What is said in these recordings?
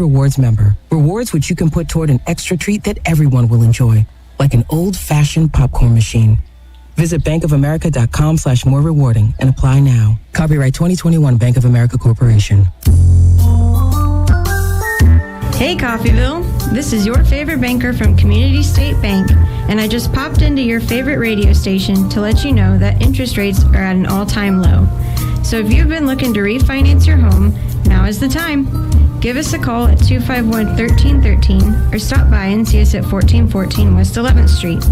Rewards member. Rewards which you can put toward an extra treat that everyone will enjoy, like an old-fashioned popcorn machine. Visit bankofamerica.com/more rewarding and apply now. Copyright 2021 Bank of America Corporation. Hey Coffeyville, this is your favorite banker from Community State Bank, and I just popped into your favorite radio station to let you know that interest rates are at an all-time low. So if you've been looking to refinance your home, now is the time. Give us a call at 251-1313 or stop by and see us at 1414 West 11th Street.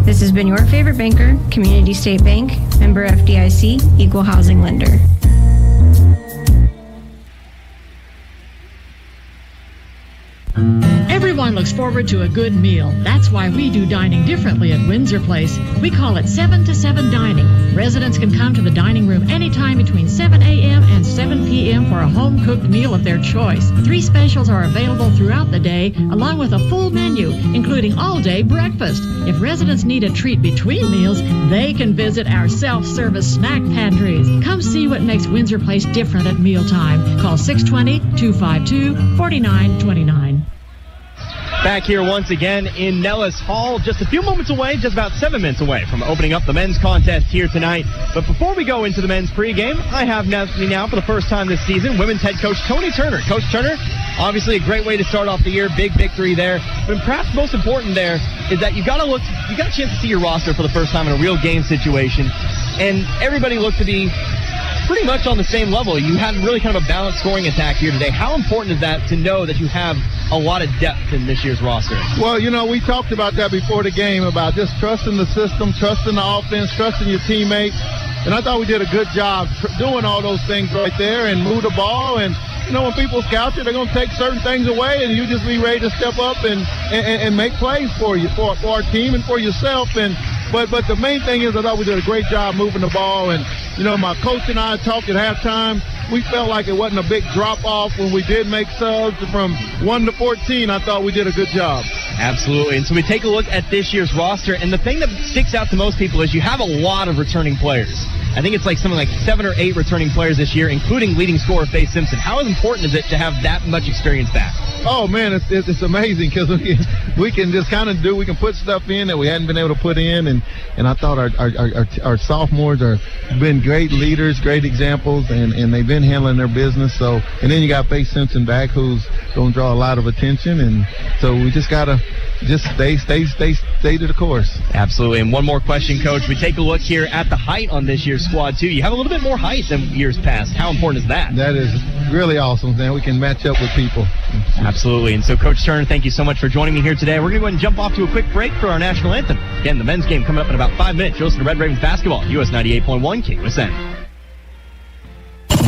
This has been your favorite banker, Community State Bank, member FDIC, equal housing lender. Everyone looks forward to a good meal. That's why we do dining differently at Windsor Place. We call it 7 to 7 dining. Residents can come to the dining room anytime between 7 a.m. and 7 p.m. for a home-cooked meal of their choice. 3 specials are available throughout the day, along with a full menu, including all-day breakfast. If residents need a treat between meals, they can visit our self-service snack pantries. Come see what makes Windsor Place different at mealtime. Call 620-252-4929. Back here once again in Nellis Hall, just a few moments away, just about 7 minutes away from opening up the men's contest here tonight. But before we go into the men's pregame, I have now for the first time this season, women's head coach Tony Turner. Coach Turner, obviously a great way to start off the year, big victory there. But perhaps most important there is that you got a chance to see your roster for the first time in a real game situation. And everybody looked to be pretty much on the same level. You had really kind of a balanced scoring attack here today. How important is that to know that you have a lot of depth in this year's roster? Well, we talked about that before the game, about just trusting the system, trusting the offense, trusting your teammates. And I thought we did a good job doing all those things right there and move the ball. And, when people scout you, they're going to take certain things away, and you just be ready to step up and make plays for you, for our team and for yourself. But the main thing is I thought we did a great job moving the ball. And, my coach and I talked at halftime. We felt like it wasn't a big drop-off when we did make subs from 1 to 14. I thought we did a good job. Absolutely. And so we take a look at this year's roster, and the thing that sticks out to most people is you have a lot of returning players. I think it's something like 7 or 8 returning players this year, including leading scorer Faye Simpson. How important is it to have that much experience back? Oh, man, it's amazing because we can just kind of we can put stuff in that we hadn't been able to put in. And I thought our sophomores have been great leaders, great examples, and they've been handling their business. So, and then you got Faye Simpson back, who's going to draw a lot of attention. And so we just got to stay to the course. Absolutely. And one more question, Coach. We take a look here at the height on this year's squad, too. You have a little bit more height than years past. How important is that? That is really awesome, man. We can match up with people. Absolutely. And so, Coach Turner, thank you so much for joining me here today. We're going to go ahead and jump off to a quick break for our national anthem. Again, the men's game coming up in about 5 minutes. You'll listen to Red Ravens basketball, US 98.1 KUSN.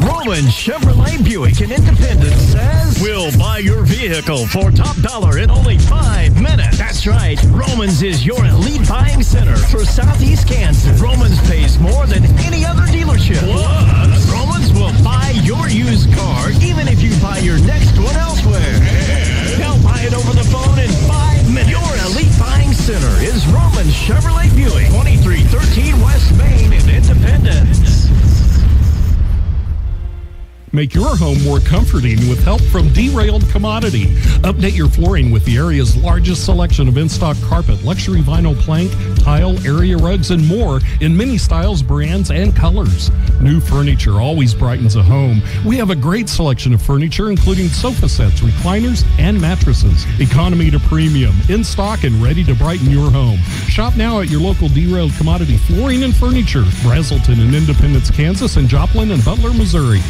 Roman Chevrolet Buick in Independence says, we'll buy your vehicle for top dollar in only 5 minutes. That's right. Romans is your elite buying center for Southeast Kansas. Romans pays more than any other dealership. Plus, Romans will buy your used car even if you buy your next one elsewhere. They'll buy it over the phone in 5 minutes. Your elite buying center is Roman Chevrolet Buick, 2313 West Main in Independence. Make your home more comforting with help from Derailed Commodity. Update your flooring with the area's largest selection of in-stock carpet, luxury vinyl plank, tile, area rugs, and more in many styles, brands, and colors. New furniture always brightens a home. We have a great selection of furniture, including sofa sets, recliners, and mattresses. Economy to premium, in stock and ready to brighten your home. Shop now at your local Derailed Commodity Flooring and Furniture, Brazelton in Independence, Kansas, and Joplin and Butler, Missouri.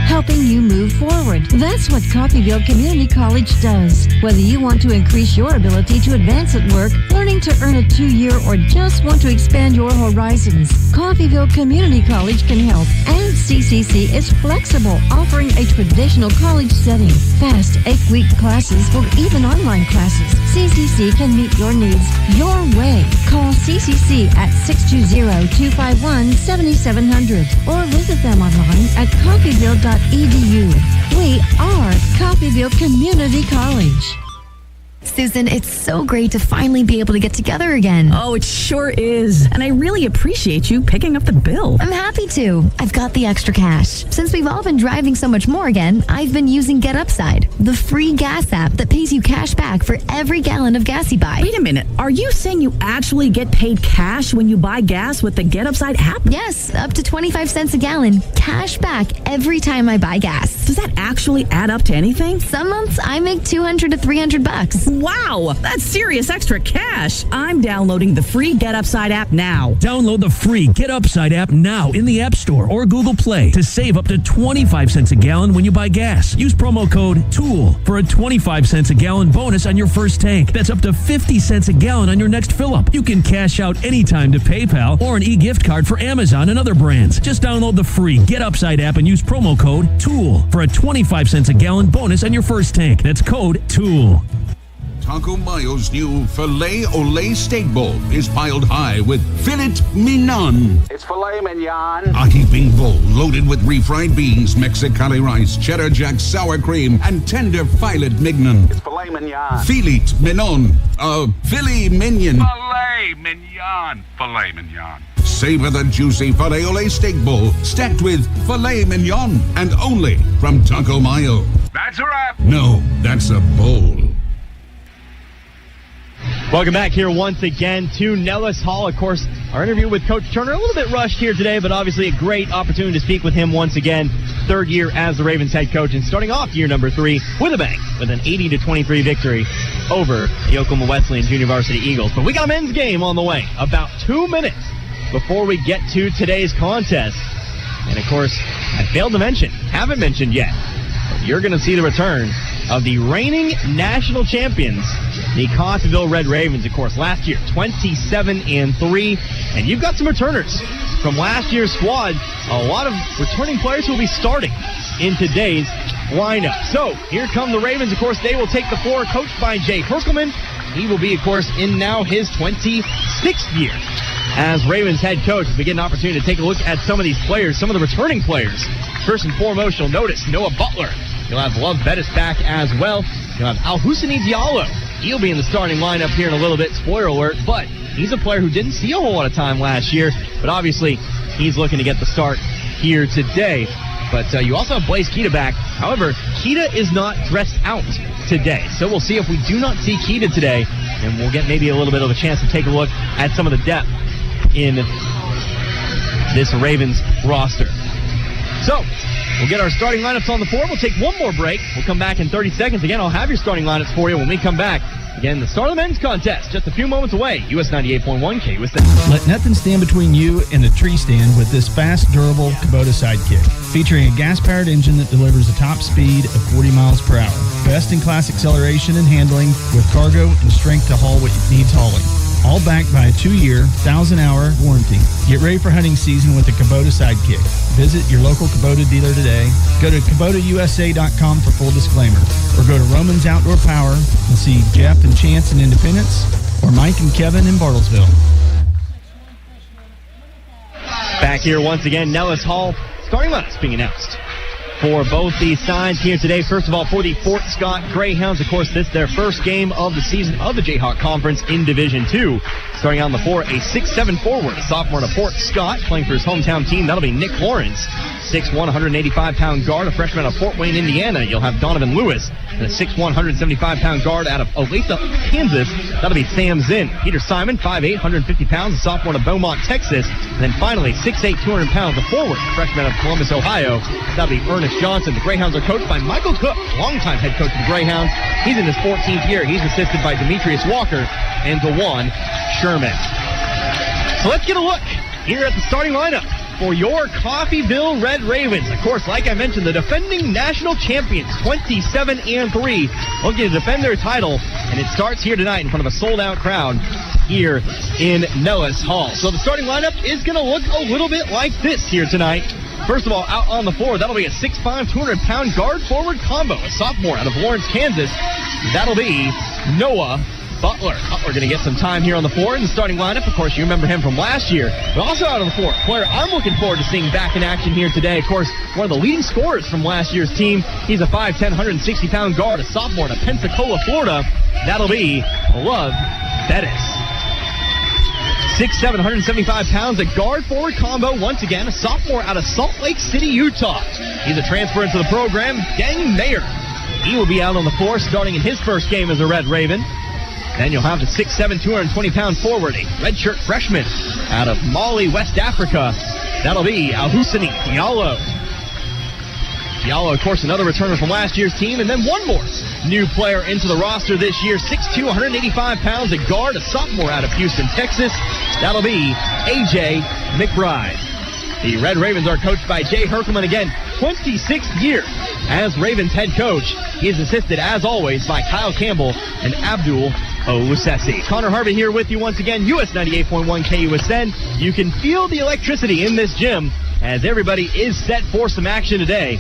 Helping you move forward. That's what Coffeyville Community College does. Whether you want to increase your ability to advance at work, learning to earn a 2-year, or just want to expand your horizons, Coffeyville Community College can help. And CCC is flexible, offering a traditional college setting, fast 8-week classes, or even online classes. CCC can meet your needs your way. Call CCC at 620-251-7700 or visit them online at coffeyville.edu. We are Coffeyville Community College. Susan, it's so great to finally be able to get together again. Oh, it sure is. And I really appreciate you picking up the bill. I'm happy to. I've got the extra cash. Since we've all been driving so much more again, I've been using Get Upside, the free gas app that pays you cash back for every gallon of gas you buy. Wait a minute. Are you saying you actually get paid cash when you buy gas with the Get Upside app? Yes, up to 25 cents a gallon. Cash back every time I buy gas. Does that actually add up to anything? Some months I make $200 to $300. Wow, that's serious extra cash. I'm downloading the free Get Upside app now. Download the free Get Upside app now in the App Store or Google Play to save up to 25 cents a gallon when you buy gas. Use promo code TOOL for a 25 cents a gallon bonus on your first tank. That's up to 50 cents a gallon on your next fill-up. You can cash out anytime to PayPal or an e-gift card for Amazon and other brands. Just download the free Get Upside app and use promo code TOOL for a 25 cents a gallon bonus on your first tank. That's code TOOL. Taco Mayo's new filet ole steak bowl is piled high with filet mignon. It's filet mignon. A heaping bowl loaded with refried beans, Mexicali rice, cheddar jack sour cream, and tender filet mignon. It's filet mignon. Filet mignon. Filet mignon. Filet mignon. Filet mignon. Savor the juicy filet ole steak bowl stacked with filet mignon and only from Taco Mayo. That's a wrap. No, that's a bowl. Welcome back here once again to Nellis Hall. Of course, our interview with Coach Turner, a little bit rushed here today, but obviously a great opportunity to speak with him once again. Third year as the Ravens head coach and starting off year number 3 with a bang with an 80-23 victory over the Oklahoma Wesleyan Junior Varsity Eagles. But we got a men's game on the way about 2 minutes before we get to today's contest. And of course, I haven't mentioned yet, but you're going to see the return of the reigning national champions, the Coffeyville Red Ravens, of course, last year, 27-3. And you've got some returners from last year's squad. A lot of returning players who will be starting in today's lineup. So here come the Ravens. Of course, they will take the floor, coached by Jay Herkelman. He will be, of course, in now his 26th year as Ravens head coach. We get an opportunity to take a look at some of these players, some of the returning players. First and foremost, you'll notice Noah Butler. You'll have Love Bettis back as well. You'll have Al-Husseini Diallo. He'll be in the starting lineup here in a little bit, spoiler alert, but he's a player who didn't see a whole lot of time last year, but obviously he's looking to get the start here today. But you also have Blaze Keita back. However, Keita is not dressed out today, so we'll see if we do not see Keita today, and we'll get maybe a little bit of a chance to take a look at some of the depth in this Ravens roster. So, we'll get our starting lineups on the floor. We'll take one more break. We'll come back in 30 seconds. Again, I'll have your starting lineups for you when we come back. Again, the start of the men's contest, just a few moments away. US 98.1 KUSN. Let nothing stand between you and the tree stand with this fast, durable Kubota Sidekick. Featuring a gas-powered engine that delivers a top speed of 40 miles per hour. Best-in-class acceleration and handling with cargo and strength to haul what needs hauling. All backed by a 2-year, 1,000-hour warranty. Get ready for hunting season with the Kubota Sidekick. Visit your local Kubota dealer today. Go to KubotaUSA.com for full disclaimer. Or go to Roman's Outdoor Power and see Jeff and Chance in Independence or Mike and Kevin in Bartlesville. Back here once again, Nellis Hall. Starting lineups being announced for both these sides here today. First of all, for the Fort Scott Greyhounds, of course, this is their first game of the season of the Jayhawk Conference in Division II. Starting on the floor, a 6'7" forward, a sophomore to Fort Scott, playing for his hometown team. That'll be Nick Lawrence. 6'1", 185-pound guard, a freshman out of Fort Wayne, Indiana. You'll have Donovan Lewis, and a 6'1", 175-pound guard out of Olathe, Kansas. That'll be Sam Zinn. Peter Simon, 5'8", 150 pounds, a sophomore to Beaumont, Texas. And then finally, 6'8", 200 pounds, a forward, a freshman out of Columbus, Ohio. That'll be Ernest Johnson. The Greyhounds are coached by Michael Cook, longtime head coach of the Greyhounds. He's in his 14th year. He's assisted by Demetrius Walker and DeJuan Sherman. So let's get a look here at the starting lineup for your Coffeyville Red Ravens. Of course, like I mentioned, the defending national champions, 27-3, looking to defend their title, and it starts here tonight in front of a sold-out crowd here in Nellis Hall. So the starting lineup is going to look a little bit like this here tonight. First of all, out on the floor, that'll be a 6'5", 200-pound guard-forward combo, a sophomore out of Lawrence, Kansas. That'll be Noah Butler. Butler going to get some time here on the floor in the starting lineup. Of course, you remember him from last year, but also out on the floor. Player I'm looking forward to seeing back in action here today. Of course, one of the leading scorers from last year's team. He's a 5'10", 160-pound guard, a sophomore out of Pensacola, Florida. That'll be Love Bettis. 6'7", 175 pounds, a guard-forward combo. Once again, a sophomore out of Salt Lake City, Utah. He's a transfer into the program. Gang Mayer. He will be out on the floor starting in his first game as a Red Raven. Then you'll have the 6'7", 220-pound forward, a redshirt freshman out of Mali, West Africa. That'll be Alhusani Diallo. Diallo, of course, another returner from last year's team. And then one more new player into the roster this year, 6'2", 185 pounds, a guard, a sophomore out of Houston, Texas. That'll be A.J. Mcbride. The Red Ravens are coached by Jay Herkelman again, 26th year as Ravens head coach. He is assisted, as always, by Kyle Campbell and Abdul Olusesi. Connor Harvey here with you once again, US 98.1 KUSN. You can feel the electricity in this gym as everybody is set for some action today.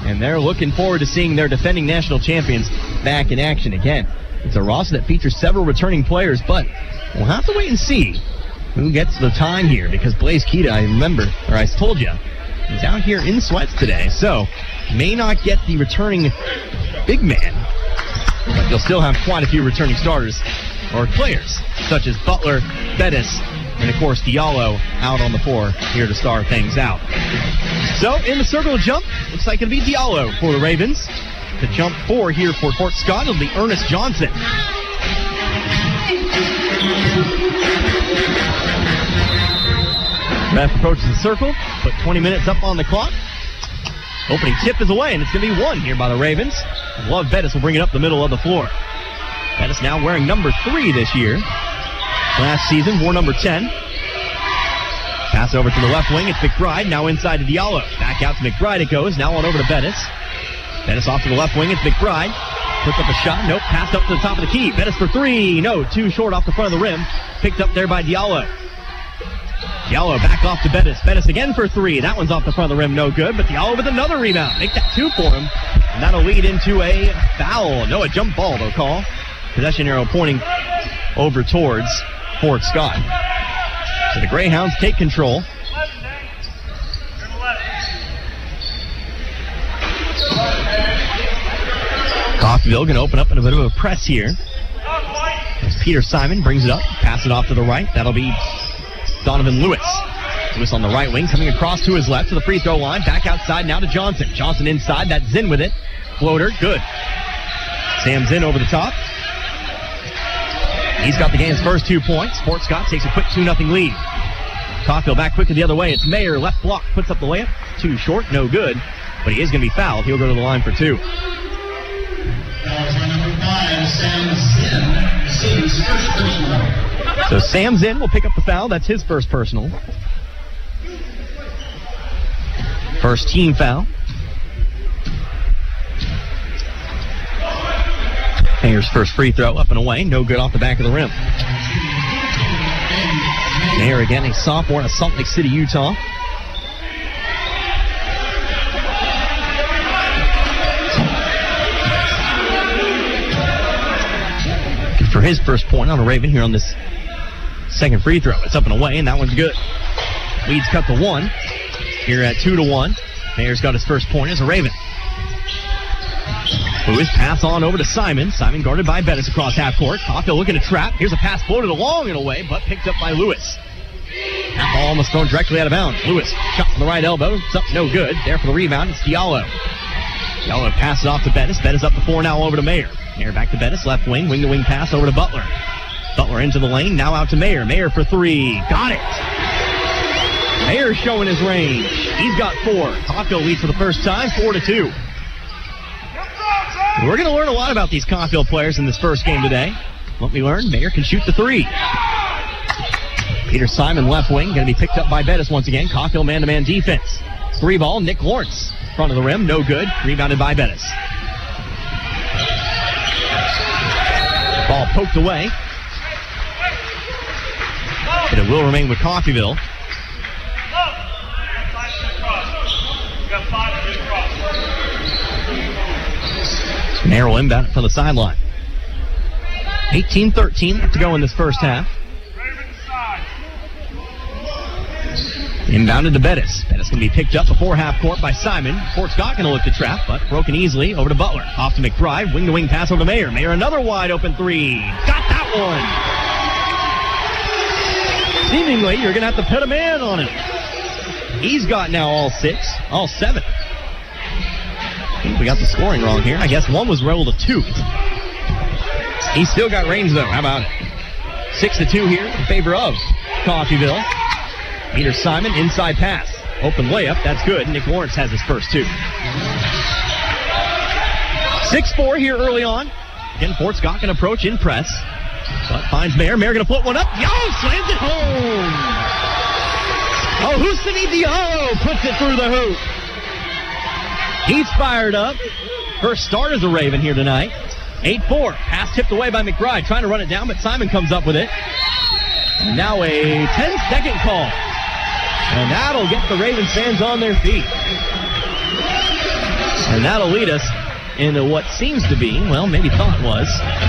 And they're looking forward to seeing their defending national champions back in action again. It's a roster that features several returning players, but we'll have to wait and see who gets the time here, because Blaze Keita, I told you, he's out here in sweats today, so may not get the returning big man, but you'll still have quite a few returning starters or players, such as Butler, Bettis, and of course Diallo out on the floor here to start things out. So in the circle of jump, looks like it'll be Diallo for the Ravens. The jump 4 here for Fort Scott will be Ernest Johnson. Ref approaches the circle, put 20 minutes up on the clock. Opening tip is away, and it's going to be 1 here by the Ravens. Love Bettis will bring it up the middle of the floor. Bettis now wearing number 3 this year. Last season wore number 10. Pass over to the left wing. It's Mcbride, now inside to Diallo. Back out to Mcbride it goes, now on over to Bettis. Bettis off to the left wing, it's Mcbride. Puts up a shot, nope, passed up to the top of the key. Bettis for 3, no, too short off the front of the rim. Picked up there by Diallo. Diallo back off to Bettis. Bettis again for 3. That one's off the front of the rim, no good. But Diallo with another rebound. Make that 2 for him. And that'll lead into a foul. No, a jump ball, they'll call. Possession arrow pointing over towards Fort Scott. So the Greyhounds take control. Coffeyville going to open up in a bit of a press here. As Peter Simon brings it up, pass it off to the right. That'll be Donovan Lewis. Lewis on the right wing, coming across to his left to the free throw line. Back outside now to Johnson. Johnson inside, that's Zinn with it. Floater, good. Sam Zinn over the top. He's got the game's first 2 points. Fort Scott takes a quick 2-0 lead. Coffeyville back quickly the other way. It's Mayer, left block, puts up the layup. Too short, no good. But he is going to be fouled. He'll go to the line for 2. So Sam Zinn will pick up the foul. That's his first personal. First team foul. Mayer's first free throw up and away. No good off the back of the rim. Mayer again, a sophomore out of Salt Lake City, Utah. For his first point on a Raven here on this second free throw. It's up and away, and that one's good. Leads cut to 1. Here at 2-1. Mayer's got his first point as a Raven. Lewis pass on over to Simon. Simon guarded by Bettis across half court. Coffeyville looking to trap. Here's a pass floated along and away, but picked up by Lewis. That ball almost thrown directly out of bounds. Lewis shot from the right elbow. It's up, no good. There for the rebound, it's Diallo. Diallo passes off to Bettis. Bettis up the 4 now over to Mayer. Mayer back to Bettis, left wing, wing-to-wing pass over to Butler. Butler into the lane, now out to Mayer. Mayer for 3, got it! Mayer showing his range. He's got 4. Coffeyville leads for the first time, 4-2. We're going to learn a lot about these Coffeyville players in this first game today. What we learned, Mayer can shoot the 3. Peter Simon, left wing, going to be picked up by Bettis once again. Coffeyville man-to-man defense. 3 ball, Nick Lawrence, front of the rim, no good. Rebounded by Bettis. Ball poked away. But it will remain with Coffeyville. Narrow inbound from the sideline. 18-13 left to go in this first half. Inbounded to Bettis. Bettis going to be picked up before half court by Simon. Fort Scott going to look to trap, but broken easily over to Butler. Off to Mcbride. Wing-to-wing pass over to Mayer. Mayer another wide open three. Got that one. Seemingly, you're going to have to put a man on him. He's got now all 7. I think we got the scoring wrong here. I guess one was rolled to 2. He's still got range, though. How about it? 6-2 here in favor of Coffeyville. Peter Simon, inside pass. Open layup, that's good. Nick Lawrence has his first 2. 6-4 here early on. Again, Fort Scott can approach in press. But finds Mayer. Mayer going to put one up. Yo, slams it home. Oh, Husseini Diallo puts it through the hoop. He's fired up. First start as a Raven here tonight. 8-4. Pass tipped away by Mcbride. Trying to run it down, but Simon comes up with it. And now a 10-second call. And that'll get the Ravens fans on their feet. And that'll lead us into what seems to be, well, maybe thought was,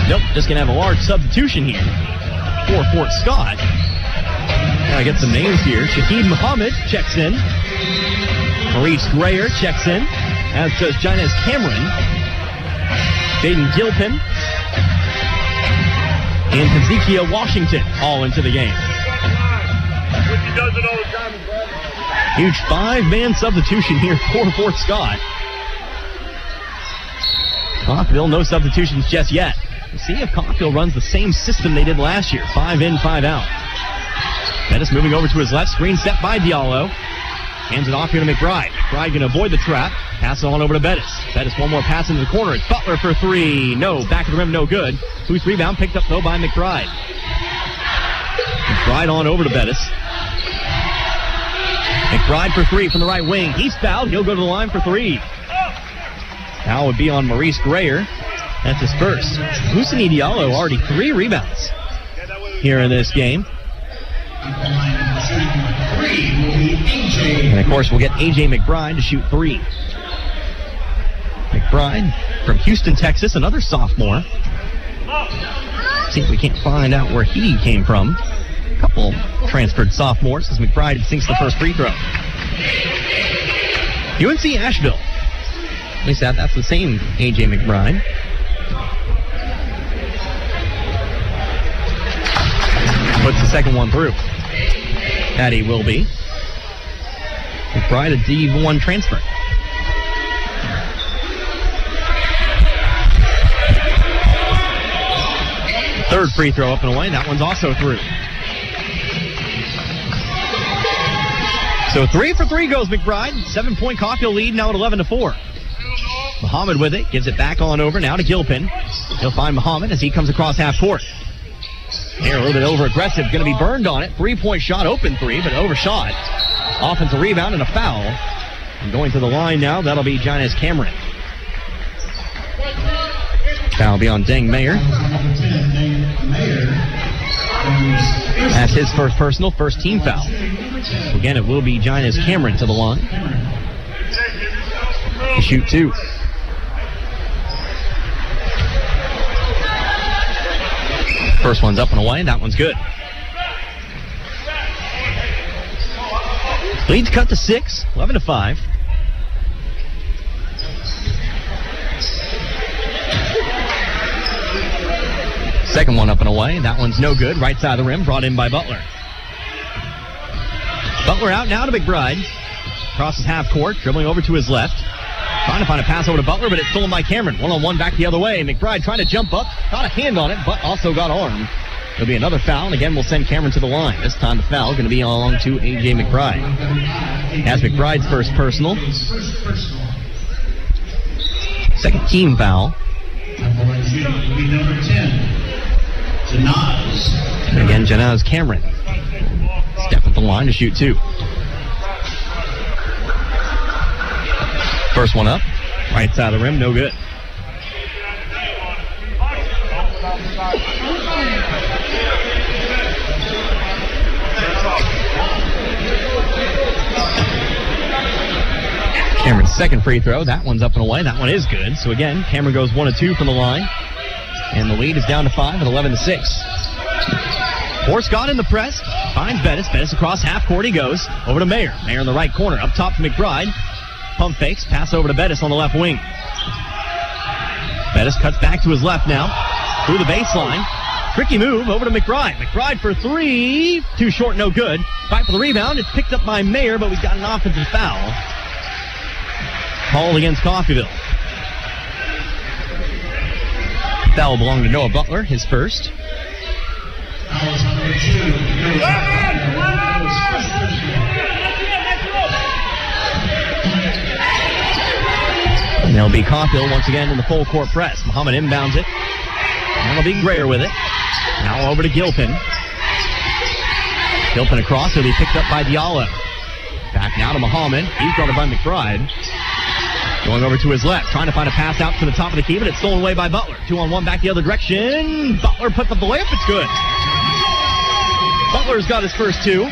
nope, just going to have a large substitution here for Fort Scott. Gotta get some names here. Shaheed Muhammad checks in. Maurice Grayer checks in, as does Jines Cameron. Jaden Gilpin and Ezekiel Washington all into the game. Huge 5-man substitution here for Fort Scott. Coffeyville, no substitutions just yet. We'll see if Coffeyville runs the same system they did last year. 5 in, 5 out. Bettis moving over to his left. Screen set by Diallo. Hands it off here to Mcbride. McBride going to avoid the trap. Pass it on over to Bettis. Bettis one more pass into the corner. It's Butler for 3. No. Back of the rim, no good. Loose rebound picked up, though, by McBride. McBride on over to Bettis. McBride for 3 from the right wing. He's fouled. He'll go to the line for 3. Foul would be on Maurice Grayer. That's his first. Husseini Diallo already 3 rebounds here in this game. And, of course, we'll get A.J. McBride to shoot 3. McBride from Houston, Texas, another sophomore. See if we can't find out where he came from. A couple transferred sophomores as McBride sinks the first free throw. UNC Asheville. At least that's the same A.J. McBride. Puts the second one through. That he will be. McBride, a D1 transfer. Third free throw up and away. That one's also through. So 3 for 3 goes McBride. 7-point Coffeyville lead now at 11-4. Muhammad with it. Gives it back on over now to Gilpin. He'll find Muhammad as he comes across half court. Here, a little bit over-aggressive. Going to be burned on it. 3-point shot, open 3, but overshot. Offensive rebound and a foul. And going to the line now, that'll be Jines Cameron. Foul will be on Deng Mayer. That's his first personal, first team foul. Again, it will be Jines Cameron to the line. To shoot 2. First one's up and away. That one's good. Lead's cut to 6, 11-5. Second one up and away. That one's no good. Right side of the rim, brought in by Butler. Butler out now to McBride. Crosses half court, dribbling over to his left. Trying to find a pass over to Butler, but it's stolen by Cameron. One-on-one back the other way. McBride trying to jump up. Got a hand on it, but also got armed. There'll be another foul, and again, we'll send Cameron to the line. This time the foul going to be along to A.J. McBride. Has McBride's first personal. Second team foul. And again, Janaz Cameron. Step up the line to shoot 2. First one up. Right side of the rim, no good. Cameron's second free throw. That one's up and away. That one is good. So again, Cameron goes 1 of 2 from the line. And the lead is down to 5 at 11-6. Fort Scott in the press. Finds Bettis. Bettis across half court he goes. Over to Mayer. Mayer in the right corner. Up top to McBride. Pump fakes. Pass over to Bettis on the left wing. Bettis cuts back to his left now. Through the baseline. Tricky move over to McBride. McBride for 3. Too short, no good. Fight for the rebound. It's picked up by Mayer, but we've got an offensive foul called against Coffeyville. Foul belonged to Noah Butler, his first. And it'll be Coffeyville once again in the full court press. Muhammad inbounds it. And it'll be Greer with it. Now over to Gilpin. Gilpin across. It'll be picked up by Diallo. Back now to Muhammad. He's guarded by McBride. Going over to his left. Trying to find a pass out to the top of the key, but it's stolen away by Butler. 2-on-1 back the other direction. Butler puts up the layup. It's good. Butler's got his first 2.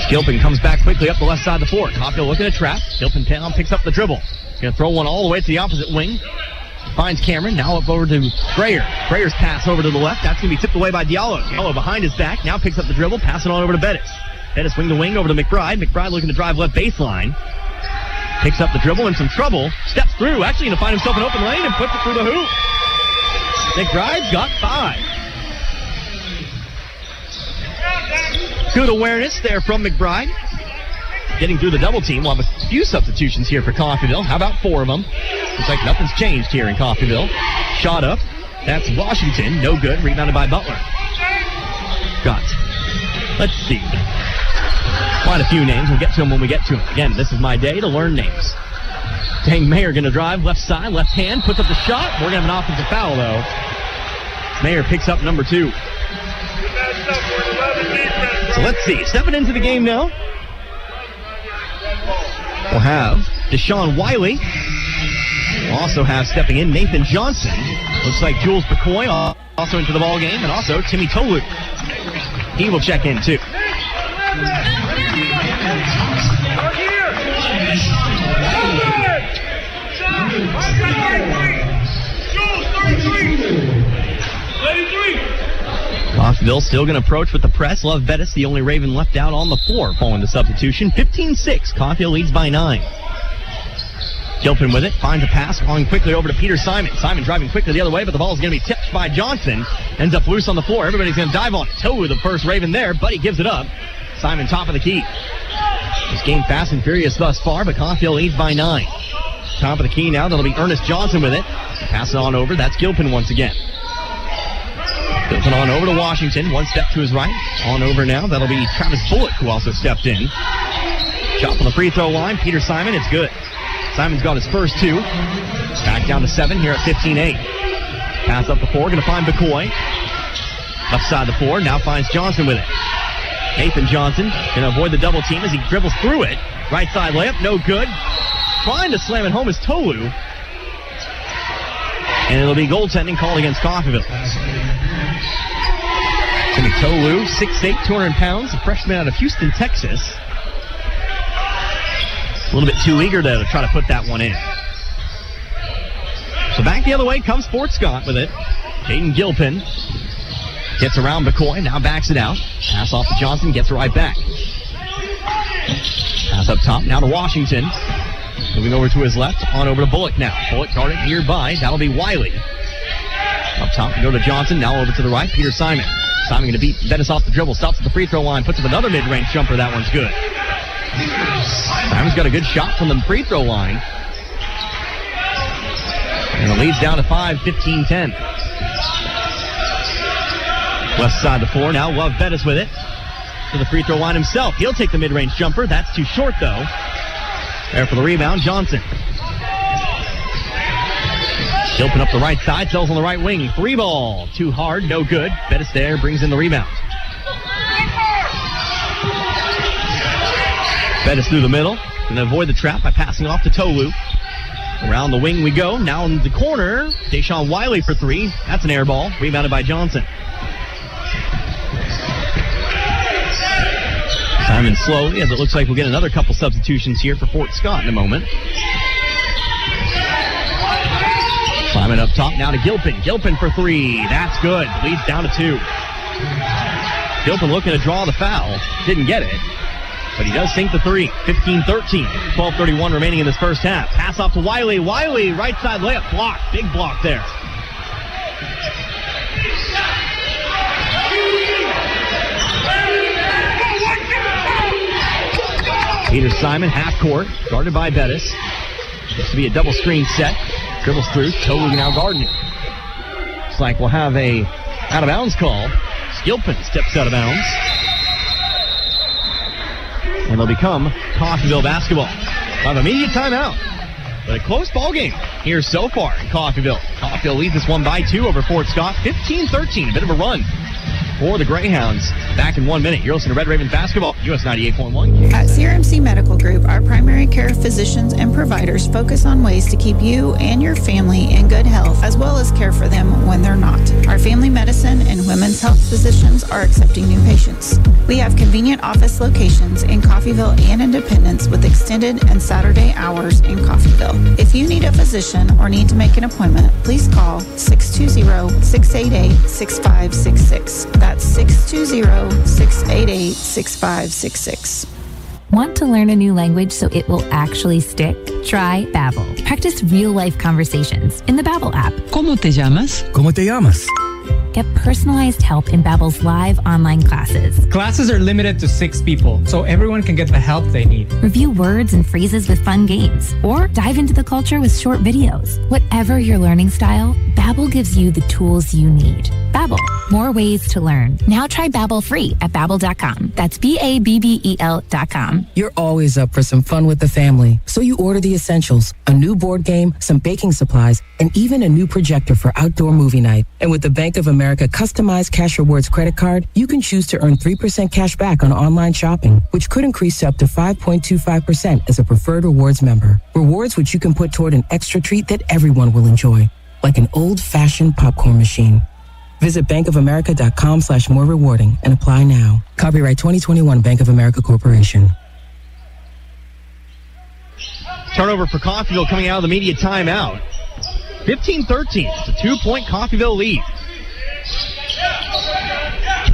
Gilpin comes back quickly up the left side of the floor. Coffeyville looking at trap. Gilpin down, picks up the dribble. Going to throw one all the way to the opposite wing. Finds Cameron. Now up over to Greer. Greer's pass over to the left. That's going to be tipped away by Diallo. Diallo behind his back. Now picks up the dribble. Passing on over to Bettis. Bettis wing to wing over to McBride. McBride looking to drive left baseline. Picks up the dribble in some trouble. Steps through. Actually going to find himself an open lane and puts it through the hoop. McBride's got 5. Good awareness there from McBride. Getting through the double team. We'll have a few substitutions here for Coffeyville. How about 4 of them? Looks like nothing's changed here in Coffeyville. Shot up. That's Washington. No good. Rebounded by Butler. Got, let's see, quite a few names. We'll get to them when we get to them. Again, this is my day to learn names. Dang Mayer going to drive left side, left hand, puts up the shot. We're going to have an offensive foul, though. Mayer picks up number 2. So let's see. Stepping into the game now, we'll have Deshaun Wiley. We'll also have stepping in Nathan Johnson. Looks like Jules McCoy also into the ball game, and also Timmy Tolu. He will check in too. Coffeyville still going to approach with the press. Love Bettis, the only Raven left out on the floor following the substitution. 15-6. Coffeyville leads by 9. Gilpin with it. Finds a pass. Falling quickly over to Peter Simon. Simon driving quickly the other way, but the ball is going to be tipped by Johnson. Ends up loose on the floor. Everybody's going to dive on it. Toe the first Raven there, but he gives it up. Simon top of the key. This game fast and furious thus far, but Coffeyville leads by 9. Top of the key now. That'll be Ernest Johnson with it. Pass it on over. That's Gilpin once again. Gilpin on over to Washington. One step to his right. On over now. That'll be Travis Bullock, who also stepped in. Shot from the free throw line. Peter Simon. It's good. Simon's got his first 2. Back down to 7 here at 15-8. Pass up the floor. Going to find McCoy. Left side of the floor. Now finds Johnson with it. Nathan Johnson going to avoid the double team as he dribbles through it. Right side layup. No good. Trying to slam it home is Tolu. And it'll be goaltending called against Coffeyville. Timmy Tolu, 6'8", 200 pounds, a freshman out of Houston, Texas. A little bit too eager to try to put that one in. So back the other way comes Fort Scott with it. Jaden Gilpin gets around McCoy, now backs it out. Pass off to Johnson, gets it right back. Pass up top, now to Washington. Moving over to his left, on over to Bullock now. Bullock guarded nearby, that'll be Wiley. Up top, we go to Johnson, now over to the right, Peter Simon. Simon going to beat Bettis off the dribble, stops at the free throw line, puts up another mid-range jumper, that one's good. Simon's got a good shot from the free throw line. And the lead's down to 5, 15-10. Left side of the floor now, Love Bettis with it. To the free throw line himself. He'll take the mid-range jumper. That's too short, though. There for the rebound, Johnson. Gilpin up the right side, sells on the right wing. 3 ball. Too hard, no good. Bettis there brings in the rebound. Bettis through the middle. Going to avoid the trap by passing off to Tolu. Around the wing we go. Now in the corner, Deshaun Wiley for 3. That's an air ball. Rebounded by Johnson. Simon slowly, as it looks like we'll get another couple substitutions here for Fort Scott in a moment. Simon up top now to Gilpin. Gilpin for three. That's good. Leads down to 2. Gilpin looking to draw the foul. Didn't get it, but he does sink the 3. 15-13. 12:31 remaining in this first half. Pass off to Wiley. Wiley, right side layup. Block. Big block there. Peter Simon, half court, guarded by Bettis. Looks to be a double screen set. Dribbles through, totally now guarding it. Looks like we'll have a out of bounds call. Gilpin steps out of bounds. And it'll become Coffeyville basketball. We'll have immediate timeout. But a close ball game here so far in Coffeyville. Coffeyville leads this one by 2 over Fort Scott. 15-13, a bit of a run for the Greyhounds. Back in 1 minute. You're listening to Red Ravens basketball, US 98.1. At CRMC Medical Group, our primary care physicians and providers focus on ways to keep you and your family in good health, as well as care for them when they're not. Our family medicine and women's health physicians are accepting new patients. We have convenient office locations in Coffeyville and Independence with extended and Saturday hours in Coffeyville. If you need a physician or need to make an appointment, please call 620-688-6566. That's 620-688-6566. Want to learn a new language so it will actually stick? Try Babbel. Practice real-life conversations in the Babbel app. ¿Cómo te llamas? ¿Cómo te llamas? Get personalized help in Babbel's live online classes. Classes are limited to 6 people, so everyone can get the help they need. Review words and phrases with fun games, or dive into the culture with short videos. Whatever your learning style, Babbel gives you the tools you need. Babbel, more ways to learn. Now try Babbel free at Babbel.com. That's Babbel.com. You're always up for some fun with the family, so you order the essentials: a new board game, some baking supplies, and even a new projector for outdoor movie night. And with the Bank of America customized Cash Rewards credit card, you can choose to earn 3% cash back on online shopping, which could increase to up to 5.25% as a preferred rewards member. Rewards which you can put toward an extra treat that everyone will enjoy, like an old-fashioned popcorn machine. Visit bankofamerica.com/more rewarding and apply now. Copyright 2021 Bank of America Corporation. Turnover for Coffeyville coming out of the media timeout. 15-13. It's a 2-point Coffeyville lead.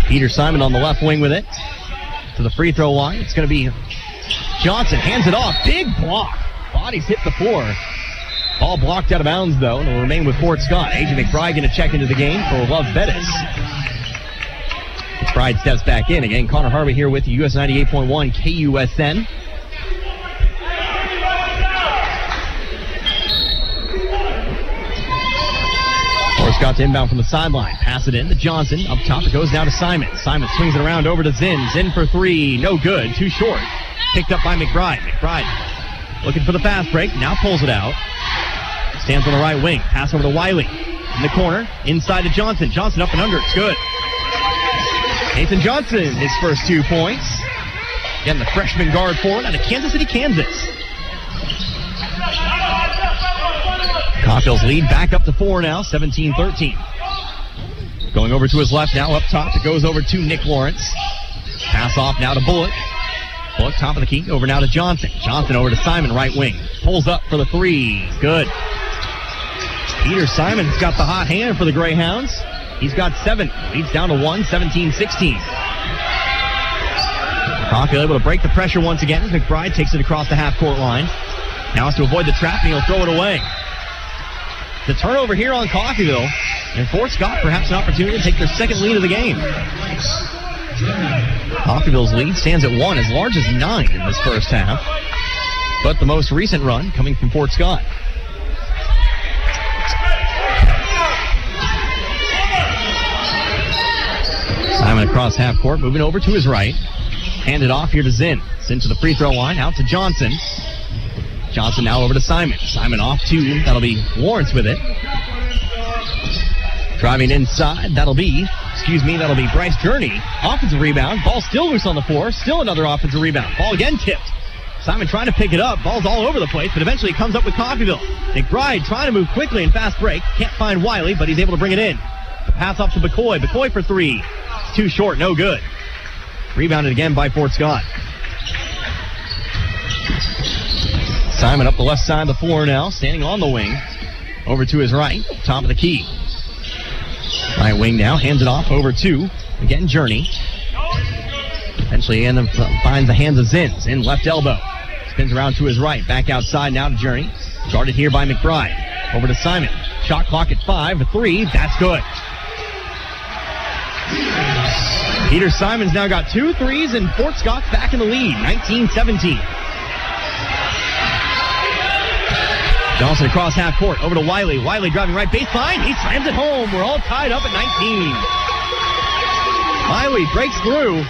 Peter Simon on the left wing with it. To the free throw line. It's going to be Johnson. Hands it off. Big block. Bodies hit the floor. Ball blocked out of bounds, though, and will remain with Fort Scott. A.J. Mcbride going to check into the game for Love Bettis. Mcbride steps back in. Again, Connor Harvey here with you, US 98.1 KUSN. Fort Scott's inbound from the sideline. Pass it in to Johnson. Up top, it goes now to Simon. Simon swings it around over to Zinn. Zinn for 3. No good. Too short. Picked up by Mcbride. Mcbride looking for the fast break. Now pulls it out. Stands on the right wing. Pass over to Wiley. In the corner. Inside to Johnson. Johnson up and under. It's good. Nathan Johnson, his first 2 points. Again, the freshman guard forward out of Kansas City, Kansas. Coffeyville's lead back up to 4 now. 17-13. Going over to his left now. Up top. It goes over to Nick Lawrence. Pass off now to Bullock. Bullock top of the key. Over now to Johnson. Johnson over to Simon, right wing. Pulls up for the 3. Good. Peter Simon's got the hot hand for the Greyhounds. He's got 7. Leads down to 1, 17-16. Coffeyville able to break the pressure once again as McBride takes it across the half-court line. Now has to avoid the trap, and he'll throw it away. The turnover here on Coffeyville, and Fort Scott perhaps an opportunity to take their second lead of the game. Coffeyville's lead stands at 1, as large as 9 in this first half. But the most recent run coming from Fort Scott. Simon across half court, moving over to his right. Handed off here to Zinn. Zinn to the free throw line, out to Johnson. Johnson now over to Simon. Simon off 2. That'll be Lawrence with it. Driving inside, that'll be Bryce Gurney. Offensive rebound. Ball still loose on the floor. Still another offensive rebound. Ball again tipped. Simon trying to pick it up. Ball's all over the place, but eventually it comes up with Coffeyville. McBride trying to move quickly and fast break. Can't find Wiley, but he's able to bring it in. The pass off to McCoy. McCoy for 3. It's too short. No good. Rebounded again by Fort Scott. Simon up the left side of the floor now, standing on the wing. over to his right, top of the key. Right wing now, hands it off over to, again, Journey. Eventually finds the hands of Zins in left elbow. Spins around to his right, back outside now to Journey. Guarded here by McBride. Over to Simon. Shot clock at 5, a 3, that's good. Peter Simon's now got 2 threes, and Fort Scott's back in the lead, 19-17. Johnson across half court, over to Wiley. Wiley driving right baseline. He slams it home. We're all tied up at 19. Wiley breaks through.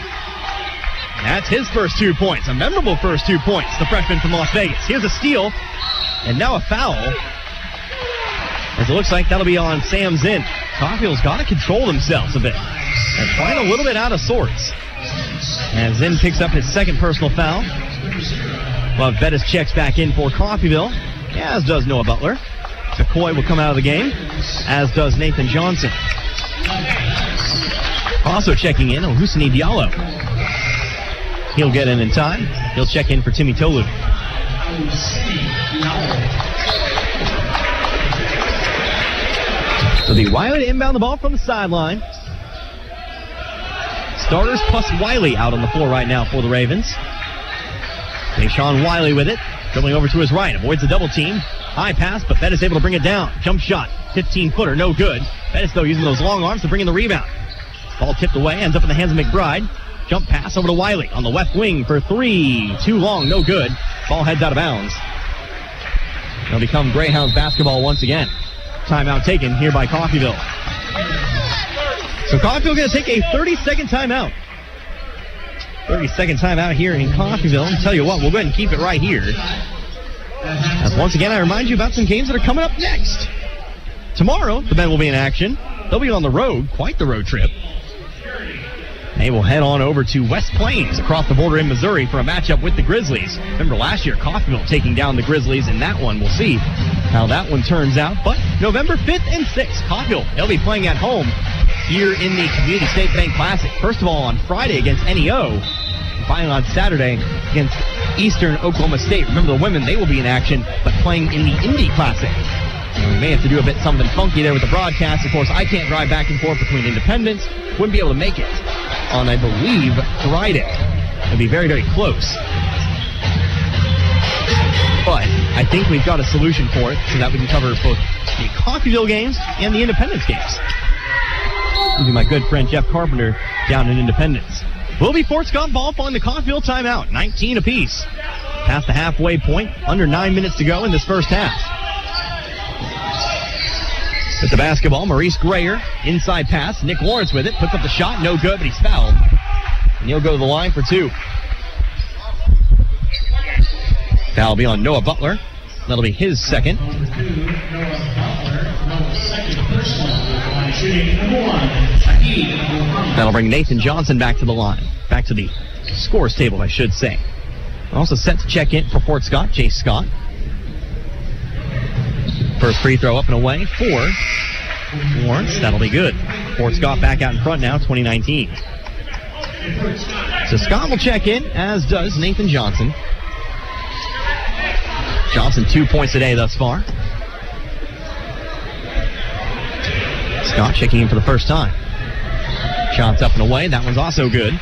That's his first 2 points. A memorable first 2 points, the freshman from Las Vegas. Here's a steal, and now a foul. As it looks like that'll be on Sam Zinn. Coffeyville's got to control themselves a bit. They're playing a little bit out of sorts. And Zinn picks up his second personal foul. Well, Bettis checks back in for Coffeyville, as does Noah Butler. McCoy will come out of the game, as does Nathan Johnson. Also checking in, Husseini Diallo. He'll get in time. He'll check in for Timmy Tolu. So the Wiley to inbound the ball from the sideline. Starters plus Wiley out on the floor right now for the Ravens. Deshaun Wiley with it. Dribbling over to his right. Avoids the double team. High pass, but Bettis able to bring it down. Jump shot. 15-footer. No good. Bettis, though, using those long arms to bring in the rebound. Ball tipped away. Ends up in the hands of McBride. Jump pass over to Wiley on the left wing for 3. Too long. No good. Ball heads out of bounds. It'll become Greyhounds basketball once again. Timeout taken here by Coffeyville. So Coffeyville going to take a 30-second timeout. 30-second timeout here in Coffeyville. And tell you what, we'll go ahead and keep it right here. As once again, I remind you about some games that are coming up next. Tomorrow, the men will be in action. They'll be on the road, quite the road trip. They will head on over to West Plains across the border in Missouri for a matchup with the Grizzlies. Remember last year, Coffeyville taking down the Grizzlies in that one. We'll see how that one turns out. But November 5th and 6th, Coffeyville, they'll be playing at home here in the Community State Bank Classic. First of all, on Friday against NEO. And finally on Saturday against Eastern Oklahoma State. Remember the women, they will be in action, but playing in the Indy Classic. And we may have to do a bit something funky there with the broadcast. Of course, I can't drive back and forth between Independence. Wouldn't be able to make it on, I believe, Friday. It'll be very, very close. But I think we've got a solution for it so that we can cover both the Coffeyville games and the Independence games. It'll be my good friend Jeff Carpenter down in Independence. Will be Fort Scott ball following the Coffeyville timeout. 19 apiece. Past the halfway point. Under 9 minutes to go in this first half. With the basketball, Maurice Grayer, inside pass. Nick Lawrence with it, puts up the shot, no good, but he's fouled. And he'll go to the line for 2. Foul will be on Noah Butler. That'll be his second. That'll bring Nathan Johnson back to the line. Back to the scores table, I should say. Also set to check in for Fort Scott, Jay Scott. First free throw up and away for Lawrence. That'll be good. Fort Scott back out in front now, 2019. So Scott will check in, as does Nathan Johnson. Johnson 2 points today thus far. Scott checking in for the first time. Shots up and away. That one's also good.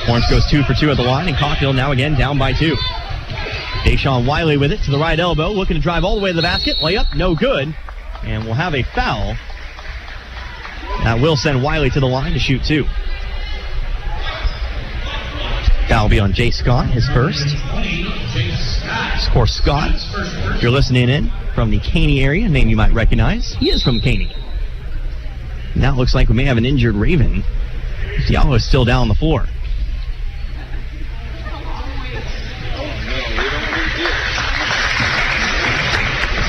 Lawrence goes 2 for 2 at the line, and Coffeyville now again down by 2. Deshaun Wiley with it to the right elbow, looking to drive all the way to the basket. Layup, no good. And we'll have a foul. That will send Wiley to the line to shoot 2. Foul will be on Jay Scott, his first. Of course, Scott, if you're listening in from the Caney area, a name you might recognize. He is from Caney. Now it looks like we may have an injured Raven. Diallo is still down on the floor.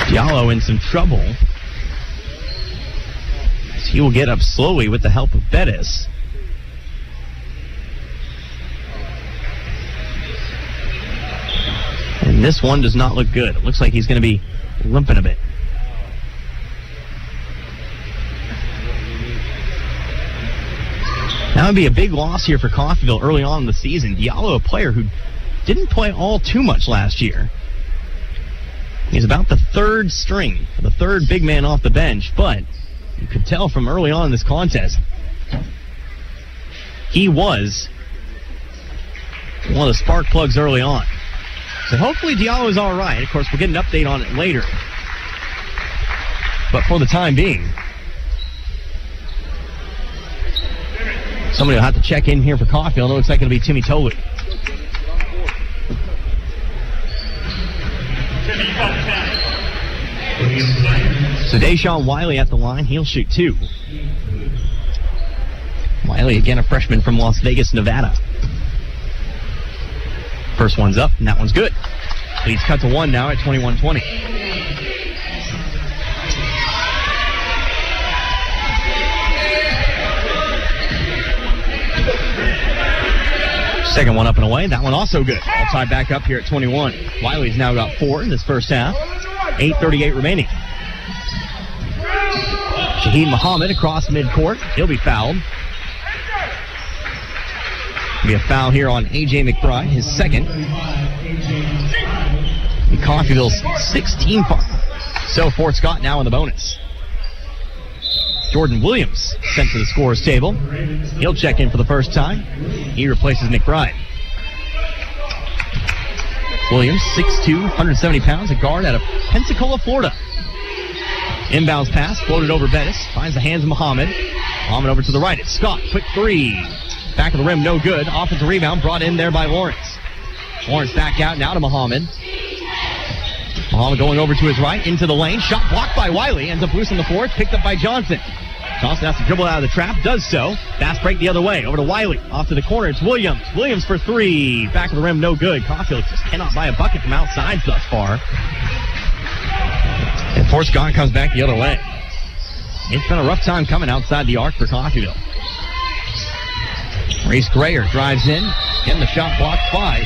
Diallo in some trouble. He will get up slowly with the help of Bettis. And this one does not look good. It looks like he's going to be limping a bit. That would be a big loss here for Coffeyville early on in the season. Diallo, a player who didn't play all too much last year. He's about the third string, the third big man off the bench, but you could tell from early on in this contest, he was one of the spark plugs early on. So hopefully Diallo is all right. Of course, we'll get an update on it later. But for the time being, somebody will have to check in here for Coffeyville. It looks like it'll be Timmy Tolu. So Deshaun Wiley at the line. He'll shoot 2. Wiley, again, a freshman from Las Vegas, Nevada. First one's up, and that one's good. Leads cut to 1 now at 21-20. Second one up and away. That one also good. All tied back up here at 21. Wiley's now got 4 in this first half. 8:38 remaining. Shaheed Muhammad across midcourt. He'll be fouled. Be a foul here on A.J. McBride, his second. And Coffeyville's 16 foul. So Fort Scott now in the bonus. Jordan Williams sent to the scorer's table. He'll check in for the first time. He replaces McBride. Williams, 6'2", 170 pounds, a guard out of Pensacola, Florida. Inbounds pass, floated over Bettis. Finds the hands of Muhammad. Muhammad over to the right. It's Scott. Quick 3. Back of the rim, no good. Offensive rebound brought in there by Lawrence. Lawrence back out now to Muhammad. Muhammad going over to his right, into the lane. Shot blocked by Wiley. Ends up loose on the fourth. Picked up by Johnson. Johnson has to dribble out of the trap. Does so. Fast break the other way. Over to Wiley. Off to the corner. It's Williams. Williams for 3. Back of the rim, no good. Coffeyville just cannot buy a bucket from outside thus far. And Fort Scott comes back the other way. It's been a rough time coming outside the arc for Coffeyville. Reese Grayer drives in. Getting the shot blocked by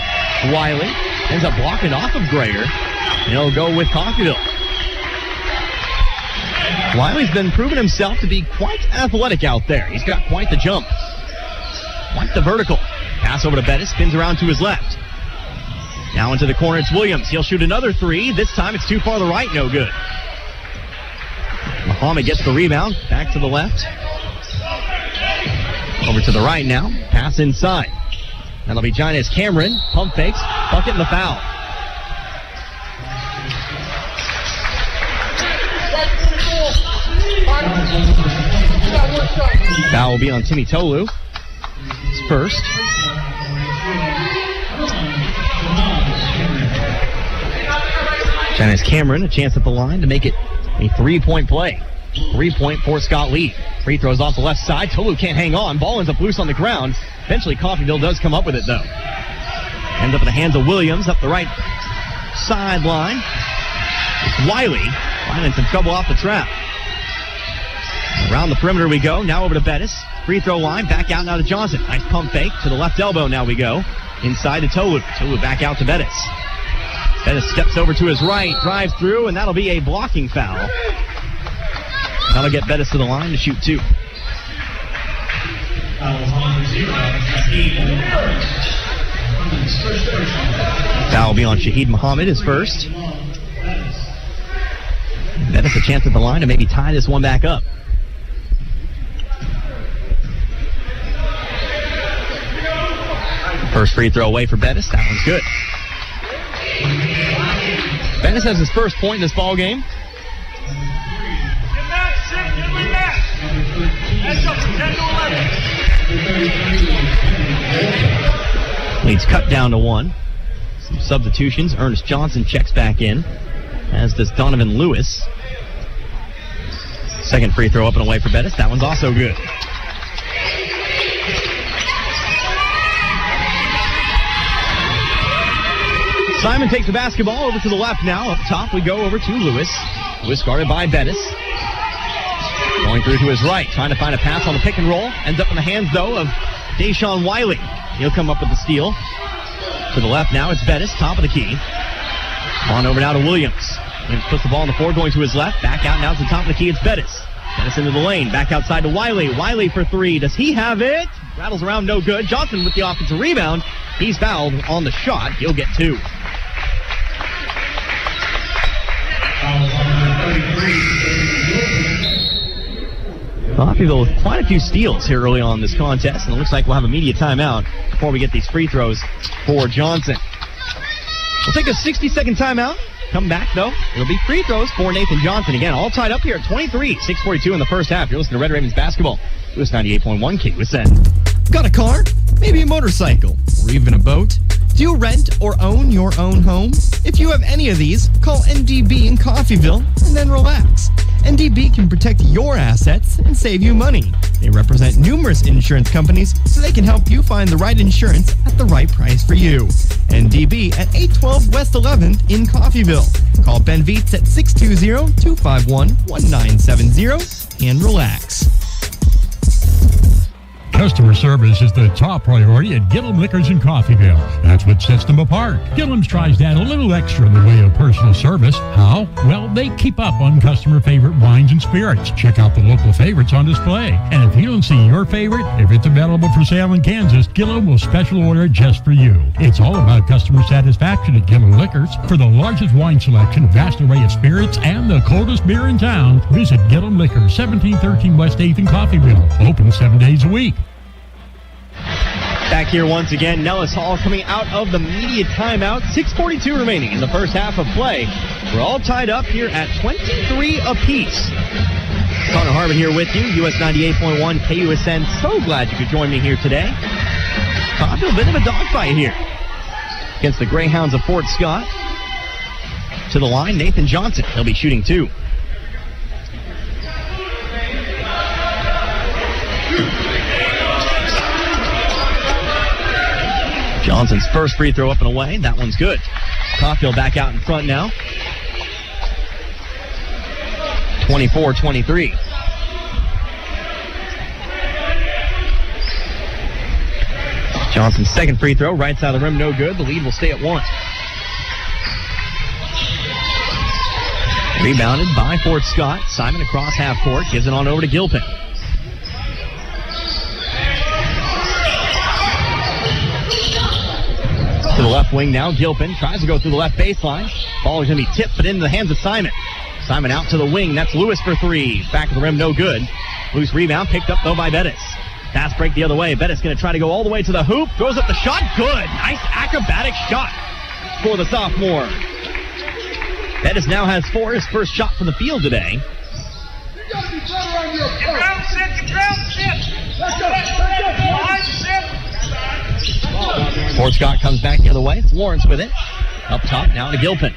Wiley. Ends up blocking off of Grayer. And he'll go with Coffeyville. Wiley's been proving himself to be quite athletic out there. He's got quite the jump. Quite the vertical. Pass over to Bettis. Spins around to his left. Now into the corner, it's Williams. He'll shoot another 3. This time it's too far to the right. No good. Muhammad gets the rebound. Back to the left. Over to the right now. Pass inside. That'll be Giannis Cameron. Pump fakes. Bucket and the foul. Foul will be on Timmy Tolu. His first. Giannis Cameron, a chance at the line to make it a 3-point play. 3-point Fort Scott lead. Free throws off the left side. Tolu can't hang on. Ball ends up loose on the ground. Eventually Coffeyville does come up with it, though. Ends up in the hands of Williams up the right sideline. It's Wiley. Finding some trouble off the trap. Around the perimeter we go. Now over to Bettis. Free throw line. Back out now to Johnson. Nice pump fake to the left elbow. Now we go. Inside to Tolu. Tolu back out to Bettis. Bettis steps over to his right. Drives through, and that'll be a blocking foul. That'll get Bettis to the line to shoot 2. Foul will be on Shaheed Muhammad, his first. Bettis a chance at the line to maybe tie this one back up. First free throw away for Bettis. That one's good. Bettis has his first point in this ball game. Leads cut down to 1. Some substitutions. Ernest Johnson checks back in, as does Donovan Lewis. Second free throw up and away for Bettis. That one's also good. Simon takes the basketball over to the left now. Up top we go over to Lewis. Lewis guarded by Bettis. Going through to his right, trying to find a pass on the pick and roll. Ends up in the hands, though, of Deshaun Wiley. He'll come up with the steal. To the left now, it's Bettis, top of the key. On over now to Williams. Williams puts the ball on the floor, going to his left. Back out now to the top of the key, it's Bettis. Bettis into the lane, back outside to Wiley. Wiley for 3. Does he have it? Rattles around, no good. Johnson with the offensive rebound. He's fouled on the shot. He'll get 2. Coffeyville with quite a few steals here early on in this contest, and it looks like we'll have a media timeout before we get these free throws for Johnson. We'll take a 60-second timeout. Come back, though. It'll be free throws for Nathan Johnson. Again, all tied up here at 23, 6:42 in the first half. You're listening to Red Ravens basketball. KUSN 98.1 KUSN. Got a car? Maybe a motorcycle? Or even a boat? Do you rent or own your own home? If you have any of these, call NDB in Coffeyville and then relax. NDB can protect your assets and save you money. They represent numerous insurance companies, so they can help you find the right insurance at the right price for you. NDB at 812 West 11th in Coffeyville. Call Ben Vietz at 620-251-1970 and relax. Customer service is the top priority at Gillum Liquors in Coffeyville. That's what sets them apart. Gillum's tries to add a little extra in the way of personal service. How? Well, they keep up on customer favorite wines and spirits. Check out the local favorites on display. And if you don't see your favorite, if it's available for sale in Kansas, Gillum will special order it just for you. It's all about customer satisfaction at Gillum Liquors. For the largest wine selection, vast array of spirits, and the coldest beer in town, visit Gillum Liquors, 1713 West 8th in Coffeyville. Open 7 days a week. Back here once again, Nellis Hall coming out of the media timeout. 6:42 remaining in the first half of play. We're all tied up here at 23 apiece. Connor Harmon here with you, US 98.1 KUSN. So glad you could join me here today. Coffeyville, a bit of a dogfight here against the Greyhounds of Fort Scott. To the line, Nathan Johnson. He'll be shooting two. Johnson's first free throw up and away. That one's good. Coffeyville back out in front now. 24-23. Johnson's second free throw, right side of the rim, no good. The lead will stay at one. Rebounded by Fort Scott. Simon across half court, gives it on over to Gilpin. To the left wing now, Gilpin tries to go through the left baseline. Ball is going to be tipped, but into the hands of Simon. Simon out to the wing. That's Lewis for three. Back of the rim, no good. Loose rebound, picked up, though, by Bettis. Fast break the other way. Bettis going to try to go all the way to the hoop. Throws up the shot. Good. Nice acrobatic shot for the sophomore. Bettis now has four. His first shot from the field today. Fort Scott comes back the other way. It's Lawrence with it. Up top now to Gilpin.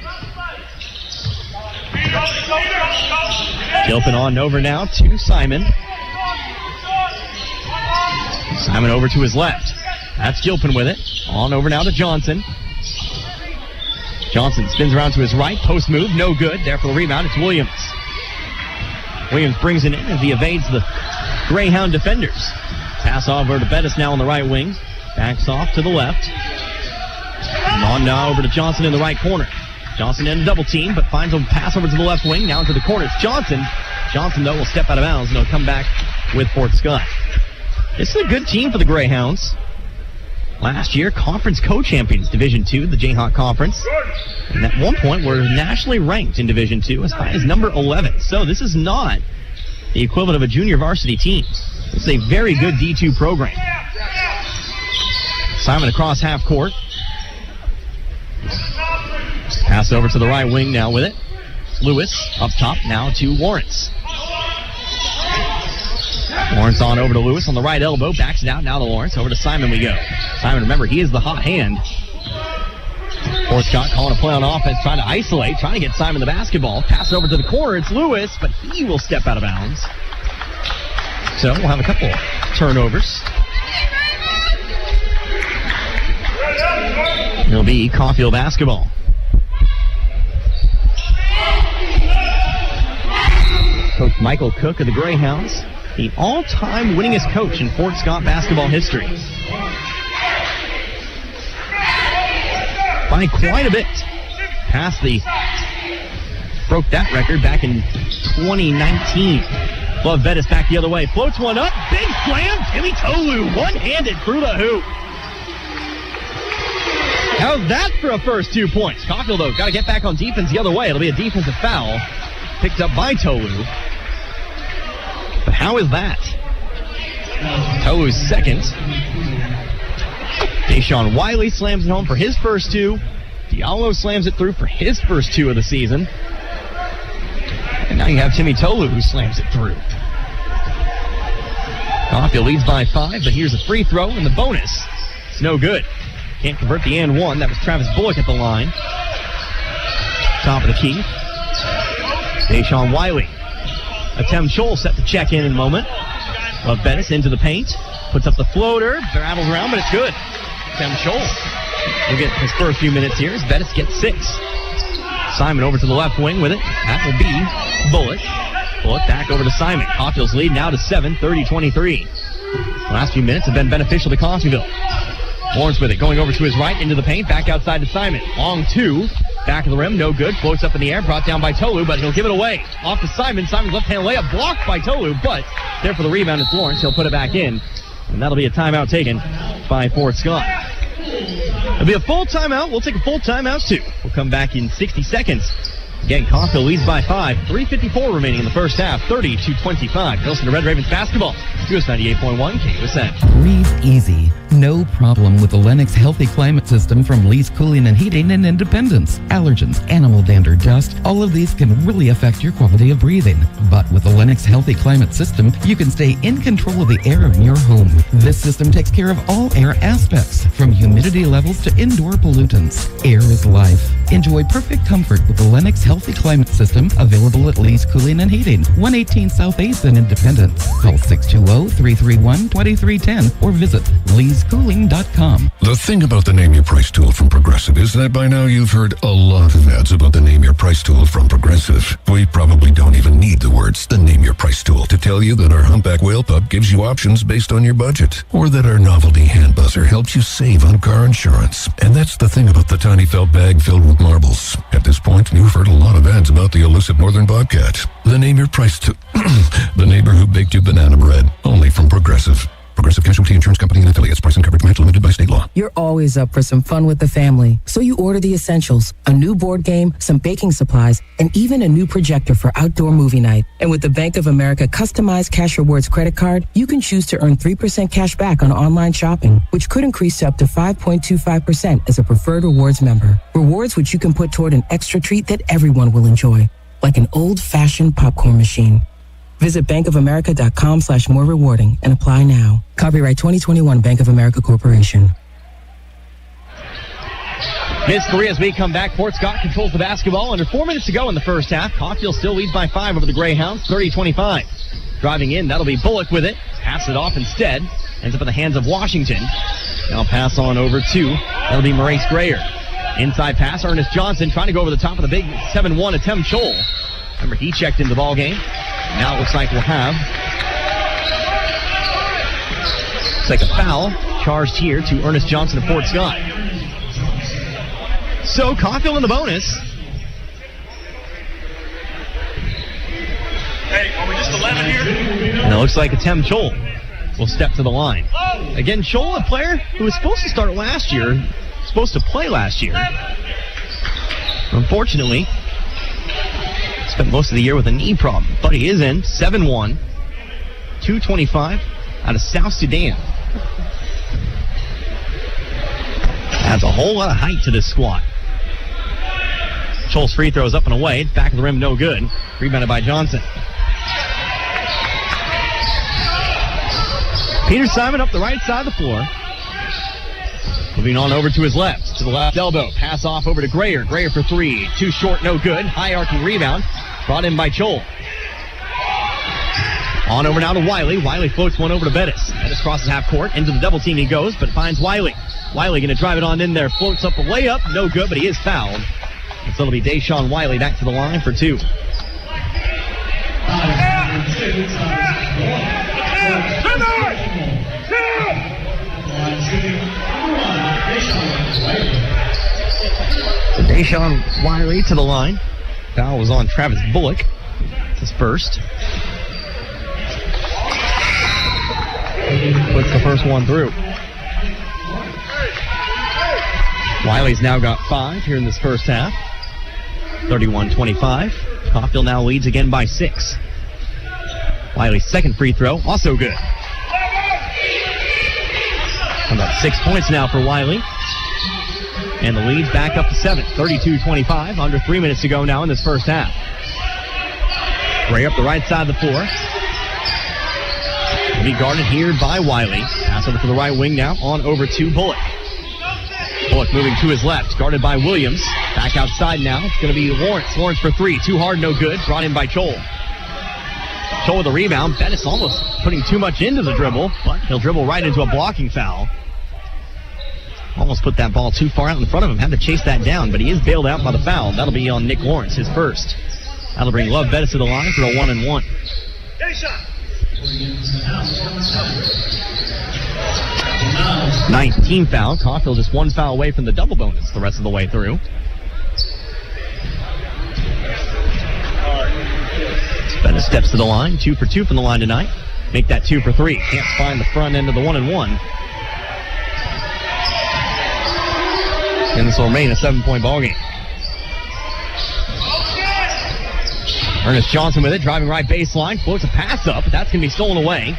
Gilpin on over now to Simon. Simon over to his left. That's Gilpin with it. On over now to Johnson. Johnson spins around to his right. Post move, no good. There for the rebound, it's Williams. Williams brings it in as he evades the Greyhound defenders. Pass over to Bettis now on the right wing. Backs off to the left. On now over to Johnson in the right corner. Johnson in a double team, but finds a pass over to the left wing. Now into the corner. It's Johnson. Johnson, though, will step out of bounds and he'll come back with Fort Scott. This is a good team for the Greyhounds. Last year, conference co-champions, Division II, the Jayhawk Conference. And at one point, were nationally ranked in Division II as high as number 11. So this is not the equivalent of a junior varsity team. This is a very good D2 program. Simon across half court. Pass over to the right wing now with it. Lewis up top now to Lawrence. Lawrence on over to Lewis on the right elbow. Backs it out now to Lawrence. Over to Simon we go. Simon, remember, he is the hot hand. Fort Scott calling a play on offense, trying to isolate, trying to get Simon the basketball. Pass it over to the corner. It's Lewis, but he will step out of bounds. So we'll have a couple turnovers. It'll be Coffeyville basketball. Coach Michael Cook of the Greyhounds, the all-time winningest coach in Fort Scott basketball history. By quite a bit. Broke that record back in 2019. Love Bettis back the other way. Floats one up. Big slam. Timmy Tolu one-handed through the hoop. How's that for a first 2 points? Coffeyville, though, got to get back on defense the other way. It'll be a defensive foul picked up by Tolu. But how is that? Tolu's second. Deshaun Wiley slams it home for his first two. Diallo slams it through for his first two of the season. And now you have Timmy Tolu who slams it through. Coffeyville leads by 5, but here's a free throw and the bonus. It's no good. Can't convert the and one. That was Travis Bullock at the line. Top of the key. Deshaun Wiley. Atem Chol set to check in a moment. Love Bettis into the paint. Puts up the floater. Travels around, but it's good. Atem Chol will get his first few minutes here as Bettis gets 6. Simon over to the left wing with it. That will be Bullock. Bullock back over to Simon. Coffeyville's lead now to 7, 30-23. The last few minutes have been beneficial to Coffeyville. Lawrence with it, going over to his right, into the paint, back outside to Simon. Long two, back of the rim, no good. Floats up in the air, brought down by Tolu, but he'll give it away. Off to Simon. Simon's left-hand layup blocked by Tolu, but there for the rebound is Lawrence. He'll put it back in, and that'll be a timeout taken by Fort Scott. It'll be a full timeout. We'll take a full timeout, too. We'll come back in 60 seconds. Again, Coffeyville leads by 5. 3:54 remaining in the first half. 30-25. You're listening to Red Ravens basketball. US 98.1 KUSN. Breathe easy. No problem with the Lennox Healthy Climate System from Lee's Cooling and Heating in Independence. Allergens, animal dander, dust, all of these can really affect your quality of breathing. But with the Lennox Healthy Climate System, you can stay in control of the air in your home. This system takes care of all air aspects, from humidity levels to indoor pollutants. Air is life. Enjoy perfect comfort with the Lennox Healthy Climate System, available at Lee's Cooling and Heating, 118 South 8th in Independence. Call 620-331-2310 or visit leescooling.com. The thing about the Name Your Price tool from Progressive is that by now you've heard a lot of ads about the Name Your Price tool from Progressive. We probably don't even need the words "the Name Your Price tool" to tell you that our Humpback Whale Pup gives you options based on your budget, or that our novelty hand buzzer helps you save on car insurance. And that's the thing about the tiny felt bag filled with marbles. At this point, you've heard a lot of ads about the elusive northern bobcat. The Name Your Price tool. The neighbor who baked you banana bread. Only from Progressive. Progressive Casualty Insurance Company and affiliates. Price and coverage match limited by state law. You're always up for some fun with the family, so you order the essentials: a new board game, some baking supplies, and even a new projector for outdoor movie night. And with the Bank of America customized Cash Rewards credit card, you can choose to earn 3% cash back on online shopping, which could increase to up to 5.25% as a preferred rewards member. Rewards which you can put toward an extra treat that everyone will enjoy, like an old-fashioned popcorn machine. Visit bankofamerica.com/more rewarding and apply now. Copyright 2021 Bank of America Corporation. Miss Korea as we come back. Fort Scott controls the basketball. Under 4 minutes to go in the first half. Coffeyville still leads by 5 over the Greyhounds, 30-25. Driving in, that'll be Bullock with it. Pass it off instead. Ends up in the hands of Washington. Now pass on over to, that'll be Maurice Grayer. Inside pass, Ernest Johnson trying to go over the top of the big 7-1 Atem Chol. Remember, he checked into the ball game. Now it looks like we'll have a foul charged here to Ernest Johnson of Fort Scott. So Coffeyville in the bonus. Hey, are we just 11 here? And it looks like Atem Chol will step to the line. Again, Chol, a player who was supposed to start last year, supposed to play last year. Unfortunately, spent most of the year with a knee problem, but he is in. 7'1", 225 out of South Sudan. Adds a whole lot of height to this squad. Chol's free throws up and away. Back of the rim, no good. Rebounded by Johnson. Peter Simon up the right side of the floor. Moving on over to his left, to the left elbow. Pass off over to Grayer. Grayer for 3. Too short, no good. High arcing rebound. Brought in by Chol. On over now to Wiley. Wiley floats one over to Bettis. Bettis crosses half court. Into the double team he goes, but finds Wiley. Wiley going to drive it on in there. Floats up a layup. No good, but he is fouled. And so it'll be Deshaun Wiley back to the line for 2. So Deshaun Wiley to the line. Foul was on Travis Bullock. His first. Puts the first one through. Wiley's now got 5 here in this first half. 31-25. Coffeyville now leads again by 6. Wiley's second free throw, also good. About 6 points now for Wiley. And the lead's back up to 7, 32-25, under 3 minutes to go now in this first half. Gray up the right side of the floor. Will be guarded here by Wiley. Pass over to the right wing now, on over to Bullock. Bullock moving to his left, guarded by Williams. Back outside now, it's going to be Lawrence. Lawrence for three, too hard, no good. Brought in by Chol. Chol with the rebound. Bettis almost putting too much into the dribble, but he'll dribble right into a blocking foul. Almost put that ball too far out in front of him. Had to chase that down, but he is bailed out by the foul. That'll be on Nick Lawrence, his first. That'll bring Love Bettis to the line for a 1-and-1. 19 foul. Coffeyville just one foul away from the double bonus the rest of the way through. Bettis steps to the line. 2 for 2 from the line tonight. Make that 2 for 3. Can't find the front end of the 1-and-1. And this will remain a 7-point ball game. Ernest Johnson with it, driving right baseline, floats a pass up, but that's going to be stolen away.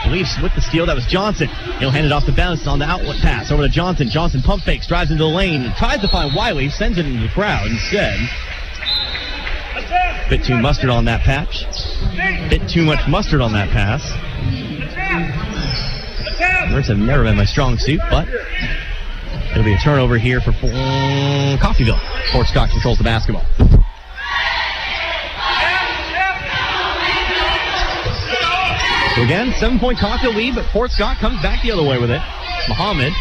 Leafs with the steal, that was Johnson. He'll hand it off the bounce on the outlet pass over to Johnson. Johnson pump fakes, drives into the lane, and tries to find Wiley, sends it into the crowd instead. Bit too mustard on that patch. Bit too much mustard on that pass. Words have never been my strong suit, but it'll be a turnover here for Coffeyville. Fort Scott controls the basketball. So again, 7-point Coffeyville lead, but Fort Scott comes back the other way with it. Muhammad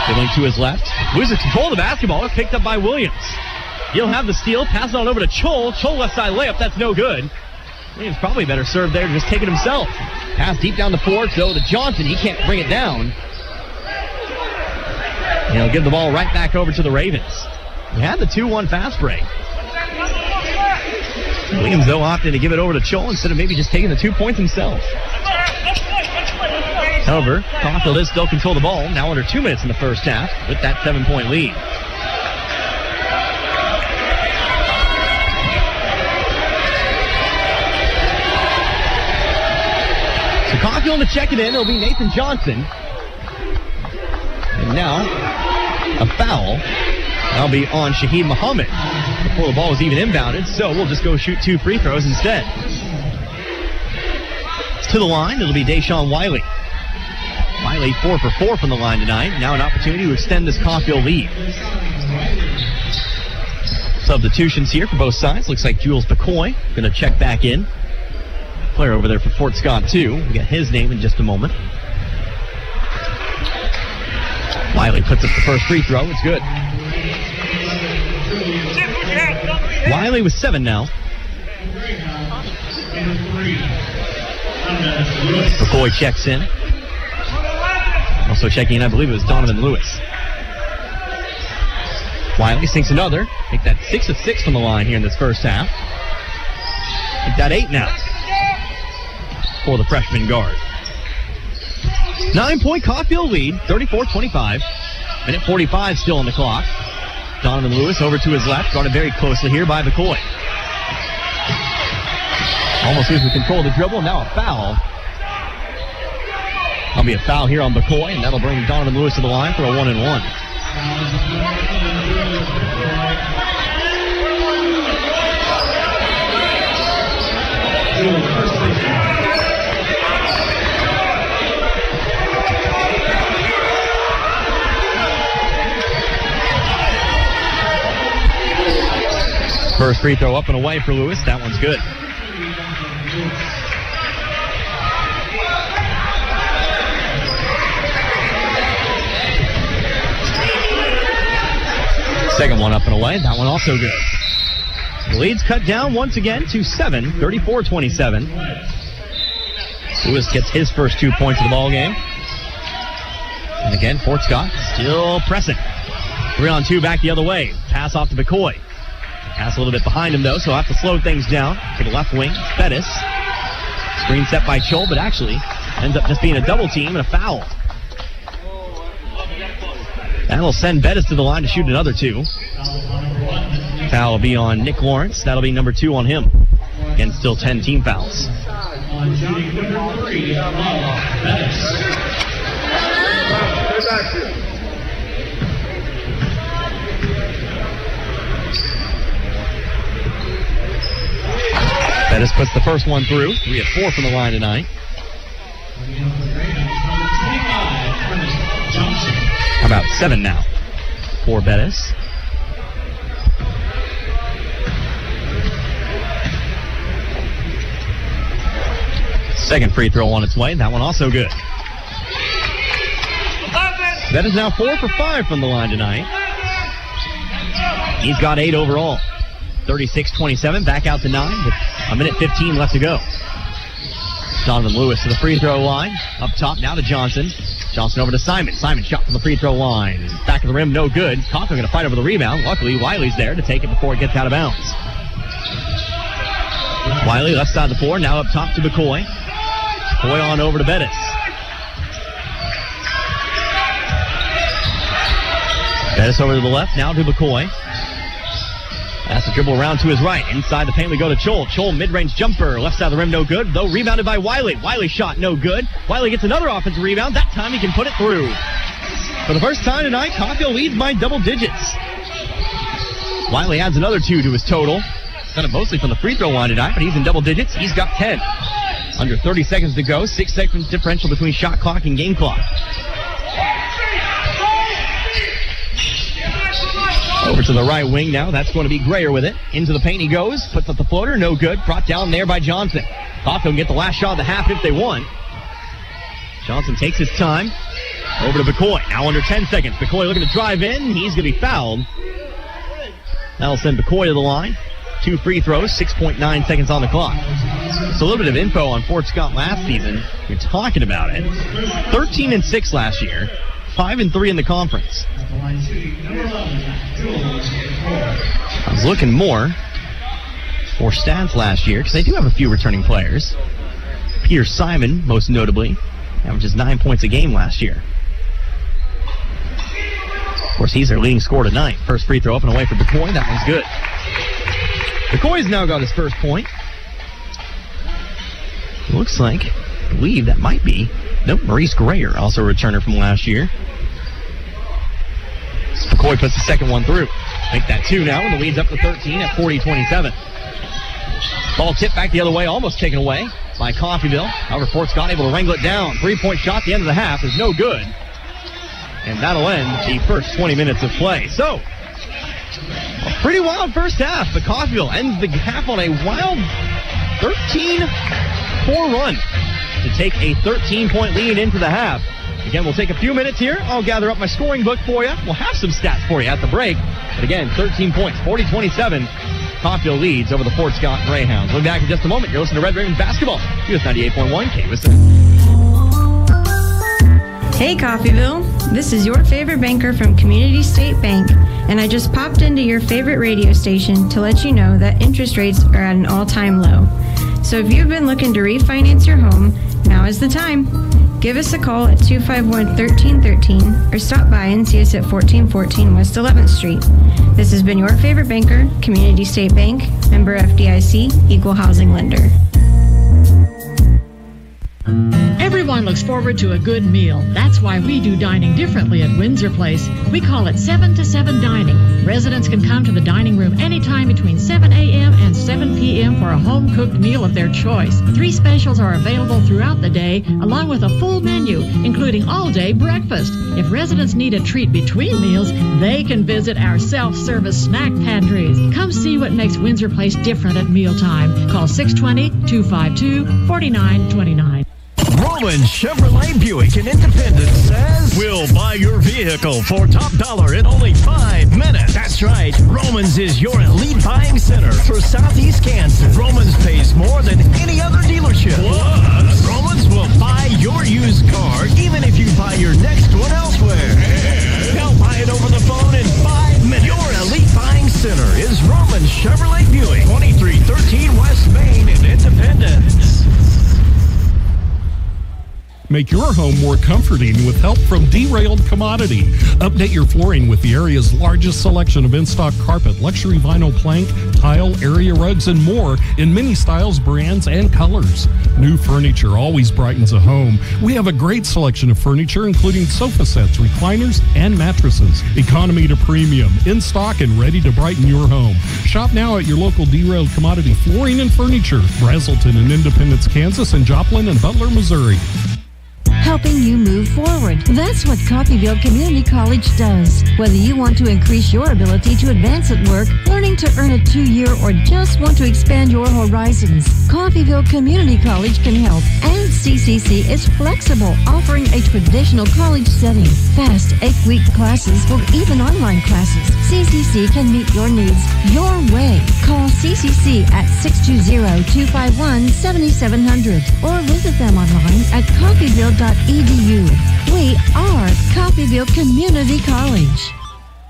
dribbling to his left. Loses control of the basketball. It's picked up by Williams. He'll have the steal. Pass it on over to Chol. Chol left side layup. That's no good. Williams probably better served there to just take it himself. Pass deep down the floor to Johnson. He can't bring it down. And he'll give the ball right back over to the Ravens. He had the 2-1 fast break. Williams, though, opted to give it over to Chol instead of maybe just taking the 2 points himself. However, Coffeyville does still control the ball. Now under 2 minutes in the first half with that 7-point lead. So Coffeyville to check it in. It'll be Nathan Johnson. And now, a foul. That'll be on Shaheed Muhammad before the ball was even inbounded, so we'll just go shoot 2 free throws instead. To the line, it'll be Deshaun Wiley. Wiley 4 for 4 from the line tonight. Now an opportunity to extend this Coffeyville lead. Substitutions here for both sides. Looks like Jules McCoy going to check back in. Player over there for Fort Scott, too. We'll get his name in just a moment. Wiley puts up the first free throw. It's good. Wiley with 7 now. McCoy checks in. Also checking in, I believe it was Donovan Lewis. Wiley sinks another. Make that 6 of 6 from the line here in this first half. Make that 8 now for the freshman guard. 9-point Coffeyville lead, 34-25. Minute 45 still on the clock. Donovan Lewis over to his left, guarded very closely here by McCoy. Almost loses control of the dribble, now a foul. That'll be a foul here on McCoy, and that'll bring Donovan Lewis to the line for a 1-and-1. First free throw up and away for Lewis. That one's good. Second one up and away. That one also good. The lead's cut down once again to 7, 34-27. Lewis gets his first 2 points of the ball game. And again, Fort Scott still pressing. 3-on-2 back the other way. Pass off to McCoy. Pass a little bit behind him, though, so he'll have to slow things down. To the left wing, Bettis. Screen set by Chol, but actually ends up just being a double team and a foul. That'll send Bettis to the line to shoot another 2. Foul will be on Nick Lawrence. That'll be number 2 on him. Again, still 10 team fouls. Bettis puts the first one through. 3 of 4 from the line tonight. How about 7 now for Bettis? Second free throw on its way. That one also good. That is now 4 for 5 from the line tonight. He's got 8 overall. 36-27, back out to 9 with a minute 15 left to go. Donovan Lewis to the free throw line. Up top now to Johnson. Johnson over to Simon. Simon shot from the free throw line. Back of the rim, no good. Coffin going to fight over the rebound. Luckily, Wiley's there to take it before it gets out of bounds. Wiley left side of the floor, now up top to McCoy. McCoy on over to Bettis. Bettis over to the left, now to McCoy. That's a dribble around to his right. Inside the paint we go to Chol. Chol mid-range jumper. Left side of the rim, no good. Though rebounded by Wiley. Wiley shot, no good. Wiley gets another offensive rebound. That time he can put it through. For the first time tonight, Coffeyville leads by double digits. Wiley adds another 2 to his total. Done it mostly from the free throw line tonight, but he's in double digits. He's got 10. Under 30 seconds to go. 6 seconds differential between shot clock and game clock. Over to the right wing now. That's going to be Grayer with it. Into the paint he goes. Puts up the floater. No good. Brought down there by Johnson. Coffeyville can get the last shot of the half if they want. Johnson takes his time. Over to McCoy. Now under 10 seconds. McCoy looking to drive in. He's going to be fouled. That'll send McCoy to the line. 2 free throws. 6.9 seconds on the clock. Just a little bit of info on Fort Scott last season. You're talking about it. 13-6 last year. 5-3 in the conference. I was looking more for stats last year because they do have a few returning players. Peter Simon, most notably, averages 9 points a game last year. Of course, he's their leading scorer tonight. First free throw up and away for McCoy. That one's good. McCoy's now got his first point. Looks like, I believe that might be. Nope, Maurice Grayer, also a returner from last year. McCoy puts the second one through. Make that 2 now, and the lead's up to 13 at 40-27. Ball tipped back the other way, almost taken away by Coffeyville. However, Fort Scott able to wrangle it down. 3-point shot at the end of the half is no good. And that'll end the first 20 minutes of play. So, a pretty wild first half, but Coffeyville ends the half on a wild 13-4 run to take a 13-point lead into the half. Again, we'll take a few minutes here. I'll gather up my scoring book for you. We'll have some stats for you at the break. But again, 13 points, 40-27. Coffeyville leads over the Fort Scott Greyhounds. We'll be back in just a moment. You're listening to Red Ravens Basketball, US 98.1 KUSN. Hey Coffeyville, this is your favorite banker from Community State Bank, and I just popped into your favorite radio station to let you know that interest rates are at an all-time low. So if you've been looking to refinance your home, now is the time. Give us a call at 251-1313 or stop by and see us at 1414 West 11th Street. This has been your favorite banker, Community State Bank, member FDIC, equal housing lender. Everyone looks forward to a good meal. That's why we do dining differently at Windsor Place. We call it 7 to 7 dining. Residents can come to the dining room anytime between 7 a.m. and 7 p.m. for a home-cooked meal of their choice. 3 specials are available throughout the day, along with a full menu, including all-day breakfast. If residents need a treat between meals, they can visit our self-service snack pantries. Come see what makes Windsor Place different at mealtime. Call 620-252-4929. Roman Chevrolet Buick in Independence says, we'll buy your vehicle for top dollar in only 5 minutes. That's right. Romans is your elite buying center for Southeast Kansas. Romans pays more than any other dealership. Plus, Romans will buy your used car even if you buy your next one elsewhere. They'll buy it over the phone in 5 minutes. Your elite buying center is Roman Chevrolet Buick, 2313 West Main in Independence. Make your home more comforting with help from Derailed Commodity. Update your flooring with the area's largest selection of in-stock carpet, luxury vinyl plank, tile, area rugs, and more in many styles, brands, and colors. New furniture always brightens a home. We have a great selection of furniture, including sofa sets, recliners, and mattresses. Economy to premium, in stock and ready to brighten your home. Shop now at your local Derailed Commodity Flooring and Furniture, Brazelton and Independence, Kansas, and Joplin and Butler, Missouri. Helping you move forward. That's what Coffeyville Community College does. Whether you want to increase your ability to advance at work, learning to earn a 2-year, or just want to expand your horizons, Coffeyville Community College can help. And CCC is flexible, offering a traditional college setting, fast 8-week classes, or even online classes. CCC can meet your needs your way. Call CCC at 620-251-7700 or visit them online at coffeyville.edu. We are Coffeyville Community College.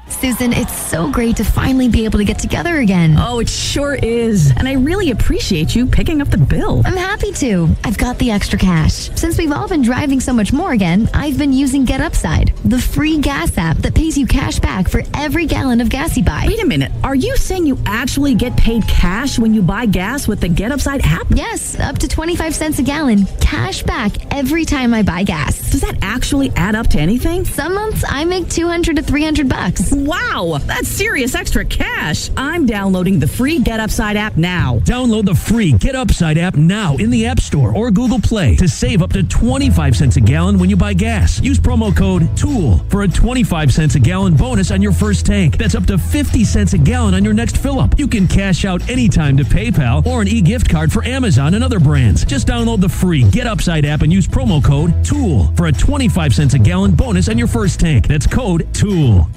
Susan, it's so great to finally be able to get together again. Oh, it sure is. And I really appreciate you picking up the bill. I'm happy to. I've got the extra cash. Since we've all been driving so much more again, I've been using Get Upside, the free gas app that pays you cash back for every gallon of gas you buy. Wait a minute. Are you saying you actually get paid cash when you buy gas with the Get Upside app? Yes, up to 25 cents a gallon. Cash back every time I buy gas. Does that actually add up to anything? Some months I make $200 to $300. Wow, that's serious extra cash. I'm downloading the free Get Upside app now. Download the free Get Upside app now in the App Store or Google Play to save up to 25 cents a gallon when you buy gas. Use promo code TOOL for a 25 cents a gallon bonus on your first tank. That's up to 50 cents a gallon on your next fill-up. You can cash out anytime to PayPal or an e-gift card for Amazon and other brands. Just download the free Get Upside app and use promo code TOOL for a 25 cents a gallon bonus on your first tank. That's code TOOL.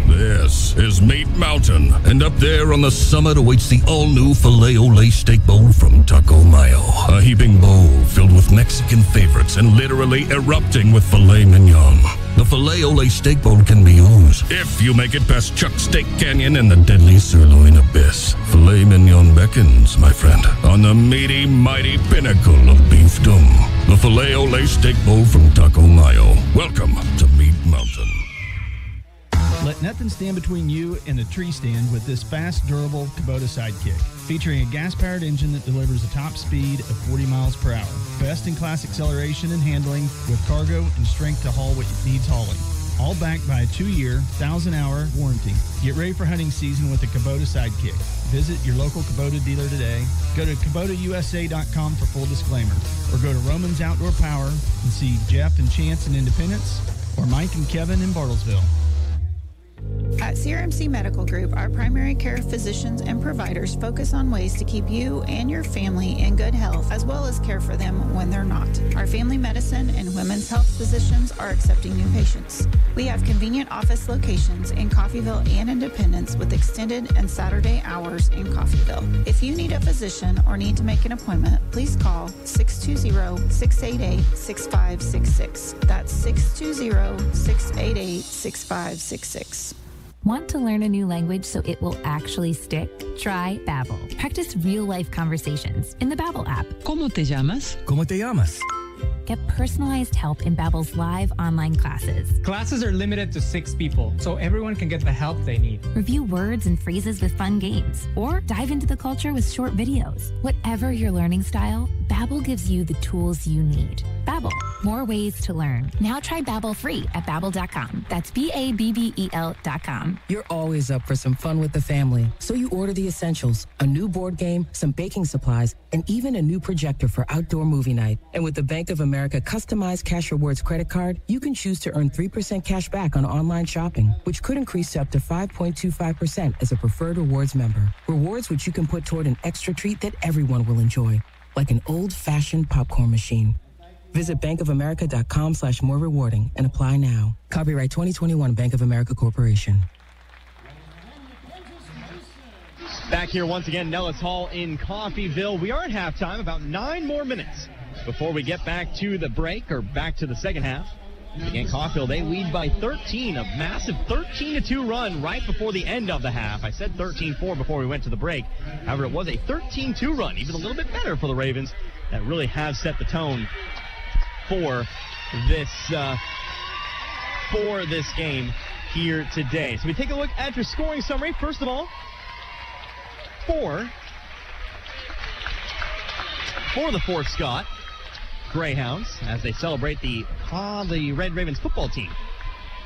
This is Meat Mountain, and up there on the summit awaits the all-new Filet-O-Lay steak bowl from Taco Mayo. A heaping bowl filled with Mexican favorites and literally erupting with filet mignon. The Filet-O-Lay steak bowl can be yours if you make it past Chuck's Steak Canyon and the deadly sirloin abyss. Filet mignon beckons, my friend, on the meaty, mighty pinnacle of beefdom. The Filet-O-Lay steak bowl from Taco Mayo. Welcome to Meat Mountain. Let nothing stand between you and a tree stand with this fast, durable Kubota Sidekick. Featuring a gas-powered engine that delivers a top speed of 40 miles per hour. Best-in-class acceleration and handling with cargo and strength to haul what needs hauling. All backed by a 2-year, 1,000-hour warranty. Get ready for hunting season with the Kubota Sidekick. Visit your local Kubota dealer today. Go to KubotaUSA.com for full disclaimer. Or go to Roman's Outdoor Power and see Jeff and Chance in Independence or Mike and Kevin in Bartlesville. At CRMC Medical Group, our primary care physicians and providers focus on ways to keep you and your family in good health, as well as care for them when they're not. Our family medicine and women's health physicians are accepting new patients. We have convenient office locations in Coffeyville and Independence with extended and Saturday hours in Coffeyville. If you need a physician or need to make an appointment, please call 620-688-6566. That's 620-688-6566. Want to learn a new language so it will actually stick? Try Babbel. Practice real-life conversations in the Babbel app. ¿Cómo te llamas? ¿Cómo te llamas? Get personalized help in Babbel's live online classes. Classes are limited to 6 people, so everyone can get the help they need. Review words and phrases with fun games, or dive into the culture with short videos. Whatever your learning style, Babbel gives you the tools you need. Babbel, more ways to learn. Now try Babbel free at Babbel.com. That's Babbel.com. You're always up for some fun with the family, so you order the essentials, a new board game, some baking supplies, and even a new projector for outdoor movie night. And with the Bank of America customized Cash Rewards credit card, you can choose to earn 3% cash back on online shopping, which could increase to up to 5.25% as a preferred rewards member. Rewards which you can put toward an extra treat that everyone will enjoy, like an old-fashioned popcorn machine. Visit bankofamerica.com/more rewarding and apply now. Copyright 2021 Bank of America Corporation. Back here once again, Nellis Hall in Coffeyville. We are at halftime, about 9 more minutes before we get back to the break or back to the second half. Again, Coffeyville, they lead by 13, a massive 13-2 run right before the end of the half. I said 13-4 before we went to the break. However, it was a 13-2 run, even a little bit better for the Ravens that really have set the tone for this game here today. So we take a look at your scoring summary. First of all, for the Fort Scott Greyhounds as they celebrate the Red Ravens football team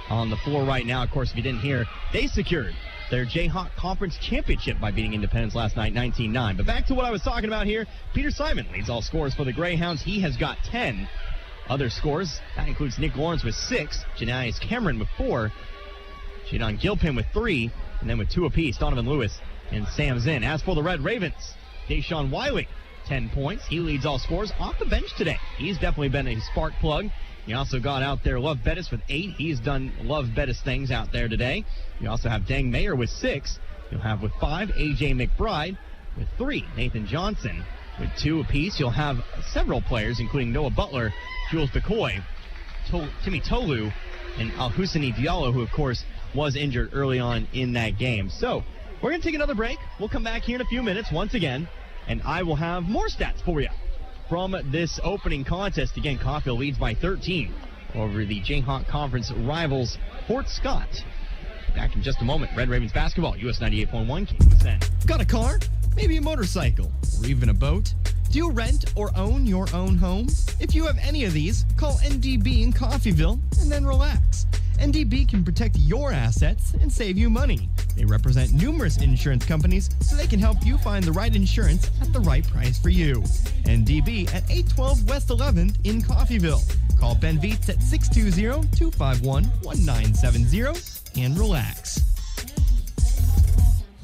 on the floor right now. Of course, if you didn't hear, they secured their Jayhawk Conference Championship by beating Independence last night, 19-9. But back to what I was talking about here, Peter Simon leads all scores for the Greyhounds. He has got 10 other scores. That includes Nick Lawrence with 6, Janice Cameron with 4, Jadon Gilpin with 3, and then with 2 apiece, Donovan Lewis and Sam Zinn. As for the Red Ravens, Deshaun Wiley, 10 points. He leads all scores off the bench today. He's definitely been a spark plug. You also got out there Love Bettis with 8. He's done Love Bettis things out there today. You also have Dang Mayer with 6. You'll have with 5, AJ McBride with 3. Nathan Johnson with 2 apiece. You'll have several players, including Noah Butler, Jules DeCoy, Timmy Tolu, and Al-Husseini Diallo, who, of course, was injured early on in that game. So we're going to take another break. We'll come back here in a few minutes once again, and I will have more stats for you from this opening contest. Again, Coffeyville leads by 13 over the Jayhawk Conference rivals Fort Scott. Back in just a moment. Red Ravens basketball, US 98.1 KUSN. Got a car? Maybe a motorcycle? Or even a boat? Do you rent or own your own home? If you have any of these, call NDB in Coffeyville and then relax. NDB can protect your assets and save you money. They represent numerous insurance companies, so they can help you find the right insurance at the right price for you. NDB at 812 West 11th in Coffeyville. Call Ben Vietz at 620-251-1970 and relax.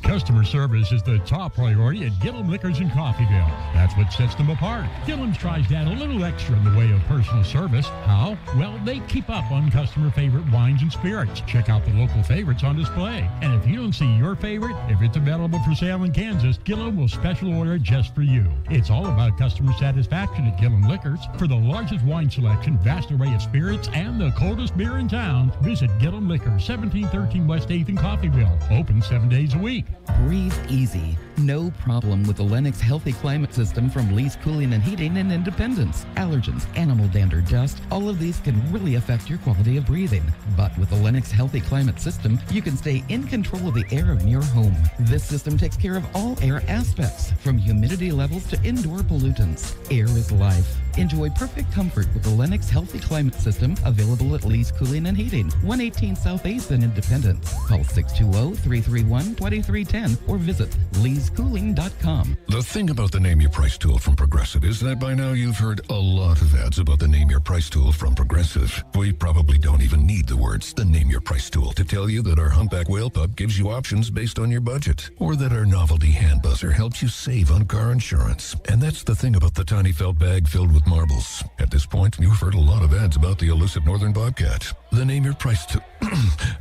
Customer service is the top priority at Gillum Liquors in Coffeyville. That's what sets them apart. Gillum's tries to add a little extra in the way of personal service. How? Well, they keep up on customer favorite wines and spirits. Check out the local favorites on display. And if you don't see your favorite, if it's available for sale in Kansas, Gillum will special order it just for you. It's all about customer satisfaction at Gillum Liquors. For the largest wine selection, vast array of spirits, and the coldest beer in town, visit Gillum Liquors, 1713 West 8th in Coffeyville. Open 7 days a week. Breathe easy. No problem with the Lennox Healthy Climate System from Lee's Cooling and Heating in Independence. Allergens, animal dander, dust, all of these can really affect your quality of breathing. But with the Lennox Healthy Climate System, you can stay in control of the air in your home. This system takes care of all air aspects, from humidity levels to indoor pollutants. Air is life. Enjoy perfect comfort with the Lennox Healthy Climate System, available at Lee's Cooling and Heating, 118 South 8th in Independence. Call 620-331-2310 or visit leescooling.com. The thing about the Name Your Price tool from Progressive is that by now you've heard a lot of ads about the Name Your Price tool from Progressive. We probably don't even need the words, the Name Your Price tool, to tell you that our Humpback Whale Pup gives you options based on your budget, or that our novelty hand buzzer helps you save on car insurance. And that's the thing about the tiny felt bag filled with marbles. At this point, you've heard a lot of ads about the elusive Northern Bobcat. The Name Your Price tool.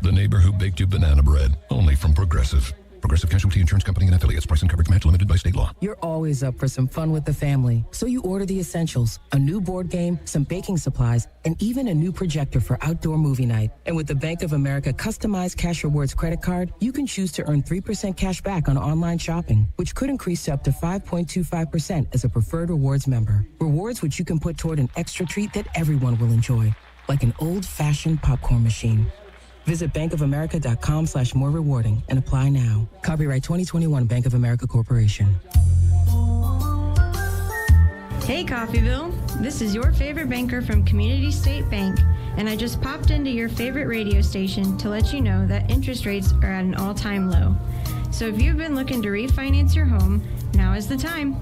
The neighbor who baked you banana bread. Only from Progressive. Progressive Casualty Insurance Company and affiliates. Price and coverage match limited by state law. You're always up for some fun with the family, so you order the essentials: a new board game, some baking supplies, and even a new projector for outdoor movie night. And with the Bank of America customized Cash Rewards credit card, you can choose to earn 3% cash back on online shopping, which could increase to up to 5.25% as a preferred rewards member. Rewards which you can put toward an extra treat that everyone will enjoy, like an old-fashioned popcorn machine. Visit bankofamerica.com/more rewarding and apply now. Copyright 2021 Bank of America Corporation. Hey Coffeyville, this is your favorite banker from Community State Bank, and I just popped into your favorite radio station to let you know that interest rates are at an all-time low. So if you've been looking to refinance your home, now is the time.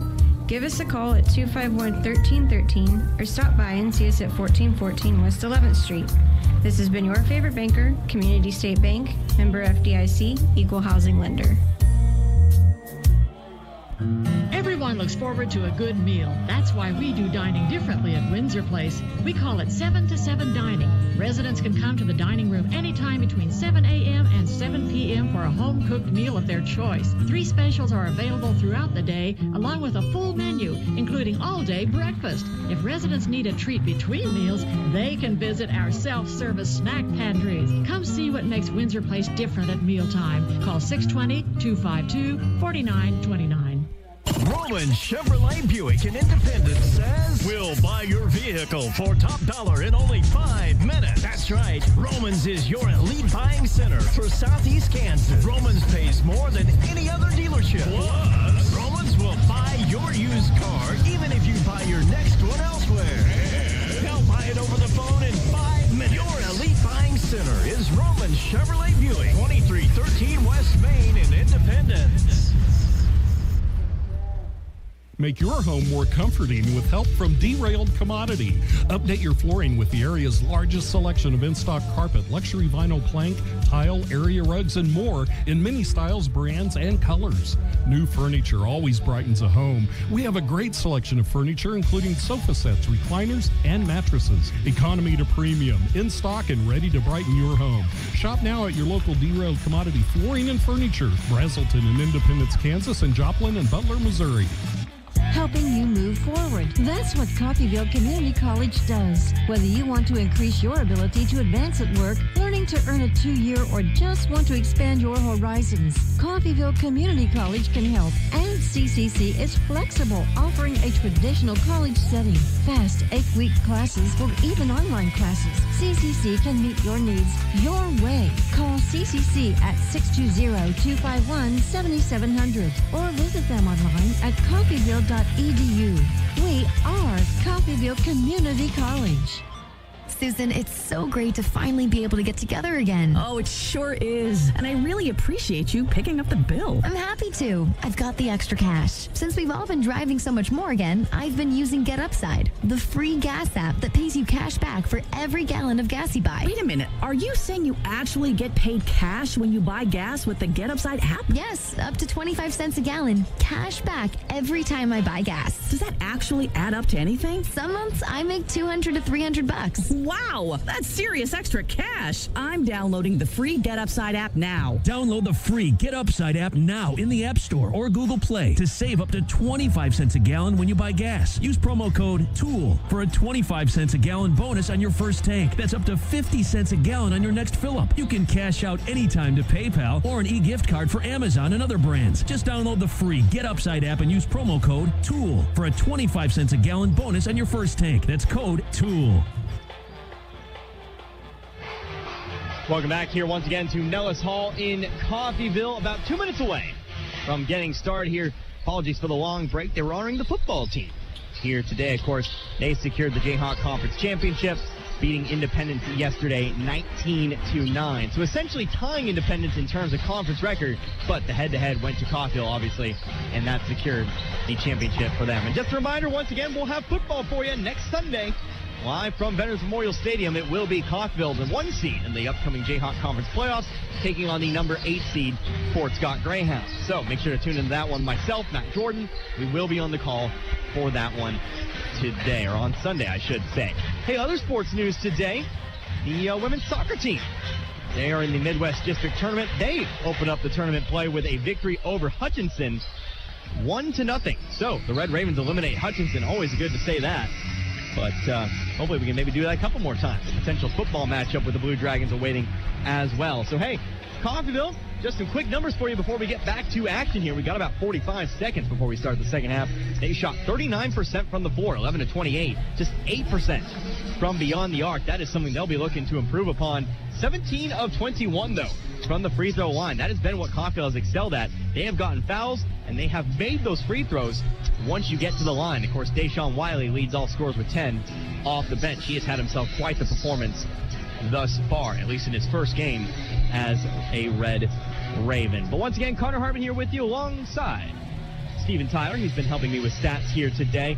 Give us a call at 251-1313 or stop by and see us at 1414 West 11th Street. This has been your favorite banker, Community State Bank, member FDIC, equal housing lender. Everyone looks forward to a good meal. That's why we do dining differently at Windsor Place. We call it 7 to 7 dining. Residents can come to the dining room anytime between 7 a.m. and 7 p.m. for a home-cooked meal of their choice. 3 specials are available throughout the day, along with a full menu, including all-day breakfast. If residents need a treat between meals, they can visit our self-service snack pantries. Come see what makes Windsor Place different at mealtime. Call 620-252-4929. Roman Chevrolet Buick in Independence says, we'll buy your vehicle for top dollar in only 5 minutes. That's right. Romans is your elite buying center for Southeast Kansas. Romans pays more than any other dealership. Plus, Romans will buy your used car even if you buy your next one elsewhere. They'll buy it over the phone in 5 minutes. Your elite buying center is Roman Chevrolet Buick, 2313 West Main in Independence. Make your home more comforting with help from Derailed Commodity. Update your flooring with the area's largest selection of in-stock carpet, luxury vinyl plank, tile, area rugs, and more in many styles, brands, and colors. New furniture always brightens a home. We have a great selection of furniture, including sofa sets, recliners, and mattresses. Economy to premium, in stock and ready to brighten your home. Shop now at your local Derailed Commodity Flooring and Furniture, Brazelton in Independence, Kansas, and Joplin and Butler, Missouri. Helping you move forward. That's what Coffeyville Community College does. Whether you want to increase your ability to advance at work, learning to earn a 2-year, or just want to expand your horizons, Coffeyville Community College can help. And CCC is flexible, offering a traditional college setting, fast 8-week classes, or even online classes. CCC can meet your needs your way. Call CCC at 620-251-7700 or visit them online at coffeyville.edu. We are Coffeyville Community College. Susan, it's so great to finally be able to get together again. Oh, it sure is. And I really appreciate you picking up the bill. I'm happy to. I've got the extra cash. Since we've all been driving so much more again, I've been using Get Upside, the free gas app that pays you cash back for every gallon of gas you buy. Wait a minute. Are you saying you actually get paid cash when you buy gas with the Get Upside app? Yes, up to 25 cents a gallon. Cash back every time I buy gas. Does that actually add up to anything? Some months I make $200 to $300. Wow, that's serious extra cash. I'm downloading the free Get Upside app now. Download the free Get Upside app now in the App Store or Google Play to save up to 25 cents a gallon when you buy gas. Use promo code TOOL for a 25 cents a gallon bonus on your first tank. That's up to 50 cents a gallon on your next fill-up. You can cash out anytime to PayPal or an e-gift card for Amazon and other brands. Just download the free Get Upside app and use promo code TOOL for a 25 cents a gallon bonus on your first tank. That's code TOOL. Welcome back here once again to Nellis Hall in Coffeyville. About 2 minutes away from getting started here. Apologies for the long break. They were honoring the football team here today. Of course, they secured the Jayhawk Conference Championship, beating Independence yesterday 19-9. So essentially tying Independence in terms of conference record, but the head-to-head went to Coffeyville, obviously, and that secured the championship for them. And just a reminder, once again, we'll have football for you next Sunday. Live from Veterans Memorial Stadium, it will be Coffeyville, the 1 seed in the upcoming Jayhawk Conference playoffs, taking on the number 8 seed, Fort Scott Greyhounds. So make sure to tune into that one. Myself, Matt Jordan, we will be on the call for that one today, or on Sunday, I should say. Hey, other sports news today, the women's soccer team. They are in the Midwest District Tournament. They open up the tournament play with a victory over Hutchinson, 1-0. So the Red Ravens eliminate Hutchinson. Always good to say that. But hopefully we can maybe do that a couple more times. A potential football matchup with the Blue Dragons awaiting as well. So, hey, Coffeyville, just some quick numbers for you before we get back to action here. We got about 45 seconds before we start the second half. They shot 39% from the floor, 11-28, just 8% from beyond the arc. That is something they'll be looking to improve upon. 17 of 21, though, from the free throw line. That has been what Coffeyville has excelled at. They have gotten fouls, and they have made those free throws once you get to the line. Of course, Deshaun Wiley leads all scorers with 10 off the bench. He has had himself quite the performance thus far, at least in his first game as a Red Raven. But once again, Connor Hartman here with you alongside Steven Tyler. He's been helping me with stats here today.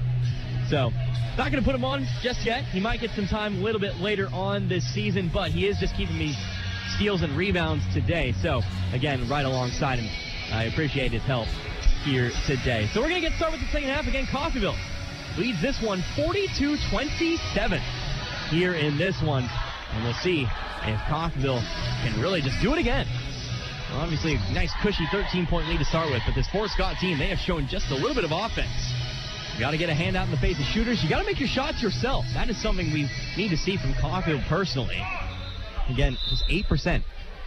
So, not going to put him on just yet. He might get some time a little bit later on this season, but he is just keeping me steals and rebounds today. So, again, right alongside him. I appreciate his help here today. So we're going to get started with the second half. Again, Coffeyville leads this one 42-27 here in this one. And we'll see if Coffeyville can really just do it again. Well, obviously, a nice cushy 13-point lead to start with. But this Fort Scott team, they have shown just a little bit of offense. You got to get a hand out in the face of shooters. You got to make your shots yourself. That is something we need to see from Coffeyville personally. Again, just 8%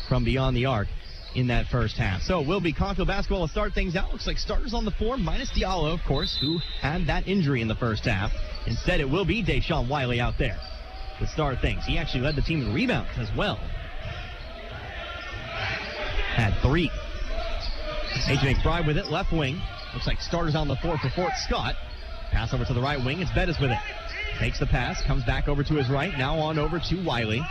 from beyond the arc. in that first half. So it will be Coffeyville basketball to start things out. Looks like starters on the floor, minus Diallo, of course, who had that injury in the first half. Instead, it will be Deshaun Wiley out there to start things. He actually led the team in rebounds as well. Had 3. A.J. Mcbride with it, left wing. Looks like starters on the floor for Fort Scott. Pass over to the right wing. It's Bettis with it. Takes the pass, comes back over to his right. Now on over to Wiley.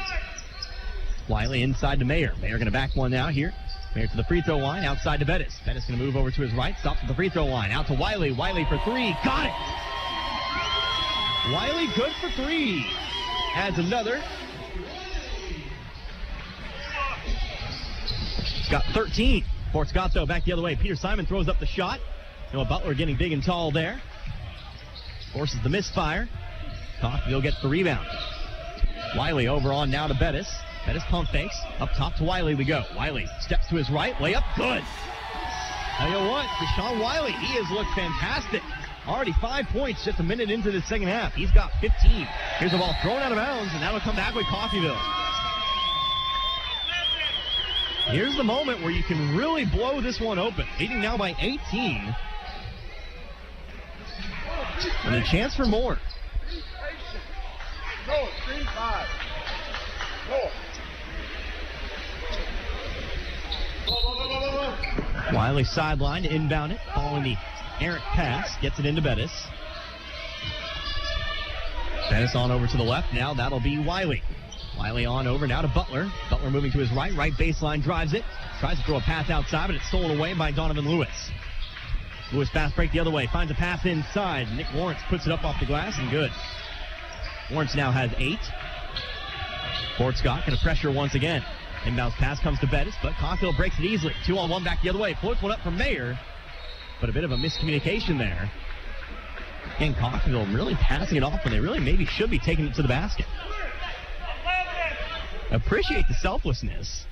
Wiley inside to Mayer. Mayer going to back one now here. Mayer to the free throw line, outside to Bettis. Bettis going to move over to his right, stops at the free throw line. Out to Wiley. Wiley for 3. Got it! Wiley good for 3. Adds another. Got 13. Fort Scott, though, back the other way. Peter Simon throws up the shot. Noah Butler getting big and tall there. Forces the misfire. Coffeyville gets the rebound. Wiley over on now to Bettis. Bettis pump fakes. Up top to Wiley we go. Wiley steps to his right. Layup. Good. Tell you what, Deshaun Wiley, he has looked fantastic. Already 5 points just a minute into the second half. He's got 15. Here's the ball thrown out of bounds, and that'll come back with Coffeyville. Here's the moment where you can really blow this one open. Leading now by 18. And a chance for more. Go, 3-5. Go. Wiley sideline to inbound it, following the errant pass, gets it into Bettis. Bettis on over to the left, now that'll be Wiley. Wiley on over now to Butler. Butler moving to his right baseline, drives it, tries to throw a pass outside, but it's stolen away by Donovan Lewis. Lewis fast break the other way, finds a pass inside. Nick Lawrence puts it up off the glass and good. Lawrence now has 8. Fort Scott going to pressure once again. Inbounds pass comes to Bettis, but Coffeyville breaks it easily. 2-on-1 back the other way. Floats one up from Mayer, but a bit of a miscommunication there. Again, Coffeyville really passing it off when they really maybe should be taking it to the basket. Appreciate the selflessness,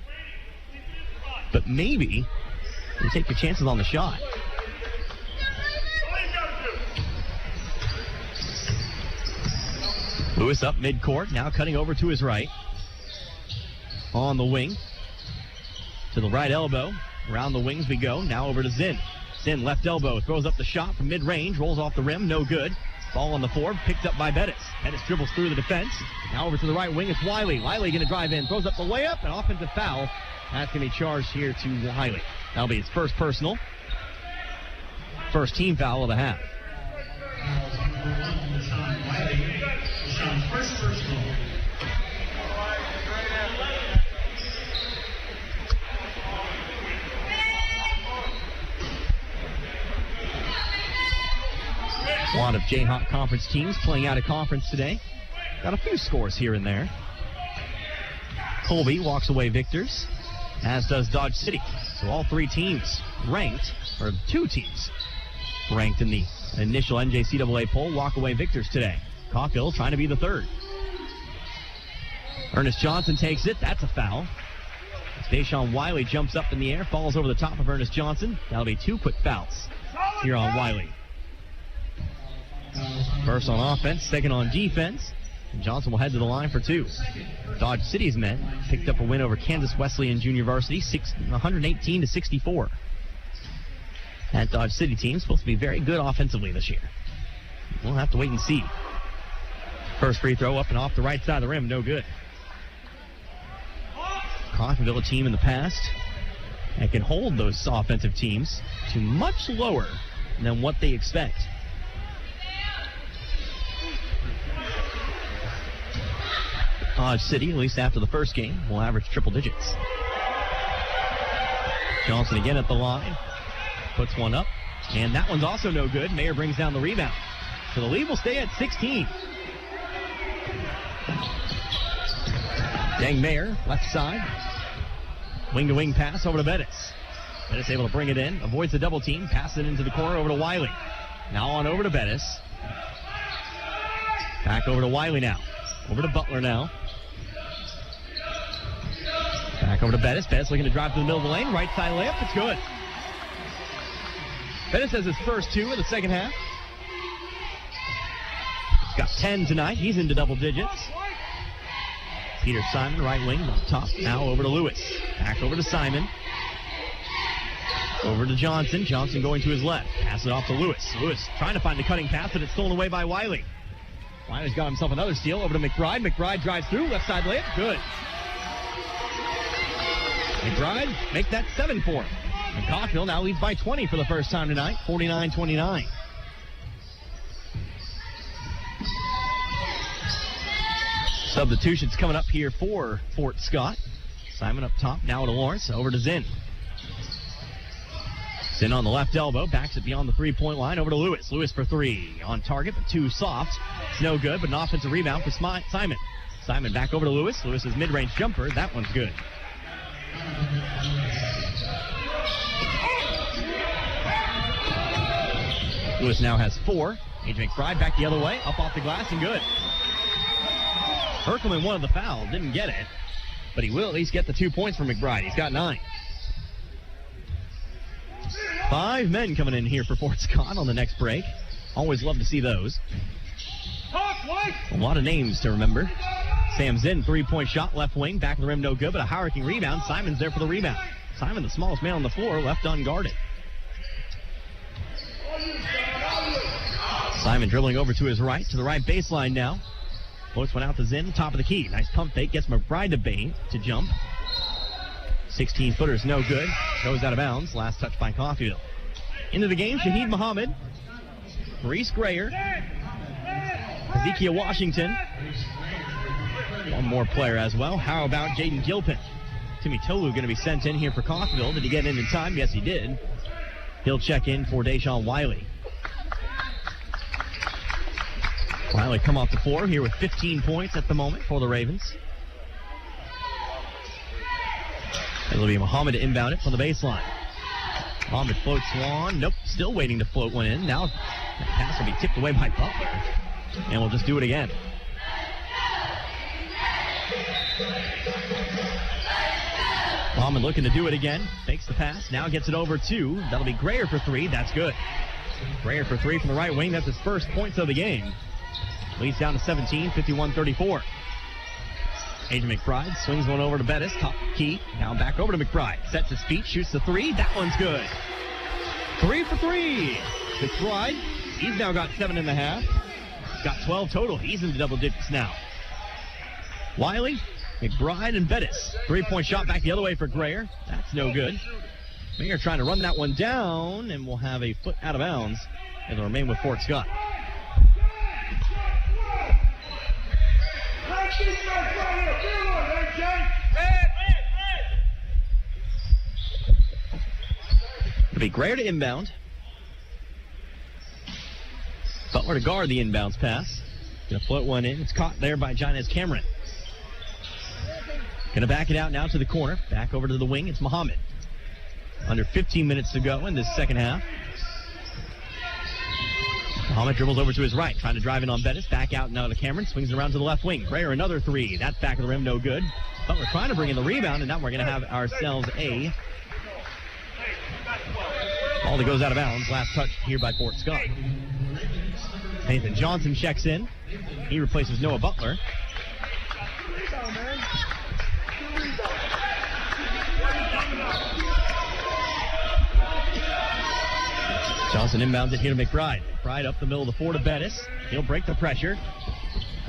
but maybe you take your chances on the shot. Lewis up midcourt, now cutting over to his right. On the wing. To the right elbow. Around the wings we go. Now over to Zinn. Zinn, left elbow, throws up the shot from mid-range, rolls off the rim, no good. Ball on the floor, picked up by Bettis. Bettis dribbles through the defense. Now over to the right wing, it's Wiley. Wiley going to drive in, throws up the layup, an offensive foul. That's going to be charged here to Wiley. That'll be his first personal. First team foul of the half. A lot of Jayhawk Conference teams playing out of conference today. Got a few scores here and there. Colby walks away victors, as does Dodge City. So all 3 teams ranked, or 2 teams ranked in the initial NJCAA poll, walk away victors today. Coffeyville trying to be the 3rd. Ernest Johnson takes it. That's a foul. Deshaun Wiley jumps up in the air, falls over the top of Ernest Johnson. That'll be 2 quick fouls here on Wiley. First on offense, second on defense. And Johnson will head to the line for 2. Dodge City's men picked up a win over Kansas Wesleyan Junior Varsity, 118-64. That Dodge City team is supposed to be very good offensively this year. We'll have to wait and see. First free throw up and off the right side of the rim, no good. Coffeyville, a team in the past that can hold those offensive teams to much lower than what they expect. Dodge City, at least after the first game, will average triple digits. Johnson again at the line. Puts one up. And that one's also no good. Mayer brings down the rebound. So the lead will stay at 16. Dang Mayer, left side. Wing-to-wing pass over to Bettis. Bettis able to bring it in. Avoids the double team. Passes it into the corner over to Wiley. Now on over to Bettis. Back over to Wiley now. Over to Butler now. Back over to Bettis. Bettis looking to drive to the middle of the lane. Right side layup. It's good. Bettis has his first 2 in the second half. He's got 10 tonight. He's into double digits. Peter Simon, right wing, up top. Now over to Lewis. Back over to Simon. Over to Johnson. Johnson going to his left. Pass it off to Lewis. Lewis trying to find the cutting pass, but it's stolen away by Wiley. Wiley's got himself another steal. Over to McBride. McBride drives through. Left side layup. Good. McBride make that 7 for him. And Coffeyville now leads by 20 for the first time tonight. 49-29. Substitutions coming up here for Fort Scott. Simon up top. Now to Lawrence. Over to Zinn. Zinn on the left elbow, backs it beyond the three-point line, over to Lewis. Lewis for three, on target, but too soft. It's no good, but an offensive rebound for Simon. Simon back over to Lewis. Lewis's mid-range jumper, that one's good. Lewis now has 4. A.J. McBride back the other way, up off the glass and good. Herkelman wanted the foul, didn't get it, but he will at least get the 2 points from McBride. He's got 9. 5 men coming in here for Fort Scott on the next break. Always love to see those. A lot of names to remember. Sam Zinn, 3-point shot, left wing, back of the rim, no good, but a high-arcing rebound. Simon's there for the rebound. Simon, the smallest man on the floor, left unguarded. Simon dribbling over to his right, to the right baseline now. Floats one out to Zinn, top of the key. Nice pump fake, gets McBride to jump. 16-footer's no good. Goes out of bounds. Last touch by Coffeyville. Into the game, Shaheed Muhammad. Maurice Grayer. Ezekiel Washington. One more player as well. How about Jaden Gilpin? Timmy Tolu going to be sent in here for Coffeyville. Did he get in time? Yes, he did. He'll check in for Deshaun Wiley. Wiley come off the floor here with 15 points at the moment for the Ravens. It'll be Muhammad to inbound it from the baseline. Muhammad floats one. Nope, still waiting to float one in. Now that pass will be tipped away by Butler. And we'll just do it again. Muhammad looking to do it again. Fakes the pass. Now gets it over to. That'll be Grayer for 3. That's good. Grayer for 3 from the right wing. That's his first points of the game. Leads down to 17, 51-34. A.J. McBride swings one over to Bettis, top key. Now back over to McBride. Sets his feet, shoots the 3. That one's good. 3 for 3. McBride, he's now got 7.5. Got 12 total. He's into double digits now. Wiley, McBride, and Bettis. 3-point shot back the other way for Grayer. That's no good. Mayer trying to run that one down, and we'll have a foot out of bounds as it'll remain with Fort Scott. It'll be Grayer to inbound. Butler to guard the inbounds pass. Gonna float one in. It's caught there by Giannis Cameron. Gonna back it out now to the corner. Back over to the wing. It's Muhammad. Under 15 minutes to go in this second half. Muhammad dribbles over to his right, trying to drive in on Bettis. Back out now to Cameron. Swings around to the left wing. Grayer another 3. That's back of the rim, no good. But we're trying to bring in the rebound, and now we're going to have ourselves a ball that goes out of bounds. Last touch here by Fort Scott. Nathan Johnson checks in. He replaces Noah Butler. Johnson inbounds it here to McBride. McBride up the middle of the floor to Bettis. He'll break the pressure.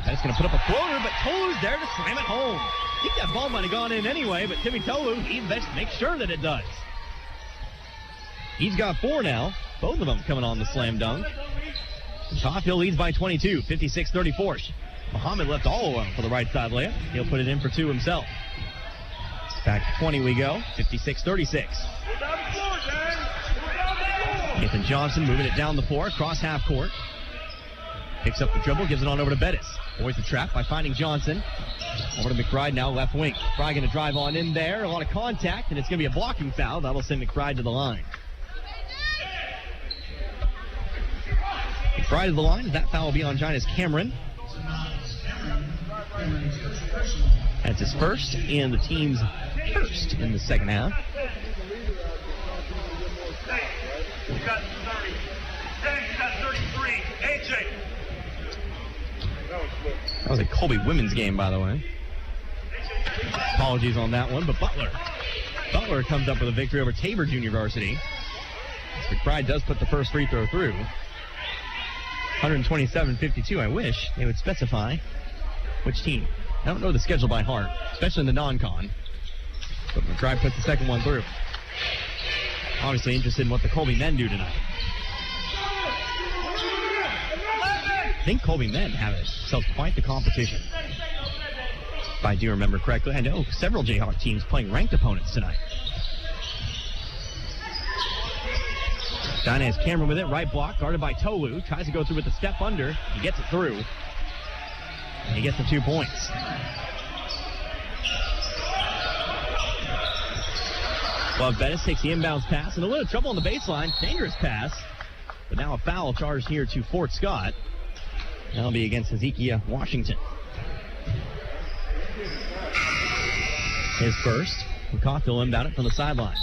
Bettis going to put up a floater, but Tolu's there to slam it home. I think that ball might have gone in anyway, but Timmy Tolu, he makes sure that it does. He's got 4 now. Both of them coming on the slam dunk. Coffeyville leads by 22, 56-34. Muhammad left all alone for the right side layup. He'll put it in for 2 himself. Back to 20 we go, 56-36. Nathan Johnson moving it down the floor, across half court. Picks up the dribble, gives it on over to Bettis. Avoids the trap by finding Johnson. Over to McBride now, left wing. McBride going to drive on in there. A lot of contact, and it's going to be a blocking foul. That'll send McBride to the line. McBride to the line. That foul will be on Giannis Cameron. That's his first and the team's first in the second half. You got 30. You got 33. AJ. That was a Colby women's game, by the way. Apologies on that one, but Butler comes up with a victory over Tabor Junior Varsity. McBride does put the first free throw through. 127-52. I wish they would specify which team. I don't know the schedule by heart, especially in the non-con. But McBride puts the second one through. Obviously interested in what the Colby men do tonight. I think Colby men have themselves quite the competition. If I do remember correctly, I know several Jayhawk teams playing ranked opponents tonight. Dinah has Cameron with it, right block, guarded by Tolu. Tries to go through with the step under. He gets it through. And he gets the 2 points. Love Bettis takes the inbounds pass and a little trouble on the baseline. Dangerous pass. But now a foul charged here to Fort Scott. That'll be against Hezekiah Washington. His first. Coffeyville inbound it from the sideline.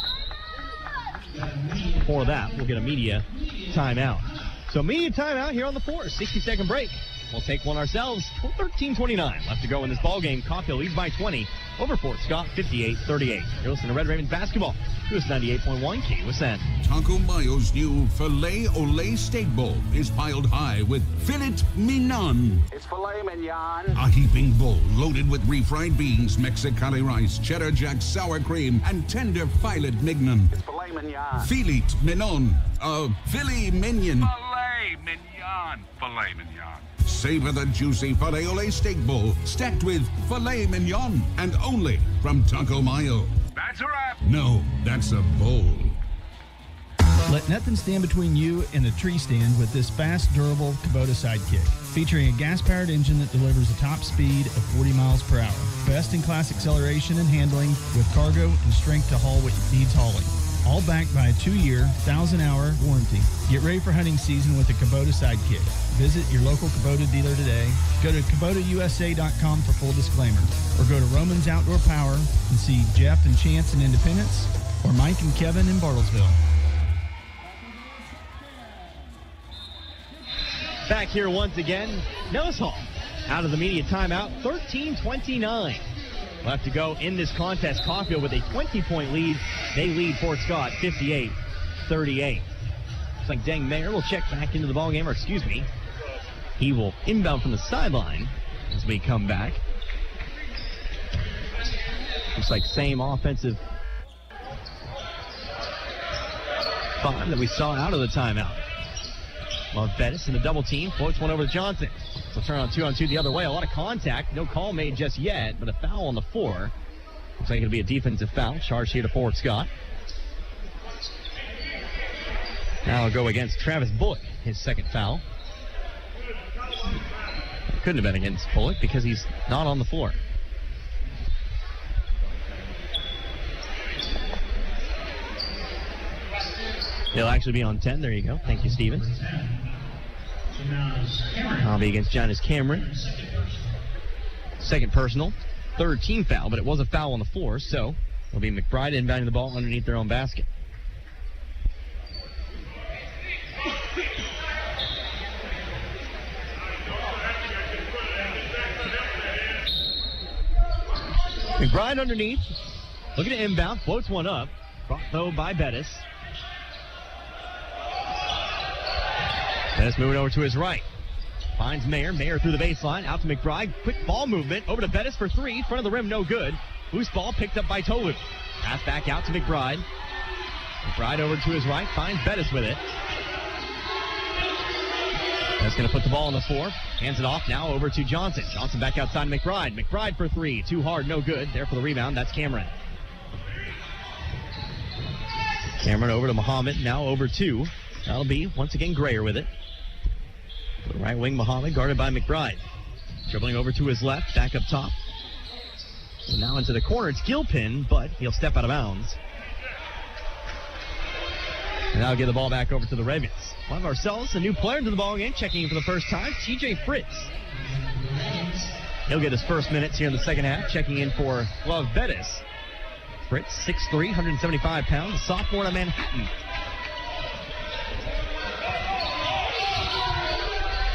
Before that, we'll get a media timeout. So media timeout here on the 4. 60-second break. We'll take one ourselves. 13:29 left to go in this ball game. Coffeyville leads by 20 over Fort Scott, 58-38. You're listening to Red Ravens basketball. KUSN 98.1 KUSN. Taco Mayo's new Filet Olé Steak Bowl is piled high with filet mignon. It's filet mignon. A heaping bowl loaded with refried beans, Mexicali rice, cheddar jack, sour cream, and tender filet mignon. It's filet mignon. Filet mignon. Filet mignon. Filet mignon. Filet mignon. Savor the juicy Filet Olé Steak Bowl stacked with filet mignon and only from Taco Mayo. That's a wrap. No, that's a bowl. Let nothing stand between you and a tree stand with this fast, durable Kubota Sidekick. Featuring a gas-powered engine that delivers a top speed of 40 miles per hour. Best-in-class acceleration and handling with cargo and strength to haul what needs hauling. All backed by a 2-year, 1,000-hour warranty. Get ready for hunting season with the Kubota Sidekick. Visit your local Kubota dealer today. Go to KubotaUSA.com for full disclaimer. Or go to Roman's Outdoor Power and see Jeff and Chance in Independence or Mike and Kevin in Bartlesville. Back here once again, Nellis Hall out of the media timeout, 13:29 left to go in this contest. Coffeyville with a 20-point lead. They lead Fort Scott 58-38. Looks like Deng Mayer will check back into the ballgame, or excuse me, he will inbound from the sideline as we come back. Looks like same offensive five that we saw out of the timeout. Love Bettis in the double team, floats one over to Johnson. So turn on 2-on-2 the other way. A lot of contact. No call made just yet, but a foul on the floor. Looks like it'll be a defensive foul. Charge here to Fort Scott. Now it'll go against Travis Bullock, his second foul. It couldn't have been against Bullock because he's not on the floor. He'll actually be on 10. There you go. Thank you, Steven. I'll be against Giannis Cameron. Second personal. Third team foul, but it was a foul on the floor, so it'll be Mcbride inbounding the ball underneath their own basket. McBride underneath. Looking to inbound. Floats one up. Brought though by Bettis. Bettis moving over to his right. Finds Mayer. Mayer through the baseline. Out to McBride. Quick ball movement. Over to Bettis for three. Front of the rim. No good. Loose ball picked up by Tolu. Pass back out to McBride. McBride over to his right. Finds Bettis with it. That's going to put the ball on the floor. Hands it off now over to Johnson. Johnson back outside McBride. McBride for three. Too hard. No good. There for the rebound. That's Cameron. Cameron over to Muhammad. Now over to. That'll be once again Grayer with it. The right wing Muhammad guarded by McBride. Dribbling over to his left. Back up top. So now into the corner. It's Gilpin, but he'll step out of bounds. And now get the ball back over to the Ravens. One of ourselves, a new player into the ballgame, checking in for the first time, TJ Fritz. He'll get his first minutes here in the second half, checking in for Love Bettis. Fritz, 6'3", 175 pounds, a sophomore in Manhattan.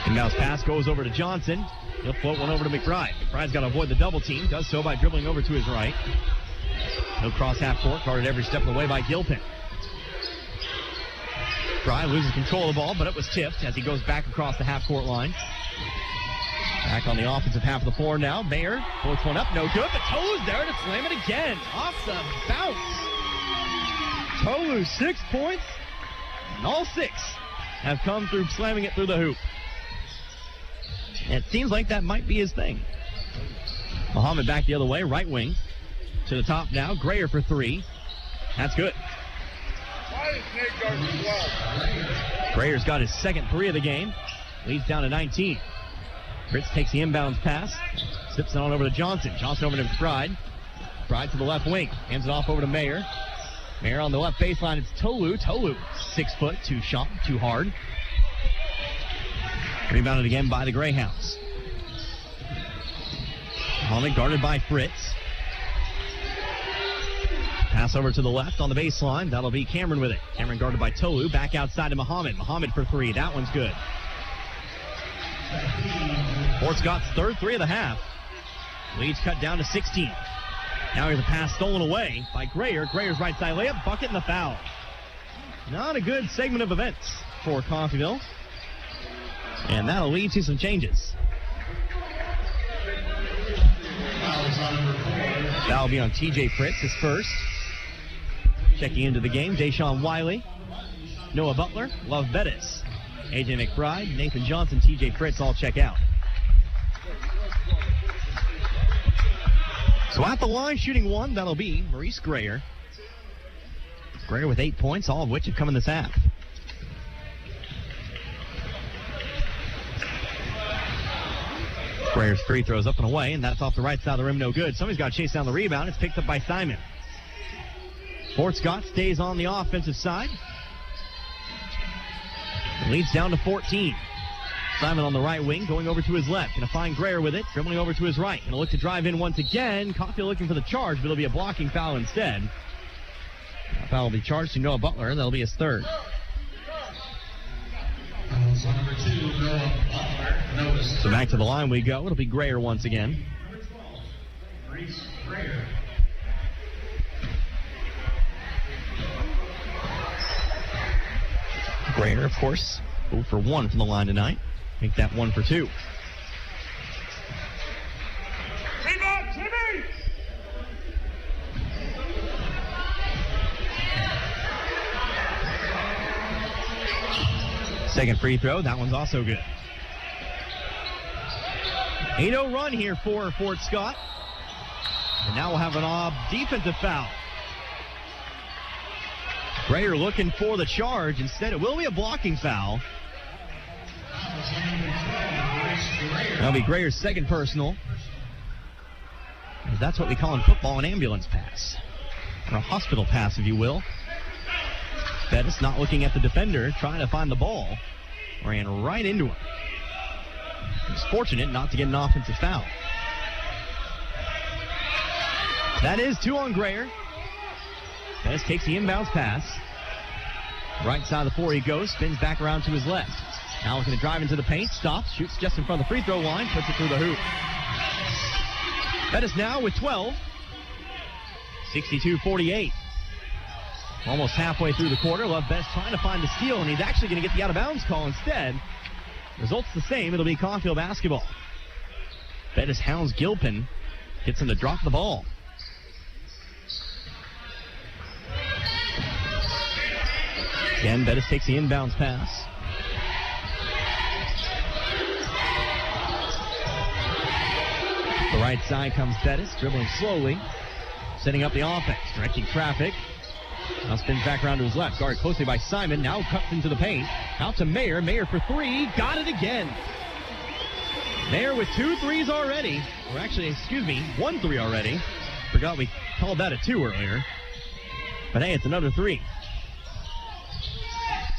Inbounds pass goes over to Johnson. He'll float one over to McBride. McBride's got to avoid the double team, does so by dribbling over to his right. He'll cross half court, guarded every step of the way by Gilpin. McBride loses control of the ball, but it was tipped as he goes back across the half-court line. Back on the offensive half of the floor now. Mayer floats one up, no good, but Tolu's there to slam it again. Off the bounce. Tolu, 6 points, and all 6 have come through slamming it through the hoop. And it seems like that might be his thing. Muhammad back the other way, right wing. To the top now, Grayer for 3. That's good. Grayer's got his second 3 of the game. Leads down to 19. Fritz takes the inbounds pass. Sips it on over to Johnson. Johnson over to McBride. McBride to the left wing. Hands it off over to Mayer. Mayer on the left baseline. It's Tolu. Tolu, 6 foot, too hard. Rebounded again by the Greyhounds. Muhammad guarded by Fritz. Pass over to the left on the baseline. That'll be Cameron with it. Cameron guarded by Tolu. Back outside to Muhammad. Muhammad for 3. That one's good. Fort Scott's third 3 of the half. Lead's cut down to 16. Now here's a pass stolen away by Grayer. Grayer's right side layup. Bucket and the foul. Not a good segment of events for Coffeyville. And that'll lead to some changes. That'll be on TJ Fritz, his first. Checking into the game, Deshaun Wiley, Noah Butler, Love Bettis, AJ McBride, Nathan Johnson, TJ Fritz all check out. So at the line, shooting 1, that'll be Maurice Grayer. Grayer with 8 points, all of which have come in this half. Grayer's free throws up and away, and that's off the right side of the rim, no good. Somebody's got to chase down the rebound. It's picked up by Simon. Fort Scott stays on the offensive side. Leads down to 14. Simon on the right wing, going over to his left. Going to find Grayer with it, dribbling over to his right. Going to look to drive in once again. Coffeyville looking for the charge, but it'll be a blocking foul instead. That foul will be charged to Noah Butler. That'll be his third. So back to the line we go. It'll be Grayer once again. Grayer, of course, 0 for 1 from the line tonight. Make that 1 for 2. Second free throw, that one's also good. 8-0 run here for Fort Scott. And now we'll have an defensive foul. Grayer looking for the charge. Instead, it will be a blocking foul. That'll be Grayer's second personal. That's what we call in football an ambulance pass. Or a hospital pass, if you will. Bettis not looking at the defender, trying to find the ball. Ran right into him. He's fortunate not to get an offensive foul. That is 2 on Grayer. Bettis takes the inbounds pass. Right side of the floor he goes, spins back around to his left. Now looking to drive into the paint, stops, shoots just in front of the free throw line, puts it through the hoop. Bettis now with 12. 62-48. Almost halfway through the quarter. Love Bettis trying to find the steal, and he's actually going to get the out-of-bounds call instead. Results the same. It'll be Coffeyville basketball. Bettis hounds Gilpin. Gets him to drop the ball. Again, Bettis takes the inbounds pass. The right side comes Bettis, dribbling slowly, setting up the offense, directing traffic. Now spins back around to his left, guarded closely by Simon, now cuts into the paint. Out to Mayer, Mayer for 3, got it again. Mayer with 2 threes already, or actually, 1 3 already. Forgot we called that a 2 earlier. But hey, it's another 3.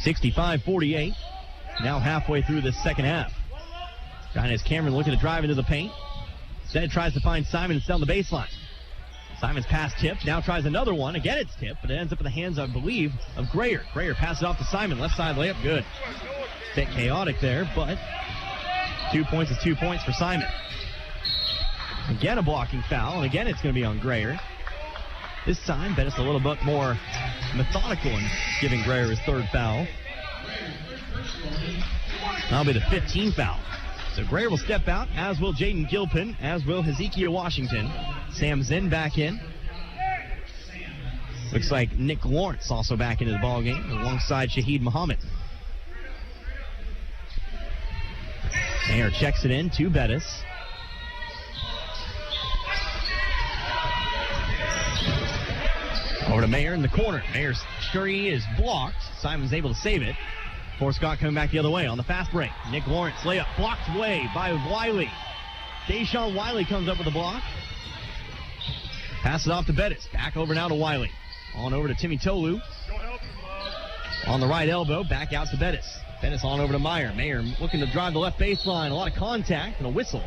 65-48, now halfway through this second half. Behind his Cameron looking to drive into the paint. Instead tries to find Simon and down the baseline. Simon's pass tipped, now tries another one. Again, it's tipped, but it ends up in the hands, I believe, of Grayer. Grayer passes off to Simon, left side layup, good. Bit chaotic there, but 2 points is 2 points for Simon. Again, a blocking foul, and again, it's going to be on Grayer. This time, Bettis a little bit more methodical in giving Grayer his third foul. That'll be the 15th foul. So Greer will step out, as will Jaden Gilpin, as will Hezekiah Washington. Sam Zinn back in. Looks like Nick Lawrence also back into the ballgame alongside Shaheed Muhammad. Mayer checks it in to Bettis. Over to Mayer in the corner. Mayer's three is blocked. Simon's able to save it. Fort Scott coming back the other way on the fast break. Nick Lawrence layup blocked away by Wiley. Deshaun Wiley comes up with a block. Pass it off to Bettis. Back over now to Wiley. On over to Timmy Tolu. On the right elbow, back out to Bettis. Bettis on over to Meyer. Mayer looking to drive the left baseline. A lot of contact and a whistle.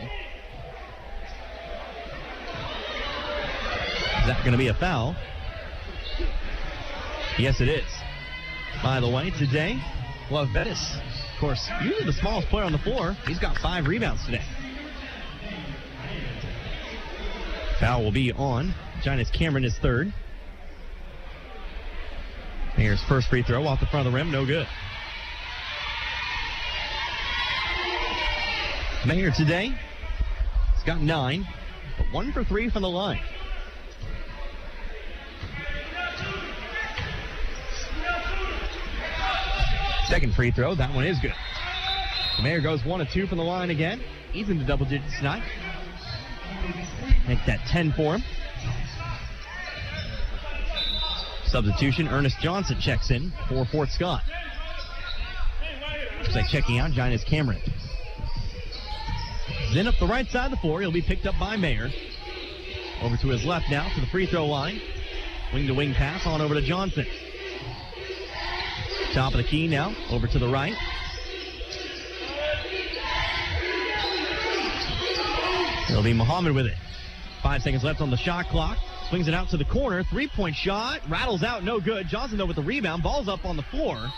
Is that going to be a foul? Yes, it is. By the way, today, Love Bettis, of course, usually the smallest player on the floor. He's got 5 rebounds today. Foul will be on Giannis Cameron, his third. Mayer's first free throw off the front of the rim, no good. Mayer today, he's got 9, but 1 for 3 from the line. Second free throw, that one is good. Mayer goes 1 of 2 from the line again. He's into double digits tonight. Make that 10 for him. Substitution, Ernest Johnson checks in for Fort Scott. Looks like checking out Giannis Cameron. Then up the right side of the floor, he'll be picked up by Mayer. Over to his left now to the free throw line. Wing-to-wing pass on over to Johnson. Top of the key now, over to the right. It'll be Muhammad with it. 5 seconds left on the shot clock. Swings it out to the corner. 3-point shot. Rattles out, no good. Johnson, though, with the rebound. Ball's up on the floor.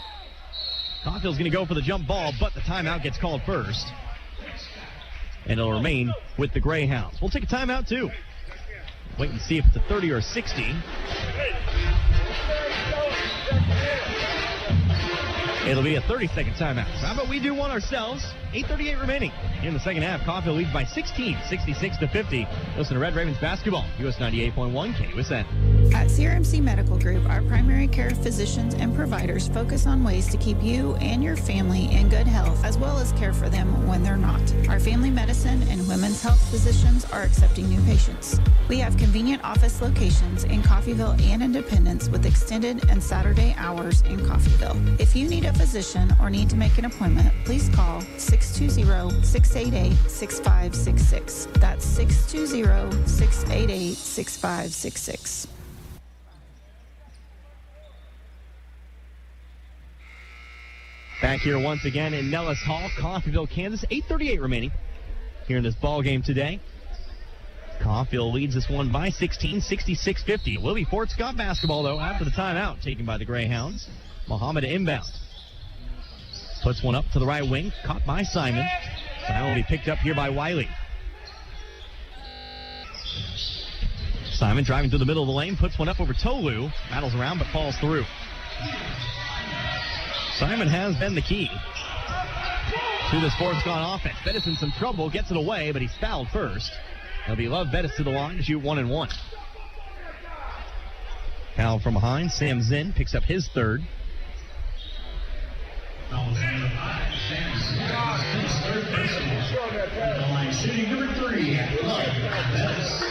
Coffeyville's going to go for the jump ball, but the timeout gets called first. And it'll remain with the Greyhounds. We'll take a timeout, too. Wait and see if it's a 30 or a 60. It'll be a 30-second timeout. So how about we do one ourselves? 8:38 remaining in the second half. Coffeyville leads by 16, 66-50. Listen to Red Ravens basketball. US 98.1 KUSN. At CRMC Medical Group, our primary care physicians and providers focus on ways to keep you and your family in good health, as well as care for them when they're not. Our family medicine and women's health physicians are accepting new patients. We have convenient office locations in Coffeyville and Independence with extended and Saturday hours in Coffeyville. If you need a physician or need to make an appointment, please call 620-688-6566. That's 620-688-6566. Back here once again in Nellis Hall, Coffeyville, Kansas. 8:38 remaining here in this ball game today. Coffeyville leads this one by 16, 66-50. It will be Fort Scott basketball, though, after the timeout taken by the Greyhounds. Muhammad inbound. Puts one up to the right wing, caught by Simon. Simon will be picked up here by Wiley. Simon driving through the middle of the lane, puts one up over Tolu. Rattles around but falls through. Simon has been the key to this Fort Scott offense. Bettis in some trouble, gets it away, but he's fouled first. It'll be Love Bettis to the line to shoot 1-1. Foul from behind. Sam Zinn picks up his third. Shooting number 3, Love Bettis.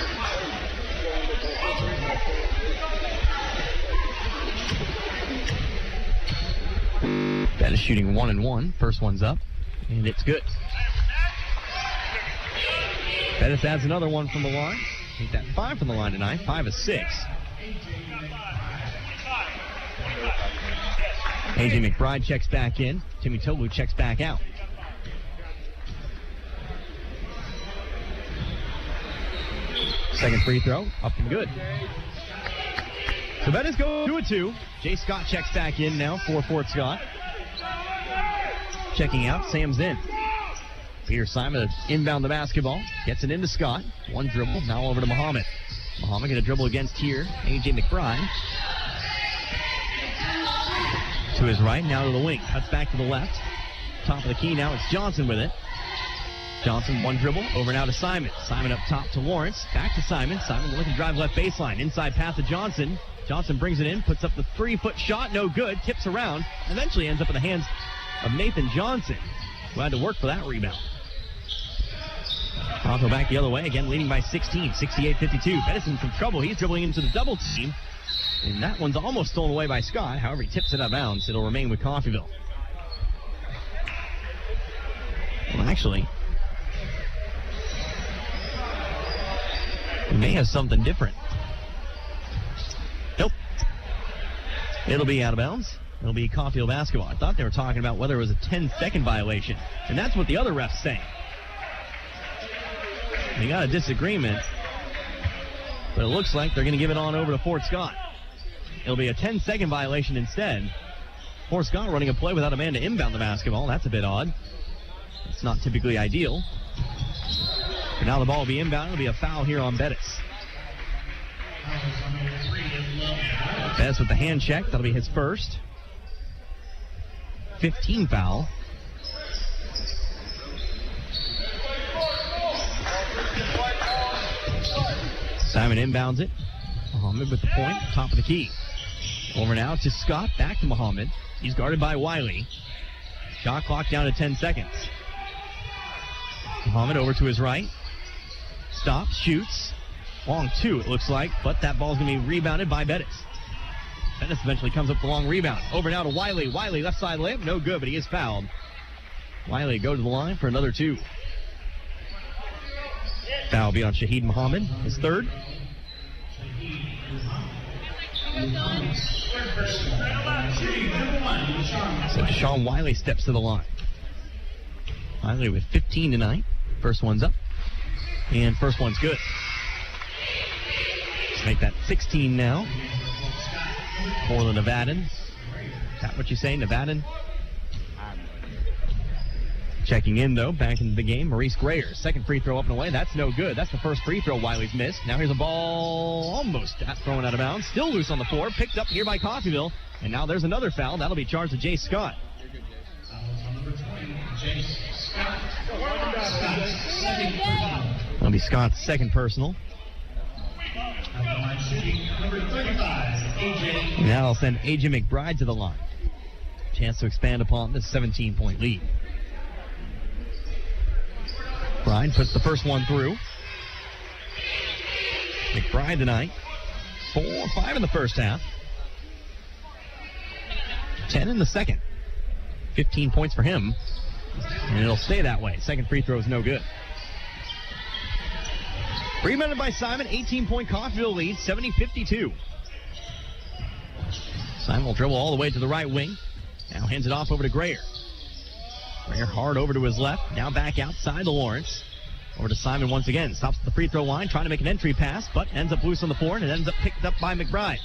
Bettis shooting 1-1. First one's up, and it's good. Bettis adds another one from the line. Take that 5 from the line tonight. 5 of 6. A.J. McBride checks back in. Timmy Tolu checks back out. Second free throw, up and good. So Bettis go 2-2. Jay Scott checks back in now for Fort Scott. Checking out, Sam Zinn. Peter Simon inbound the basketball. Gets it into Scott. One dribble, now over to Muhammad. Muhammad going to dribble against here. A.J. McBride. To his right, now to the wing. Cuts back to the left. top of the key now. It's Johnson with it. Johnson, one dribble, over now to Simon. Simon up top to Lawrence. Back to Simon. Simon looking to drive left baseline. Inside pass to Johnson. Johnson brings it in, puts up the 3-foot shot. No good. Tips around. Eventually ends up in the hands of Nathan Johnson, who had to work for that rebound. Coffeyville back the other way, again leading by 16, 68-52. Edison's in trouble. He's dribbling into the double team. And that one's almost stolen away by Scott. However, he tips it out of bounds. It'll remain with Coffeyville. Well, actually, we may have something different. Nope. It'll be out of bounds. It'll be Coffeyville basketball. I thought they were talking about whether it was a 10-second violation. And that's what the other ref's saying. They got a disagreement. But it looks like they're going to give it on over to Fort Scott. It'll be a 10-second violation instead. Fort Scott running a play without a man to inbound the basketball. That's a bit odd. It's not typically ideal. But now the ball will be inbound. It'll be a foul here on Bettis. Bettis with the hand check. That'll be his first. 15 foul. Simon inbounds it. Muhammad with the point, top of the key. Over now to Scott, back to Muhammad. He's guarded by Wiley. Shot clock down to 10 seconds. Muhammad over to his right. Stops, shoots. Long two, it looks like, but that ball's going to be rebounded by Bettis. Bettis eventually comes up with a long rebound. Over now to Wiley. Wiley, left side layup, no good, but he is fouled. Wiley go to the line for another two. Foul will be on Shaheed Muhammad, his third. So Deshaun Wiley steps to the line. Wiley with 15 tonight. First one's up. And first one's good. Let's make that 16 now for the Nevadan. Is that what you say, Nevadan? Checking in, though, back into the game, Maurice Grayer. Second free throw up and away. That's no good. That's the first free throw Wiley's missed. Now here's a ball almost thrown out of bounds. Still loose on the floor. Picked up here by Coffeyville. And now there's another foul. That'll be charged to Jay Scott. That'll be Scott's second personal. Now I'll send A.J. Mcbride to the line. Chance to expand upon this 17-point lead. McBride puts the first one through. McBride tonight, 4-5 in the first half. 10 in the second. 15 points for him. And it'll stay that way. Second free throw is no good. Rebounded by Simon, 18-point Coffeyville lead, 70-52. Simon will dribble all the way to the right wing. Now hands it off over to Grayer. Grayer hard over to his left. Now back outside to Lawrence. Over to Simon once again. Stops at the free throw line, trying to make an entry pass, but ends up loose on the floor, and it ends up picked up by McBride.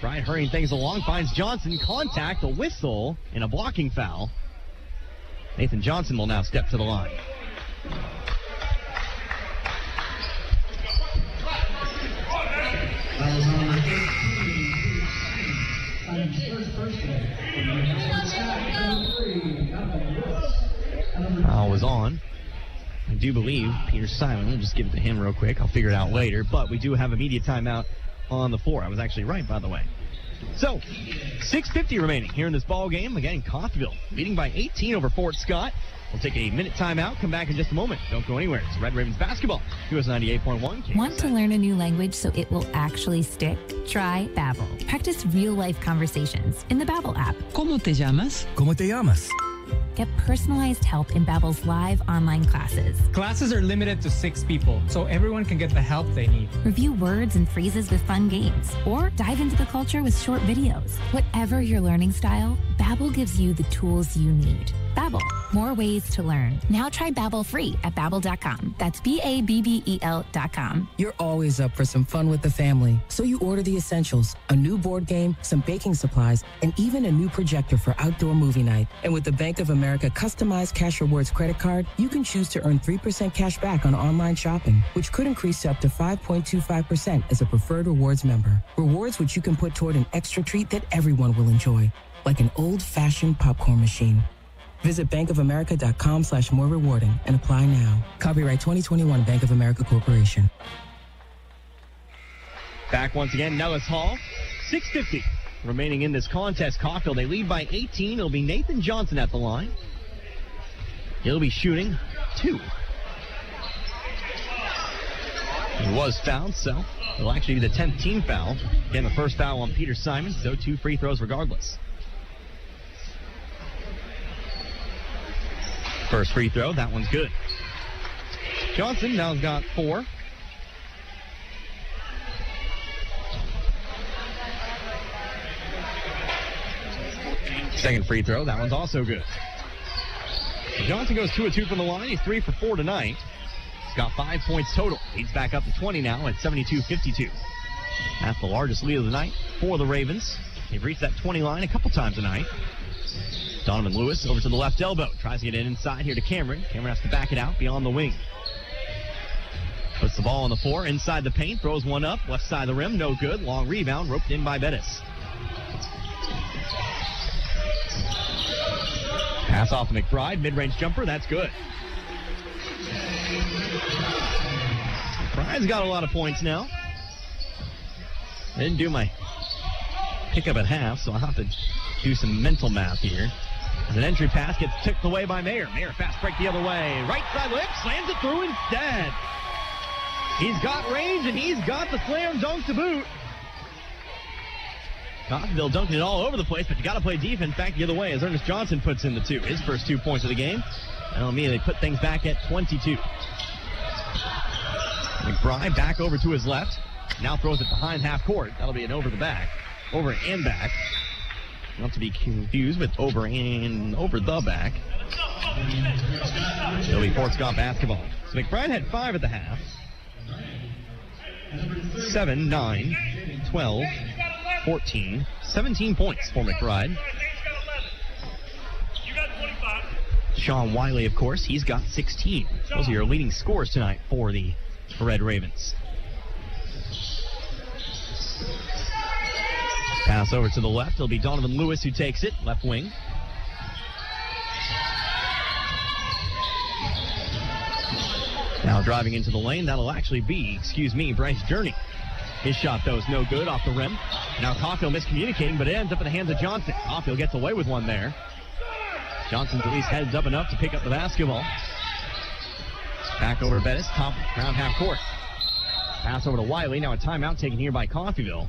McBride hurrying things along, finds Johnson. Contact, a whistle, and a blocking foul. Nathan Johnson will now step to the line. Foul was on. I do believe Peter Simon. We'll just give it to him real quick. I'll figure it out later. But we do have immediate timeout on the floor. I was actually right, by the way. So, 6:50 remaining here in this ball game. Again, Coffeyville leading by 18 over Fort Scott. We'll take a minute timeout. Come back in just a moment. Don't go anywhere. It's Red Ravens basketball. KUSN 98.1. KUSN. Want to learn a new language so it will actually stick? Try Babbel. Practice real-life conversations in the Babbel app. ¿Cómo te llamas? ¿Cómo te llamas? Get personalized help in Babbel's live online classes. Classes are limited to 6 people, so everyone can get the help they need. Review words and phrases with fun games, or dive into the culture with short videos. Whatever your learning style, Babbel gives you the tools you need. Babbel, more ways to learn. Now try Babbel free at Babbel.com. That's Babbel.com. You're always up for some fun with the family, so you order the essentials: a new board game, some baking supplies, and even a new projector for outdoor movie night. And with the Bank of America customized Cash Rewards credit card, you can choose to earn 3% cash back on online shopping, which could increase to up to 5.25% as a preferred rewards member. Rewards which you can put toward an extra treat that everyone will enjoy, like an old-fashioned popcorn machine. Visit bankofamerica.com/more rewarding and apply now. Copyright 2021 Bank of America Corporation. Back once again, Nellis Hall. 6:50 remaining in this contest. Coffeyville, they lead by 18. It'll be Nathan Johnson at the line. He'll be shooting 2. He was fouled, so it'll actually be the 10th team foul. Again, the first foul on Peter Simon, so 2 free throws regardless. First free throw, that one's good. Johnson now has got 4. Second free throw, that one's also good. Johnson goes 2 of 2 from the line. He's 3 for 4 tonight. He's got 5 points total. Leads back up to 20 now at 72-52. That's the largest lead of the night for the Ravens. They've reached that 20 line a couple times tonight. Donovan Lewis over to the left elbow. Tries to get it inside here to Cameron. Cameron has to back it out beyond the wing. Puts the ball on the floor, inside the paint. Throws one up, left side of the rim. No good. Long rebound, roped in by Bettis. Pass off to Mcbride. Mid-range jumper, that's good. McBride's got a lot of points now. I didn't do my pickup at half, so I'll have to do some mental math here. As an entry pass gets tipped away by Mayer. Mayer fast break the other way. Right side lip, slams it through instead. He's got range and he's got the slam dunk to boot. Coffeyville dunking it all over the place, but you got to play defense back the other way as Ernest Johnson puts in the 2. His first 2 points of the game. That'll immediately put things back at 22. McBride back over to his left. Now throws it behind half court. That'll be an over the back. Over and back. Not to be confused with over and over the back. It'll be Fort Scott basketball. So McBride had 5 at the half. 7, 9, 12, 14, 17 points for McBride. Sean Wiley, of course, he's got 16. Those are your leading scores tonight for the Red Ravens. Pass over to the left. It'll be Donovan Lewis who takes it. Left wing. Now driving into the lane. That'll actually be, Bryce Journey. His shot, though, is no good off the rim. Now Coffeyville miscommunicating, but it ends up in the hands of Johnson. Coffeyville gets away with one there. Johnson's at least heads up enough to pick up the basketball. Back over to Bettis, top around half court. Pass over to Wiley. Now a timeout taken here by Coffeyville.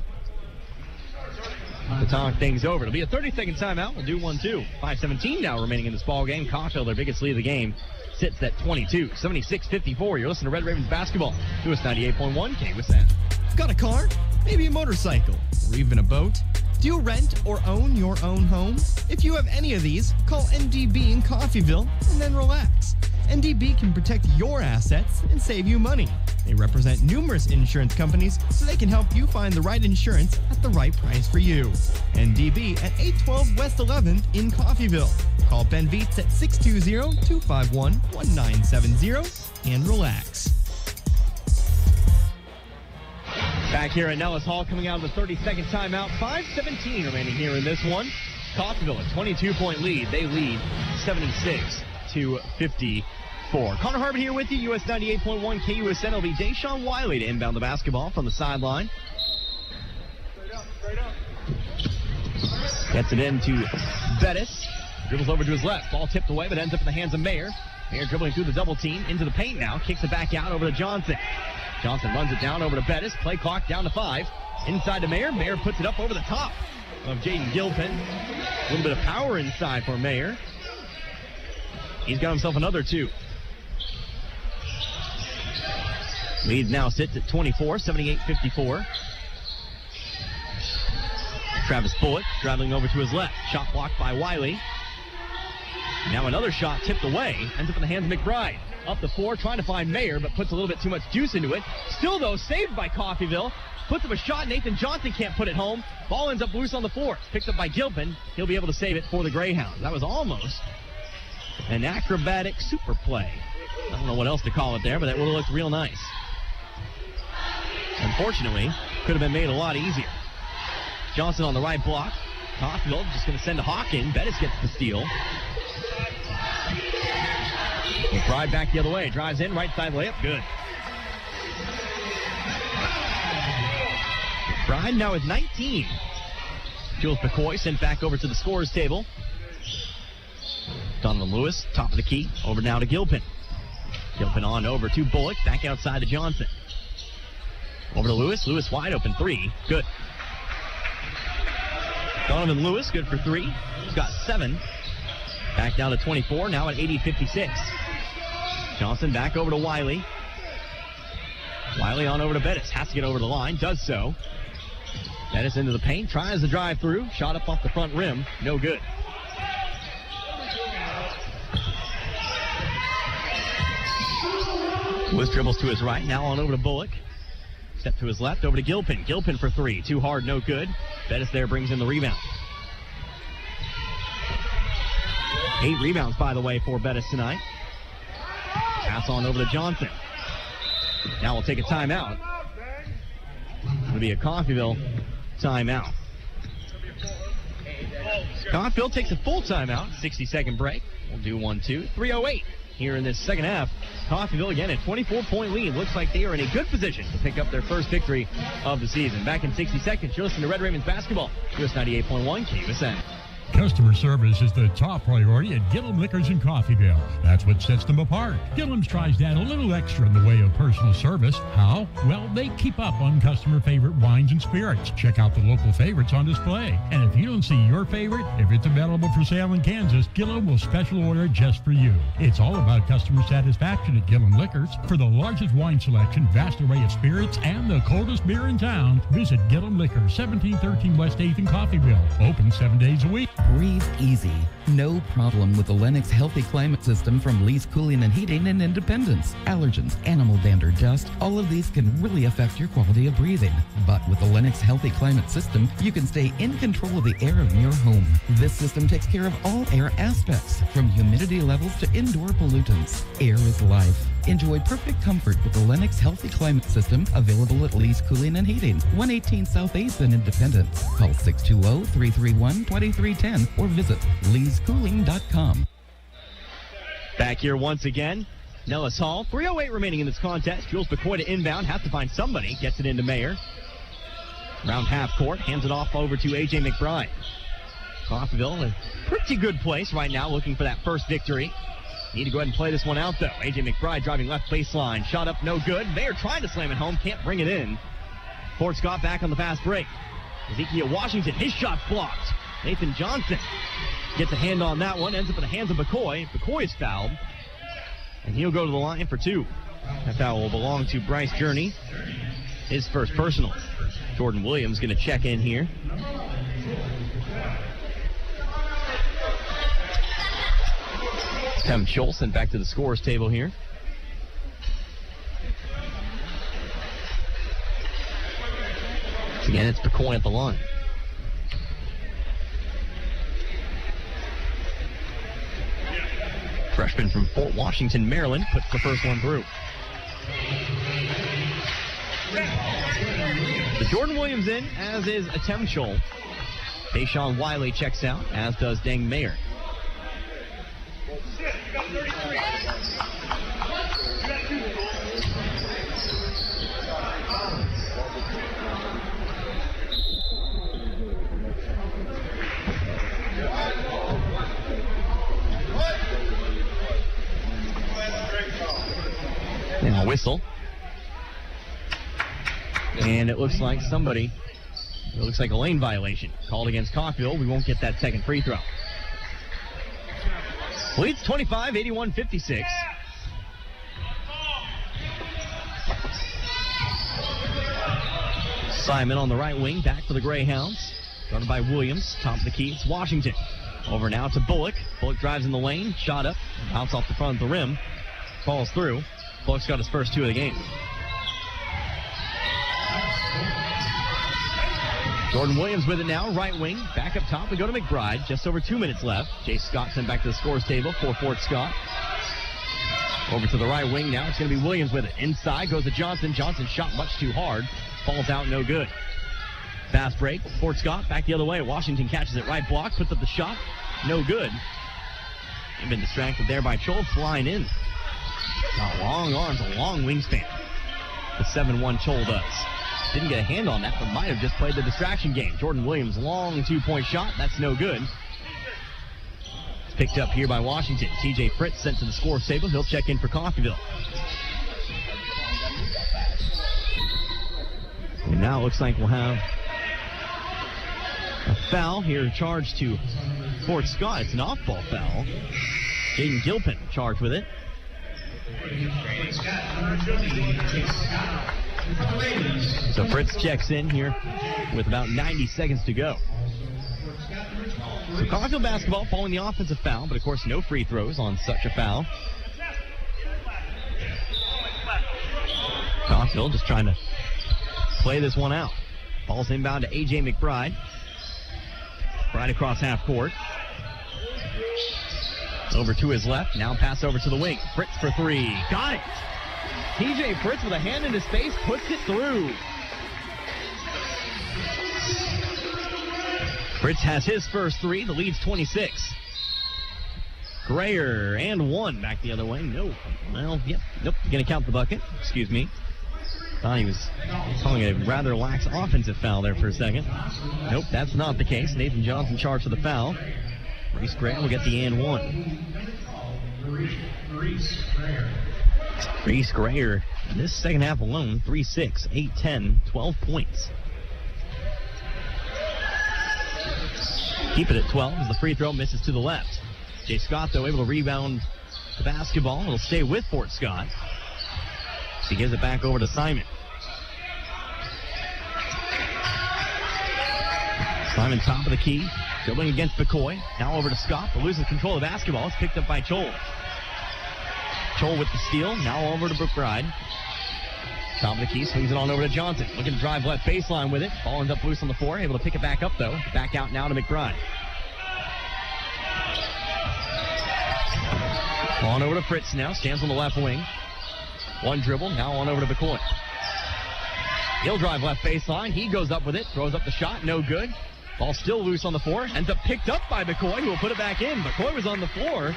To talk things over. It'll be a 30-second timeout. We'll do 1-2. 5:17 now remaining in this ball game. Coffeyville, their biggest lead of the game, sits at 22. 76-54. You're listening to Red Ravens basketball. US 98.1 KUSN. Got a car? Maybe a motorcycle? Or even a boat? Do you rent or own your own home? If you have any of these, call NDB in Coffeyville and then relax. NDB can protect your assets and save you money. They represent numerous insurance companies, so they can help you find the right insurance at the right price for you. NDB at 812 West 11th in Coffeyville. Call Ben Vietz at 620-251-1970 and relax. Back here at Nellis Hall, coming out of the 30-second timeout. 5:17 remaining here in this one. Coffeyville, a 22-point lead. They lead 76-54. Connor Harbin here with you, US 98.1 KUSN. It'll be Deshaun Wiley to inbound the basketball from the sideline. Gets it into Bettis. Dribbles over to his left. Ball tipped away, but ends up in the hands of Mayer. Mayer dribbling through the double team into the paint now. Kicks it back out over to Johnson. Johnson runs it down over to Bettis. Play clock down to 5. Inside to Mayer. Mayer puts it up over the top of Jaden Gilpin. A little bit of power inside for Mayer. He's got himself another 2. Lead now sits at 24, 78-54. Travis Bullock traveling over to his left. Shot blocked by Wiley. Now another shot tipped away. Ends up in the hands of McBride. Up the floor, trying to find Mayer, but puts a little bit too much juice into it. Still, though, saved by Coffeyville. Puts up a shot. Nathan Johnson can't put it home. Ball ends up loose on the floor. Picked up by Gilpin. He'll be able to save it for the Greyhounds. That was almost an acrobatic super play. I don't know what else to call it there, but that would have looked real nice. Unfortunately, could have been made a lot easier. Johnson on the right block. Coffeyville just going to send to Hawkins. Bettis gets the steal. McBride back the other way. Drives in, right side layup. Good. McBride now with 19. Jules McCoy sent back over to the scorer's table. Donovan Lewis, top of the key. Over now to Gilpin. Gilpin on over to Bullock. Back outside to Johnson. Over to Lewis. Lewis wide open. 3. Good. Donovan Lewis, good for 3. He's got 7. Back down to 24. Now at 80-56. Johnson back over to Wiley. Wiley on over to Bettis. Has to get over the line. Does so. Bettis into the paint. Tries to drive through. Shot up off the front rim. No good. Lewis dribbles to his right. Now on over to Bullock. Step to his left. Over to Gilpin. Gilpin for 3. Too hard. No good. Bettis there brings in the rebound. 8 rebounds, by the way, for Bettis tonight. Pass on over to Johnson. Now we'll take a timeout. It'll be a Coffeyville timeout. Coffeyville takes a full timeout. 60-second break. We'll do 1-2. 3:08 here in this second half. Coffeyville again a 24-point lead. Looks like they are in a good position to pick up their first victory of the season. Back in 60 seconds, you're listening to Red Raymond's basketball. US 98.1 KUSN. Customer service is the top priority at Gillum Liquors in Coffeyville. That's what sets them apart. Gillum's tries to add a little extra in the way of personal service. How? Well, they keep up on customer favorite wines and spirits. Check out the local favorites on display. And if you don't see your favorite, if it's available for sale in Kansas, Gillum will special order it just for you. It's all about customer satisfaction at Gillum Liquors. For the largest wine selection, vast array of spirits, and the coldest beer in town, visit Gillum Liquors, 1713 West 8th in Coffeyville. Open 7 days a week. Breathe easy. No problem with the Lennox Healthy Climate System from Lee's Cooling and Heating in Independence. Allergens, animal dander, dust, all of these can really affect your quality of breathing. But with the Lennox Healthy Climate System, you can stay in control of the air in your home. This system takes care of all air aspects, from humidity levels to indoor pollutants. Air is life. Enjoy perfect comfort with the Lennox Healthy Climate System, available at Lee's Cooling and Heating, 118 South 8th in Independence. Call 620-331-2310 or visit leescooling.com. Back here once again, Nellis Hall. 3:08 remaining in this contest. Jules McCoy to inbound, has to find somebody, gets it into Mayer. Around half court, hands it off over to A.J. McBride. Coffeyville in a pretty good place right now, looking for that first victory. Need to go ahead and play this one out, though. A.J. McBride driving left baseline. Shot up, no good. Mayer trying to slam it home, can't bring it in. Fort Scott back on the fast break. Ezekiel Washington, his shot's blocked. Nathan Johnson gets a hand on that one, ends up in the hands of McCoy. McCoy is fouled, and he'll go to the line for 2. That foul will belong to Bryce Journey, his first personal. Jordan Williams going to check in here. Tim Cholson back to the scorer's table here. Again, it's McCoy at the line. Freshman from Fort Washington, Maryland, puts the first one through. So Jordan Williams in, as is Atem Chol. Deshaun Wiley checks out, as does Deng Mayer. Now a whistle. And it looks like it looks like a lane violation called against Coffeyville. We won't get that second free throw. Leads 25, 81-56. Simon on the right wing, back for the Greyhounds. Guarded by Williams, top of the key, it's Washington. Over now to Bullock. Bullock drives in the lane, shot up, bounce off the front of the rim, falls through. Bullock's got his first 2 of the game. Jordan Williams with it now, right wing, back up top. We go to McBride, just over 2 minutes left. Jay Scott sent back to the scores table for Fort Scott. Over to the right wing now, it's going to be Williams with it. Inside goes to Johnson. Johnson shot much too hard, falls out, no good. Fast break, Fort Scott back the other way. Washington catches it right block, puts up the shot, no good. They've been distracted there by Schultz, flying in. Got long arms, a long wingspan. The 7-1 Chol does. Didn't get a hand on that, but might have just played the distraction game. Jordan Williams, long 2-point shot. That's no good. It's picked up here by Washington. TJ Fritz sent to the score table. He'll check in for Coffeyville. And now it looks like we'll have a foul here charged to Fort Scott. It's an off-ball foul. Jaden Gilpin charged with it. So Fritz checks in here with about 90 seconds to go. So Coffeyville basketball following the offensive foul, but of course no free throws on such a foul. Coffeyville just trying to play this one out. Ball's inbound to A.J. McBride. Right across half court. Over to his left. Now pass over to the wing. Fritz for three. Got it. TJ Fritz with a hand in his face puts it through. Fritz has his first three. The lead's 26. Grayer and one. Back the other way. No. Well, yep. Nope. Going to count the bucket. Excuse me. Thought he was calling a rather lax offensive foul there for a second. Nope, that's not the case. Nathan Johnson charged for the foul. Reese Grayer will get the and one. Reese Grayer, in this second half alone, 3-6, 8-10, 12 points. Keep it at 12 as the free throw misses to the left. Jay Scott, though, able to rebound the basketball. It'll stay with Fort Scott. He gives it back over to Simon. Simon top of the key, dribbling against McCoy. Now over to Scott, but loses control of the basketball. It's picked up by Chol. Chol with the steal, now over to Mcbride. Top of the key, swings it on over to Johnson. Looking to drive left baseline with it. Ball ends up loose on the floor, able to pick it back up though. Back out now to Mcbride. On over to Fritz now, stands on the left wing. One dribble, now on over to McCoy. He'll drive left baseline. He goes up with it, throws up the shot, no good. Ball still loose on the floor, ends up picked up by McCoy, who will put it back in. McCoy was on the floor.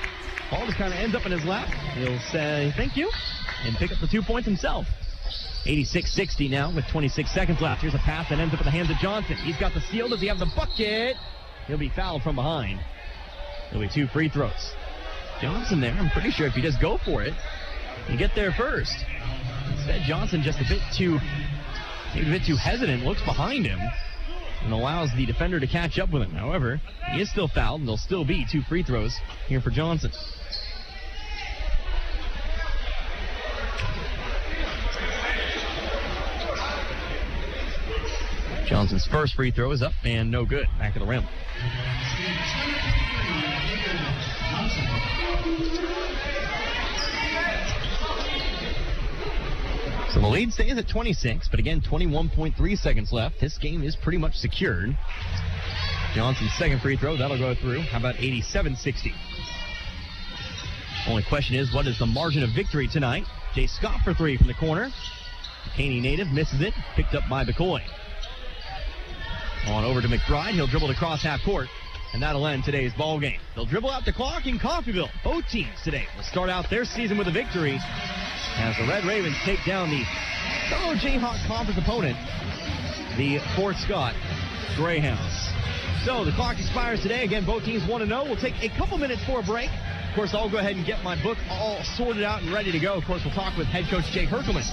Ball just kind of ends up in his lap. He'll say thank you and pick up the 2 points himself. 86-60 now with 26 seconds left. Here's a pass that ends up in the hands of Johnson. He's got the steal. Does he have the bucket? He'll be fouled from behind. There'll be two free throws. Johnson there, I'm pretty sure if you just go for it, you get there first. Instead, Johnson just a bit too hesitant, looks behind him, and allows the defender to catch up with him. However, he is still fouled, and there'll still be two free throws here for Johnson. Johnson's first free throw is up and no good. Back of the rim. So the lead stays at 26, but again, 21.3 seconds left. This game is pretty much secured. Johnson's second free throw, that'll go through. How about 87-60? Only question is, what is the margin of victory tonight? Jay Scott for three from the corner. Caney native misses it, picked up by McCoy. On over to Mcbride, he'll dribble across half court, and that'll end today's ball game. They'll dribble out the clock in Coffeyville. Both teams today will start out their season with a victory as the Red Ravens take down the fellow Jayhawk Conference opponent, the Fort Scott Greyhounds. So the clock expires today. Again, both teams 1-0. We'll take a couple minutes for a break. Of course, I'll go ahead and get my book all sorted out and ready to go. Of course, we'll talk with head coach Jay Herkelman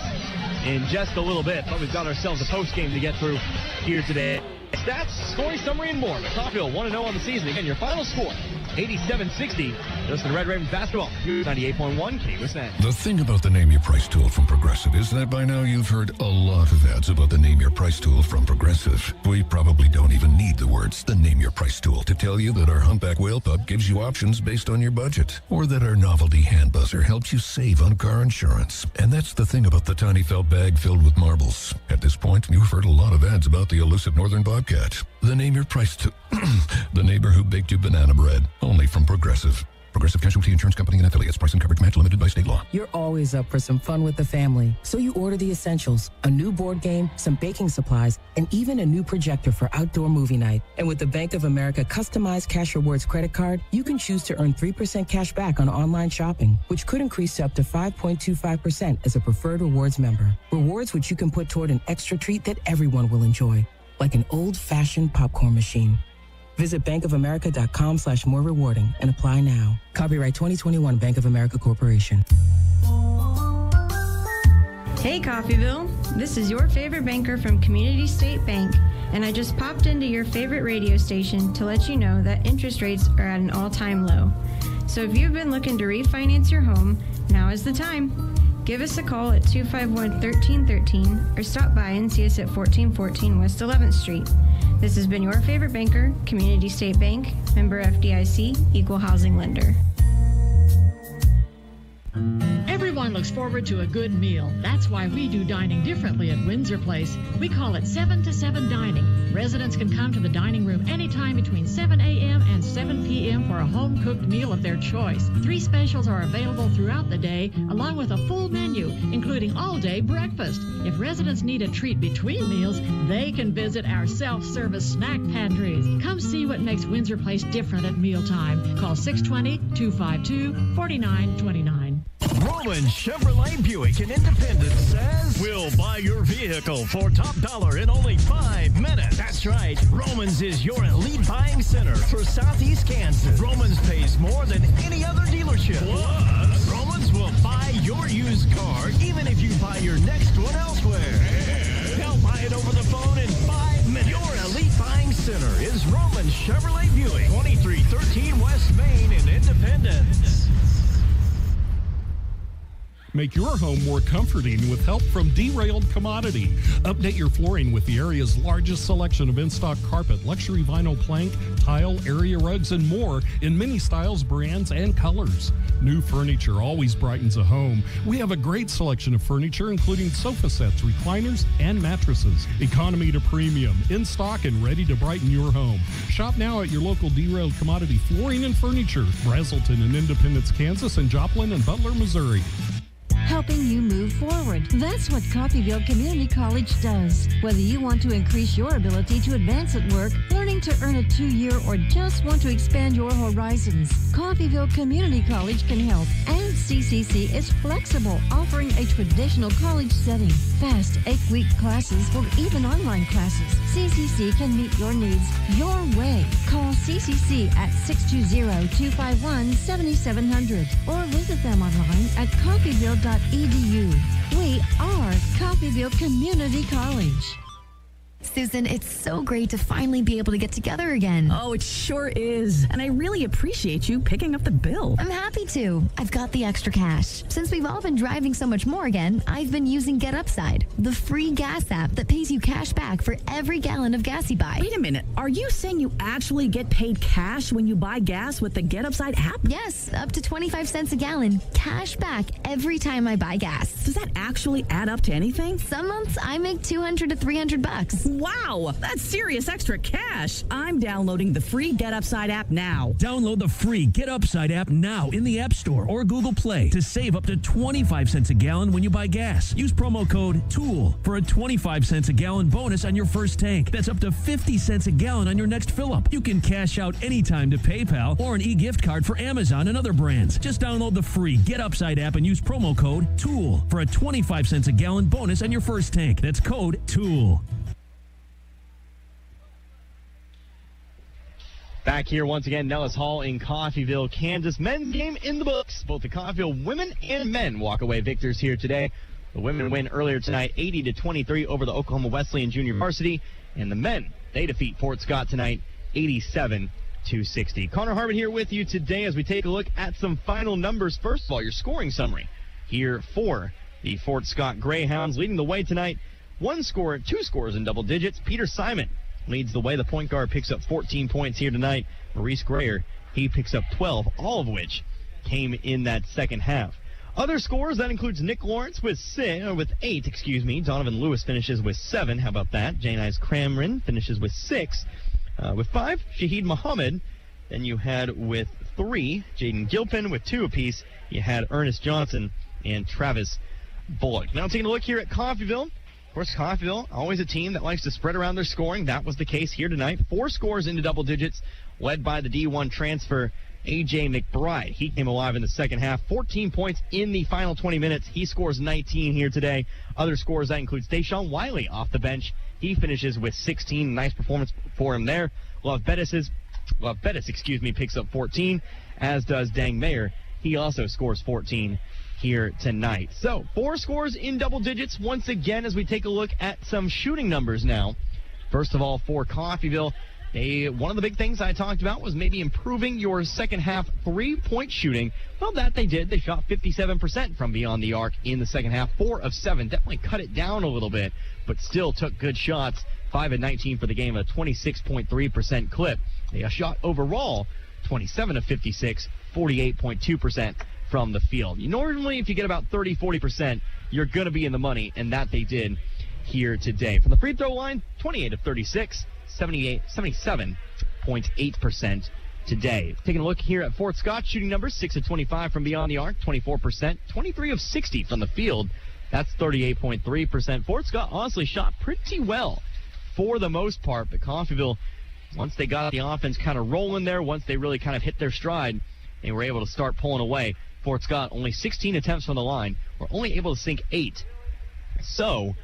in just a little bit, but we've got ourselves a post game to get through here today. Stats, scoring summary, and more. Coffeyville 1-0 on the season. Again, your final score, 87-60. Listen to Red Ravens basketball, 98.1 KUSN. The thing about the Name Your Price tool from Progressive is that by now you've heard a lot of ads about the Name Your Price tool from Progressive. We probably don't even need the words, the Name Your Price tool, to tell you that our Humpback Whale Pup gives you options based on your budget, or that our novelty hand buzzer helps you save on car insurance. And that's the thing about the tiny felt bag filled with marbles. At this point, you've heard a lot of ads about the elusive northern bobcat. The Name Your Price tool, the neighbor who baked you banana bread, only from Progressive. Progressive Casualty Insurance Company and affiliates. Price and coverage match limited by state law. You're always up for some fun with the family, so you order the essentials: a new board game, some baking supplies, and even a new projector for outdoor movie night. And with the Bank of America customized Cash Rewards credit card, you can choose to earn 3% cash back on online shopping, which could increase to up to 5.25% as a preferred rewards member. Rewards which you can put toward an extra treat that everyone will enjoy, like an old-fashioned popcorn machine. Visit bankofamerica.com/more rewarding and apply now. Copyright 2021 Bank of America Corporation. Hey Coffeyville, this is your favorite banker from Community State Bank, and I just popped into your favorite radio station to let you know that interest rates are at an all-time low. So if you've been looking to refinance your home, now is the time. Give us a call at 251-1313 or stop by and see us at 1414 West 11th Street. This has been your favorite banker, Community State Bank, member FDIC, equal housing lender. Everyone looks forward to a good meal. That's why we do dining differently at Windsor Place. We call it 7 to 7 dining. Residents can come to the dining room anytime between 7 a.m. and 7 p.m. for a home-cooked meal of their choice. 3 specials are available throughout the day, along with a full menu, including all-day breakfast. If residents need a treat between meals, they can visit our self-service snack pantries. Come see what makes Windsor Place different at mealtime. Call 620-252-4929. Roman Chevrolet Buick in Independence says, we'll buy your vehicle for top dollar in only 5 minutes. That's right. Romans is your elite buying center for Southeast Kansas. Romans pays more than any other dealership. Plus, Romans will buy your used car even if you buy your next one elsewhere. They'll buy it over the phone in 5 minutes. Your elite buying center is Roman Chevrolet Buick, 2313 West Main in Independence. Make your home more comforting with help from Derailed Commodity. Update your flooring with the area's largest selection of in-stock carpet, luxury vinyl plank, tile, area rugs, and more in many styles, brands, and colors. New furniture always brightens a home. We have a great selection of furniture, including sofa sets, recliners, and mattresses. Economy to premium, in stock and ready to brighten your home. Shop now at your local Derailed Commodity Flooring and Furniture, Brazelton in Independence, Kansas, and Joplin and Butler, Missouri. Helping you move forward. That's what Coffeyville Community College does. Whether you want to increase your ability to advance at work, learning to earn a 2-year, or just want to expand your horizons, Coffeyville Community College can help. And CCC is flexible, offering a traditional college setting, fast 8-week classes, or even online classes. CCC can meet your needs your way. Call CCC at 620-251-7700 or visit them online at coffeyville.edu. We are Coffeyville Community College. Susan, it's so great to finally be able to get together again. Oh, it sure is. And I really appreciate you picking up the bill. I'm happy to. I've got the extra cash. Since we've all been driving so much more again, I've been using Get Upside, the free gas app that pays you cash back for every gallon of gas you buy. Wait a minute. Are you saying you actually get paid cash when you buy gas with the Get Upside app? Yes, up to 25 cents a gallon. Cash back every time I buy gas. Does that actually add up to anything? Some months I make $200 to $300. Wow, that's serious extra cash. I'm downloading the free Get Upside app now. Download the free Get Upside app now in the App Store or Google Play to save up to 25 cents a gallon when you buy gas. Use promo code TOOL for a 25 cents a gallon bonus on your first tank. That's up to 50 cents a gallon on your next fill-up. You can cash out anytime to PayPal or an e-gift card for Amazon and other brands. Just download the free Get Upside app and use promo code TOOL for a 25 cents a gallon bonus on your first tank. That's code TOOL. Back here once again, Nellis Hall in Coffeyville, Kansas. Men's game in the books. Both the Coffeyville women and men walk away victors here today. The women win earlier tonight, 80-23 over the Oklahoma Wesleyan Junior Varsity. And the men, they defeat Fort Scott tonight, 87-60. Connor Harbin here with you today as we take a look at some final numbers. First of all, your scoring summary here for the Fort Scott Greyhounds. Leading the way tonight, two scores in double digits. Peter Simon leads the way. The point guard picks up 14 points here tonight. Maurice Grayer, he picks up 12, all of which came in that second half. Other scores, that includes Nick Lawrence with 8. Donovan Lewis finishes with 7. How about that? Jane Eyes Cramrin finishes with 6. With 5, Shahid Muhammad. Then you had with 3. Jaden Gilpin with 2 apiece. You had Ernest Johnson and Travis Bullock. Now taking a look here at Coffeyville. Of course, Coffeyville, always a team that likes to spread around their scoring. That was the case here tonight. 4 scores into double digits, led by the D1 transfer, A.J. McBride. He came alive in the second half. 14 points in the final 20 minutes. He scores 19 here today. Other scores, that includes Deshaun Wiley off the bench. He finishes with 16. Nice performance for him there. Love Bettis, picks up 14, as does Dang Mayer. He also scores 14 here tonight. So, 4 scores in double digits once again as we take a look at some shooting numbers now. First of all, for Coffeyville, one of the big things I talked about was maybe improving your second half 3-point shooting. Well, that they did. They shot 57% from beyond the arc in the second half. 4 of 7. Definitely cut it down a little bit, but still took good shots. 5 of 19 for the game, a 26.3% clip. They shot overall 27 of 56, 48.2% from the field. Normally, if you get about 30, 40%, you're going to be in the money, and that they did here today. From the free throw line, 28 of 36, 77.8% today. Taking a look here at Fort Scott, shooting numbers, 6 of 25 from beyond the arc, 24%, 23 of 60 from the field. That's 38.3%. Fort Scott honestly shot pretty well for the most part, but Coffeyville, once they got the offense kind of rolling there, once they really kind of hit their stride, they were able to start pulling away. Fort Scott, only 16 attempts from the line, were only able to sink 8. So,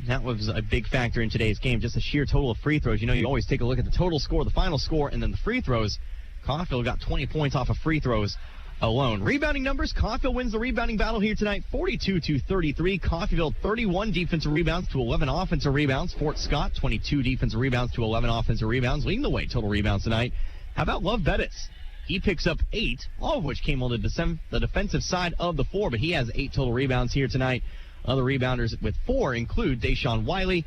that was a big factor in today's game, just the sheer total of free throws. You know, you always take a look at the total score, the final score, and then the free throws. Coffeyville got 20 points off of free throws alone. Rebounding numbers, Coffeyville wins the rebounding battle here tonight, 42-33. Coffeyville, 31 defensive rebounds to 11 offensive rebounds. Fort Scott, 22 defensive rebounds to 11 offensive rebounds, leading the way total rebounds tonight. How about Love Bettis? He picks up 8, all of which came on the defensive side of the floor, but he has 8 total rebounds here tonight. Other rebounders with 4 include Deshaun Wiley,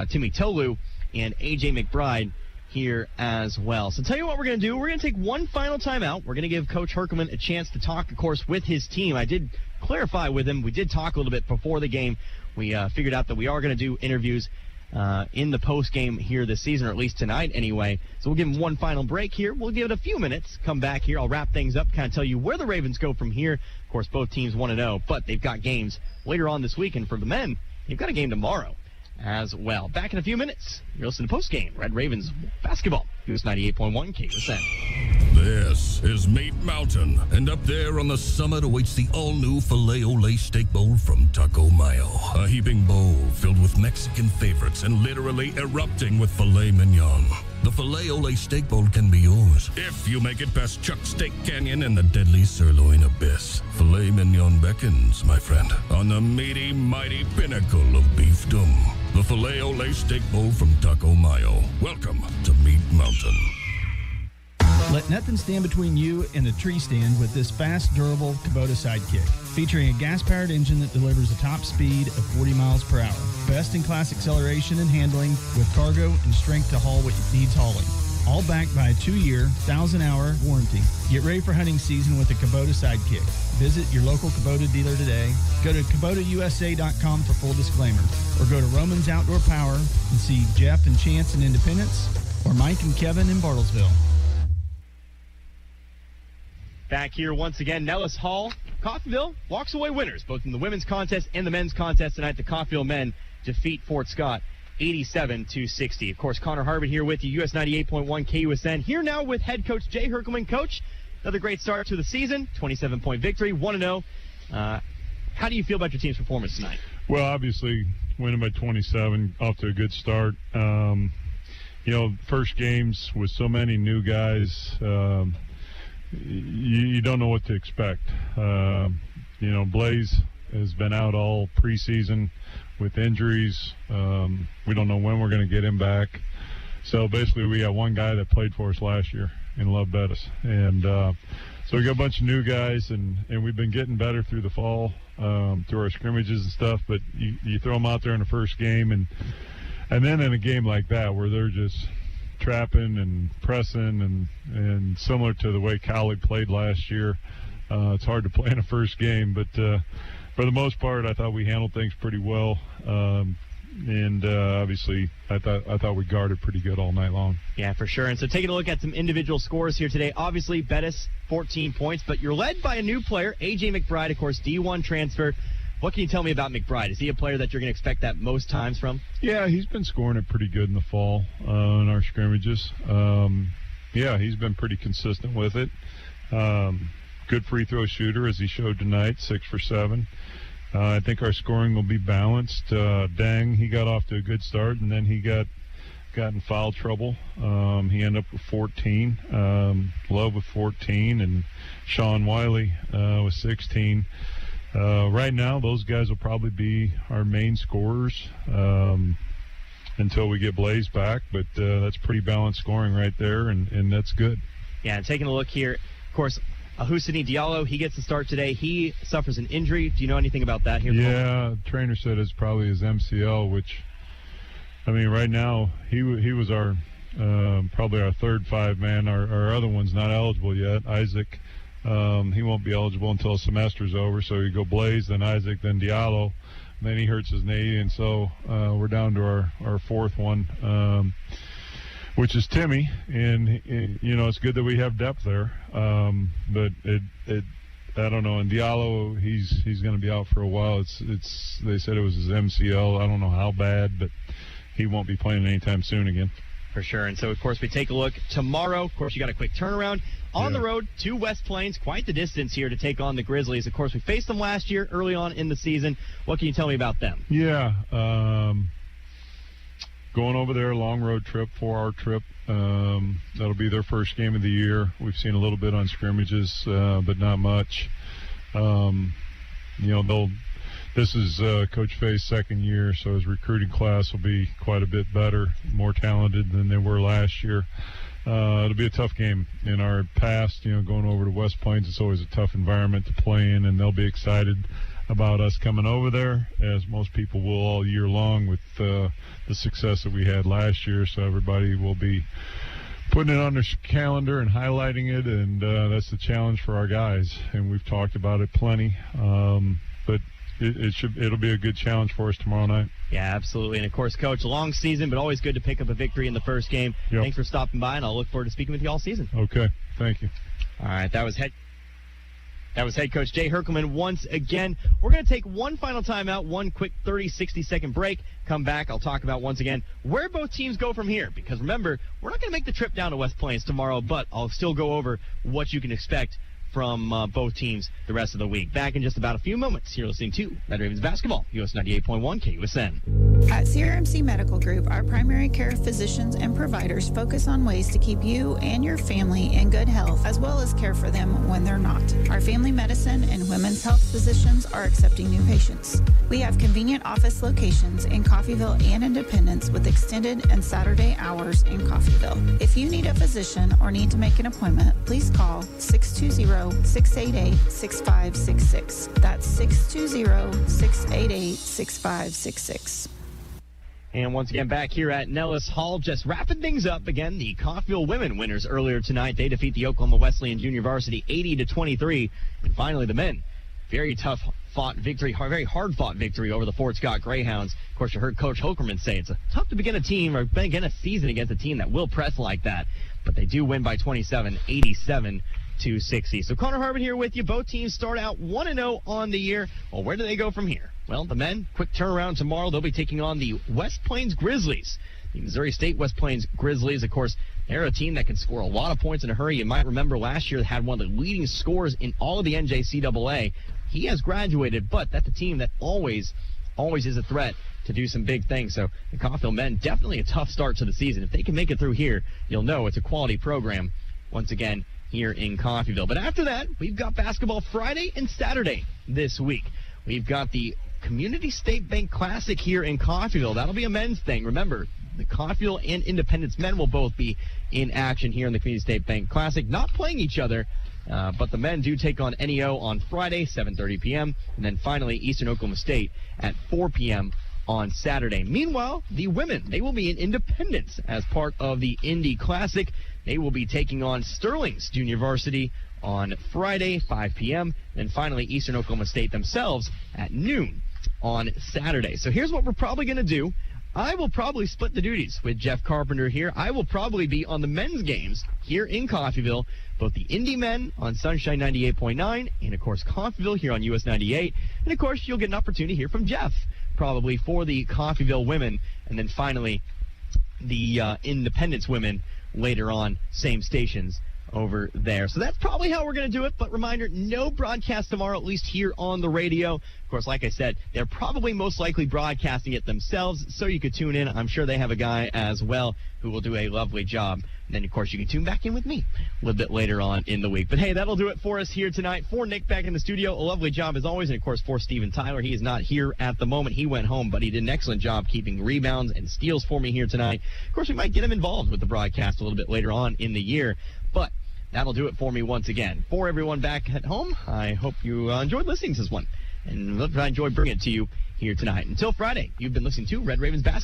Timmy Tolu, and A.J. McBride here as well. So tell you what we're going to do. We're going to take one final timeout. We're going to give Coach Herkelman a chance to talk, of course, with his team. I did clarify with him. We did talk a little bit before the game. We figured out that we are going to do interviews in the post-game here this season, or at least tonight anyway. So we'll give him one final break here. We'll give it a few minutes, come back here. I'll wrap things up, kind of tell you where the Ravens go from here. Of course, both teams want to know, but they've got games later on this week, and for the men, they've got a game tomorrow as well. Back in a few minutes. You're listening to Post-Game Red Ravens Basketball, US 98.1 KUSN. This is Meat Mountain, and up there on the summit awaits the all-new Filet-O-Lay Steak Bowl from Taco Mayo. A heaping bowl filled with Mexican favorites and literally erupting with filet mignon. The Filet-O-Lay Steak Bowl can be yours if you make it past Chuck's Steak Canyon and the deadly sirloin abyss. Filet mignon beckons, my friend, on the meaty, mighty pinnacle of beefdom. The Filet-O-Lay Steak Bowl from Taco Mayo. Welcome to Meat Mountain. Let nothing stand between you and the tree stand with this fast, durable Kubota Sidekick. Featuring a gas-powered engine that delivers a top speed of 40 miles per hour. Best-in-class acceleration and handling with cargo and strength to haul what needs hauling. All backed by a 2-year, 1,000-hour warranty. Get ready for hunting season with the Kubota Sidekick. Visit your local Kubota dealer today. Go to KubotaUSA.com for full disclaimer. Or go to Roman's Outdoor Power and see Jeff and Chance in Independence or Mike and Kevin in Bartlesville. Back here once again, Nellis Hall. Coffeyville walks away winners, both in the women's contest and the men's contest tonight. The Coffeyville men defeat Fort Scott 87-60. Of course, Connor Harvard here with you, US 98.1 KUSN. Here now with head coach Jay Herkelman. Coach, another great start to the season, 27-point victory, 1-0. How do you feel about your team's performance tonight? Well, obviously, winning by 27, off to a good start. First games with so many new guys, you don't know what to expect. Blaze has been out all preseason with injuries. We don't know when we're going to get him back. So basically we got one guy that played for us last year in Love Bettis. And so we got a bunch of new guys, and we've been getting better through the fall, through our scrimmages and stuff. But you throw them out there in the first game, and then in a game like that where they're just trapping and pressing and similar to the way Cowley played last year. It's hard to play in a first game, but for the most part, I thought we handled things pretty well. And obviously, I thought we guarded pretty good all night long. Yeah, for sure. And so taking a look at some individual scores here today. Obviously, Bettis, 14 points, but you're led by a new player, A.J. Mcbride, of course, D1 transfer. What can you tell me about Mcbride? Is he a player that you're going to expect that most times from? Yeah, he's been scoring it pretty good in the fall in our scrimmages. Yeah, he's been pretty consistent with it. Good free throw shooter, as he showed tonight, 6 for 7. I think our scoring will be balanced. Dang, he got off to a good start, and then he got in foul trouble. He ended up with 14. Love with 14, and Sean Wiley with 16. Right now, those guys will probably be our main scorers until we get Blaze back, but that's pretty balanced scoring right there, and that's good. Yeah, and taking a look here, of course, Husseini Diallo, he gets the start today. He suffers an injury. Do you know anything about that here? Yeah, the trainer said it's probably his MCL, which, I mean, right now, he was our probably our third 5-man. Our other one's not eligible yet, Isaac. He won't be eligible until the semester's over, so you go Blaze, then Isaac, then Diallo, and then he hurts his knee, and so we're down to our fourth one, which is Timmy, and it's good that we have depth there, but I don't know. And Diallo, he's going to be out for a while. They said it was his MCL. I don't know how bad, but he won't be playing anytime soon again. For sure. And so, of course, we take a look tomorrow. Of course, you got a quick turnaround on the road to West Plains. Quite the distance here to take on the Grizzlies. Of course, we faced them last year early on in the season. What can you tell me about them? Yeah. Going over there, long road trip, 4-hour trip. That'll be their first game of the year. We've seen a little bit on scrimmages, but not much. This is Coach Fay's second year, so his recruiting class will be quite a bit better, more talented than they were last year. It'll be a tough game. In our past, going over to West Plains, it's always a tough environment to play in, and they'll be excited about us coming over there, as most people will all year long with the success that we had last year. So everybody will be putting it on their calendar and highlighting it, and that's the challenge for our guys. And we've talked about it plenty, but it'll be a good challenge for us tomorrow night. Yeah, absolutely. And, of course, Coach, a long season, but always good to pick up a victory in the first game. Yep. Thanks for stopping by, and I'll look forward to speaking with you all season. Okay, thank you. All right, that was head coach Jay Herkelman once again. We're going to take one final timeout, one quick 60-second break. Come back, I'll talk about once again where both teams go from here. Because remember, we're not going to make the trip down to West Plains tomorrow, but I'll still go over what you can expect from both teams the rest of the week. Back in just about a few moments. You're listening to Red Ravens Basketball, US 98.1 KUSN. At CRMC Medical Group, our primary care physicians and providers focus on ways to keep you and your family in good health, as well as care for them when they're not. Our family medicine and women's health physicians are accepting new patients. We have convenient office locations in Coffeyville and Independence with extended and Saturday hours in Coffeyville. If you need a physician or need to make an appointment, please call 620-688-6566. That's 620-688-6566. And once again, back here at Nellis Hall, just wrapping things up again. The Coffeyville women winners earlier tonight. They defeat the Oklahoma Wesleyan Junior Varsity 80-23. And finally, the men, very tough-fought victory, very hard-fought victory over the Fort Scott Greyhounds. Of course, you heard Coach Hokerman say it's tough to begin a team or begin a season against a team that will press like that. But they do win by 27, 87-60. So Connor Harbin here with you. Both teams start out 1-0 on the year. Well, where do they go from here? Well, the men, quick turnaround tomorrow. They'll be taking on the West Plains Grizzlies. The Missouri State West Plains Grizzlies, of course, they're a team that can score a lot of points in a hurry. You might remember last year they had one of the leading scorers in all of the NJCAA. He has graduated, but that's a team that always is a threat to do some big things. So the Coffeyville men, definitely a tough start to the season. If they can make it through here, you'll know it's a quality program once again here in Coffeyville. But after that, we've got basketball Friday and Saturday this week. We've got the Community State Bank Classic here in Coffeyville. That'll be a men's thing. Remember, the Coffeyville and Independence men will both be in action here in the Community State Bank Classic, not playing each other, but the men do take on NEO on Friday, 7:30 p.m., and then finally Eastern Oklahoma State at 4 p.m. on Saturday. Meanwhile, the women, they will be in Independence as part of the Indy Classic. They will be taking on Sterling's Junior Varsity on Friday, 5 p.m., and finally Eastern Oklahoma State themselves at noon on Saturday. So here's what we're probably going to do. I will probably split the duties with Jeff Carpenter here. I will probably be on the men's games here in Coffeyville, both the Indy men on Sunshine 98.9 and, of course, Coffeyville here on US 98. And, of course, you'll get an opportunity to hear from Jeff probably for the Coffeyville women. And then finally, the Independence women later on, same stations over there. So that's probably how we're going to do it. But reminder, no broadcast tomorrow, at least here on the radio. Of course, like I said, they're probably most likely broadcasting it themselves, so you could tune in. I'm sure they have a guy as well who will do a lovely job. And then, of course, you can tune back in with me a little bit later on in the week. But, hey, that'll do it for us here tonight. For Nick back in the studio, a lovely job as always. And, of course, for Steven Tyler, he is not here at the moment. He went home, but he did an excellent job keeping rebounds and steals for me here tonight. Of course, we might get him involved with the broadcast a little bit later on in the year. But that'll do it for me once again. For everyone back at home, I hope you enjoyed listening to this one. And I enjoyed bringing it to you here tonight. Until Friday, you've been listening to Red Ravens Basketball.